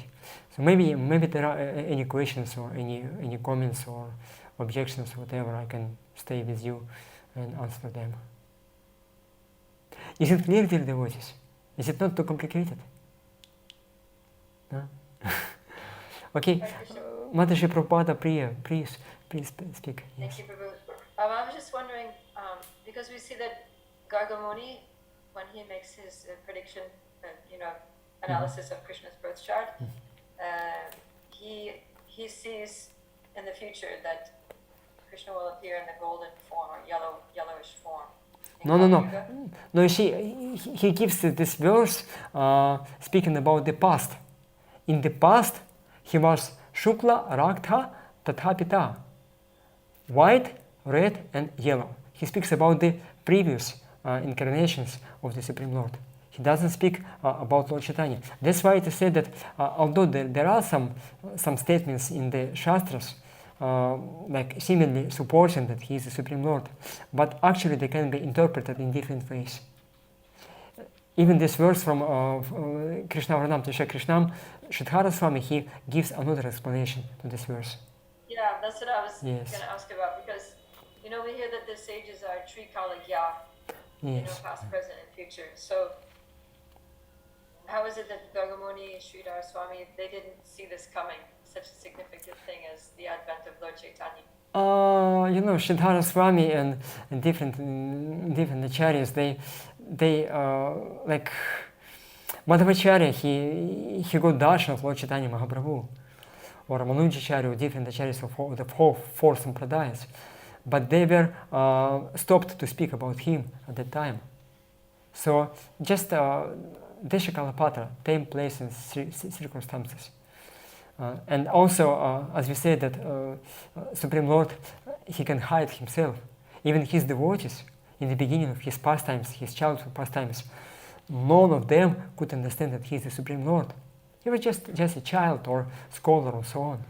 So maybe there are any questions or any comments or objections, whatever. I can stay with you and answer them. Is it clear, dear devotees? Is it not too complicated? No? Okay, Mataji Prabhupada Priya, please speak. Yes. Thank you, Prabhu. I was just wondering, because we see that Gargamuni, when he makes his prediction, analysis of Krishna's birth chart, he sees in the future that Krishna will appear in the golden form or yellowish form. No, you see, he gives this verse speaking about the past. In the past, he was Shukla, Raktha, Tathapita, white, red, and yellow. He speaks about the previous incarnations of the Supreme Lord. He doesn't speak about Lord Chaitanya. That's why it is said that although there are some statements in the Shastras like seemingly supporting that he is the Supreme Lord, but actually they can be interpreted in different ways. Even this verse from Krishna Varnam Tisha Krishnam, Shridhara Swami, he gives another explanation to this verse. Yeah, that's what I was going to ask about, because we hear that the sages are Trikaligya, past, present, and future. So how is it that Gargamuni and Sridhara Swami, they didn't see this coming, such a significant thing as the advent of Lord Chaitanya? Sridhara Swami and different acharyas, they like Madhavacharya, he got darshan of Lord Chaitanya Mahaprabhu, or Ramanujacharya, or different acharyas of the four sampradayas, but they were stopped to speak about him at that time. So just Deshakalapatra, time, place, and circumstances. And also, as we said, that Supreme Lord, he can hide himself. Even his devotees, in the beginning of his pastimes, his childhood pastimes, none of them could understand that he is the Supreme Lord. He was just a child or scholar or so on.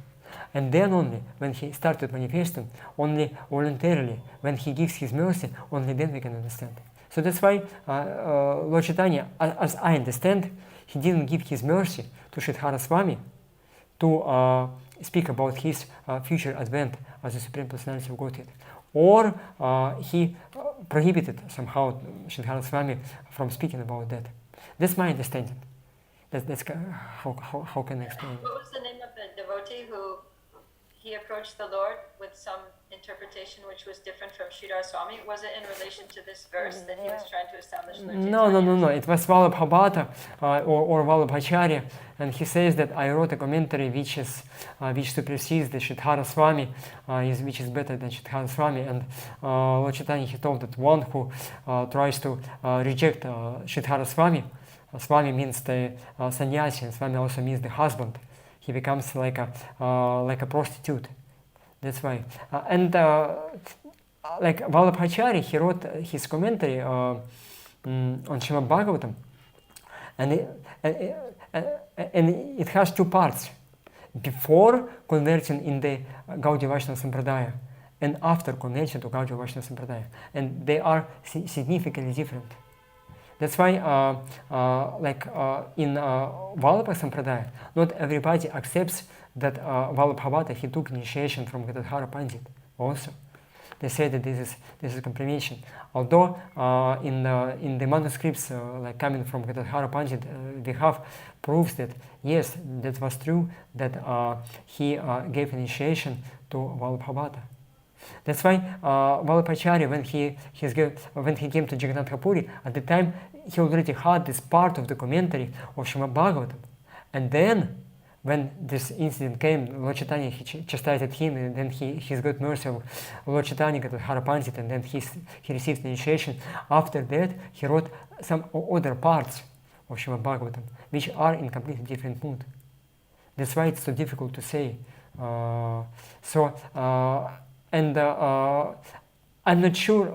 And then only, when he started manifesting, only voluntarily, when he gives his mercy, only then we can understand. So that's why Lord Chaitanya, as I understand, he didn't give his mercy to Shridhara Swami to speak about his future advent as the Supreme Personality of Godhead. Or he prohibited somehow Shridhara Swami from speaking about that. That's my understanding. That's how can I explain it? What was the name of the devotee who he approached the Lord with some interpretation which was different from Sridhara Swami? Was it in relation to this verse that he was trying to establish? No. It was Vallabhabhata or Vallabhacharya, and he says that I wrote a commentary which supersedes the Shridhara Swami, which is better than Shridhara Swami. And Lord Chaitanya, he told that one who tries to reject Shridhara Swami, Swami means the sannyasi, and Swami also means the husband. He becomes like a prostitute. That's why. And like Vallabhacharya, he wrote his commentary on Srimad Bhagavatam, and it has two parts: before converting in the Gaudiya Vaishnava Sampradaya, and after conversion to Gaudiya Vaishnava Sampradaya, and they are significantly different. That's why, in Vallabha Sampradaya, not everybody accepts that Vallabhavata, he took initiation from Gadadhara Pandit also. They say that this is confirmation. Although in the manuscripts coming from Gadadhara Pandit, we have proofs that yes, that was true, that he gave initiation to Vallabhavata. That's why Vallabhacharya, when he came to Jagannath Puri, at the time he already had this part of the commentary of Srimad Bhagavatam. And then, when this incident came, Lord Chaitanya, he chastised him, and then he's got mercy of Lord Chaitanya, got Hara Pandit, and then he received initiation. After that, he wrote some other parts of Srimad Bhagavatam, which are in completely different mood. That's why it's so difficult to say. I'm not sure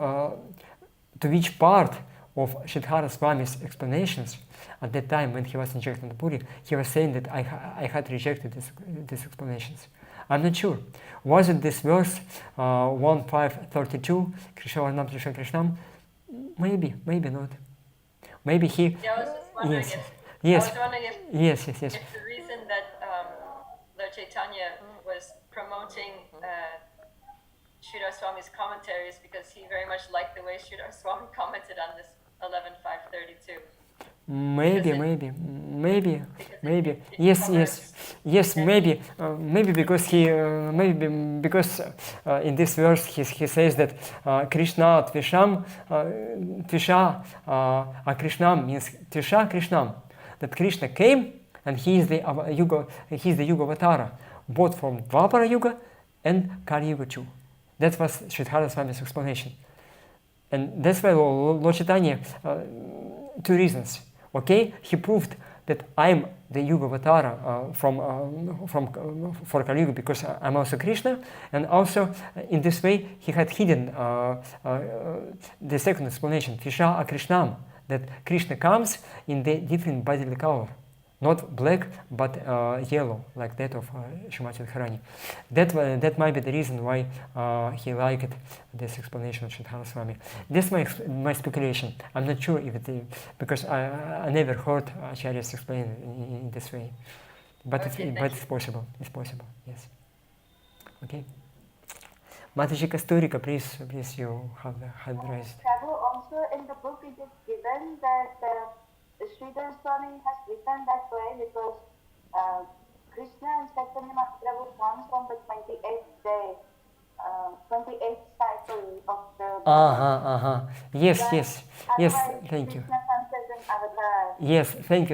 to which part of Sridhara Swami's explanations at that time when he was in Jagannath Puri, he was saying that I had rejected these explanations. I'm not sure. Was it this verse 1.5.32, Krishna Varnam Krishna Krishnam? Maybe not. Maybe he... Yeah, I was just wondering yes. I was wondering if Yes. If the reason that Lord Chaitanya was promoting Sridhar Swami's commentary is because he very much liked the way Sridhar Swami commented on this 11.5.32. Maybe. Yes. Maybe because in this verse he says that Krishna Tvisham Tvisha Krishnam means Tvisha Krishnam, that Krishna came and he is the Yuga Avatara, both from Dvapara Yuga and Kali Yuga too. That was Sridhara Swami's explanation. And that's why Lord Chaitanya, two reasons. Okay, he proved that I'm the Yuga Avatara for Kali Yuga because I'm also Krishna, and also in this way he had hidden the second explanation, Tvisha Krishnam, that Krishna comes in the different bodily color, not black but yellow, like that of Srimati Radharani. That might be the reason why he liked this explanation of Sridhara Swami. This is my speculation. I'm not sure if it, because I never heard Acharyas explain in this way. But it's possible. It's possible. Yes. Okay. Mataji Kasturika, please, you have the hand raised. Prabhu, also in the book it is given that Sridhar Swami has written that way because Krishna and Chaitanya Mahaprabhu comes on the 28th day, 28th cycle of the... Yes, thank you. Yes, thank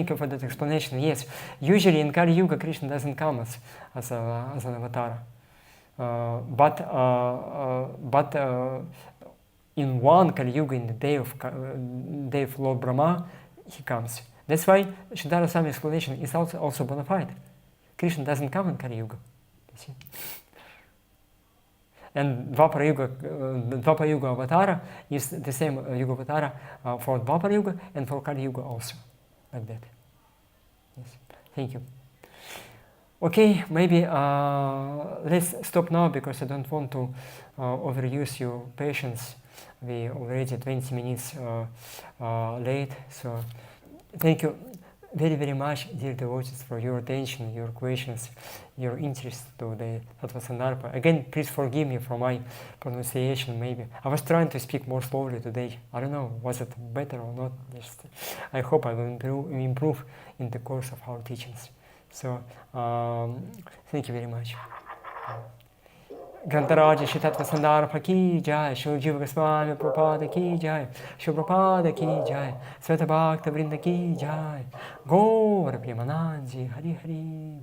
you for that explanation. Yes, usually in Kali Yuga Krishna doesn't come as an avatar, but in one Kali Yuga, in the day of Lord Brahma, he comes. That's why Sridhara Swami's explanation is also bona fide. Krishna doesn't come in Kali Yuga. You see? And Dvapara Yuga Avatara is the same Yuga Avatara for Dvapara Yuga and for Kali Yuga also. Like that. Yes. Thank you. Okay, maybe let's stop now because I don't want to overuse your patience. We already 20 minutes late, so thank you very, very much, dear devotees, for your attention, your questions, your interest to the Tattva-sandarbha. Again, please forgive me for my pronunciation, maybe. I was trying to speak more slowly today. I don't know, was it better or not? Just, I hope I will improve in the course of our teachings. So, thank you very much. Grantaraja Shri Tattva-sandarbha ki jai, Shri Jiva Goswami Prabhupada ki jai, Shri Prabhupada ki jai, Sveta Bhakta Vrinda ki jai, Gaura Premanandi, Hari Hari.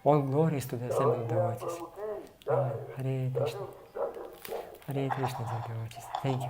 All glories to the assembled devotees. Hare Krishna, devotees. Thank you.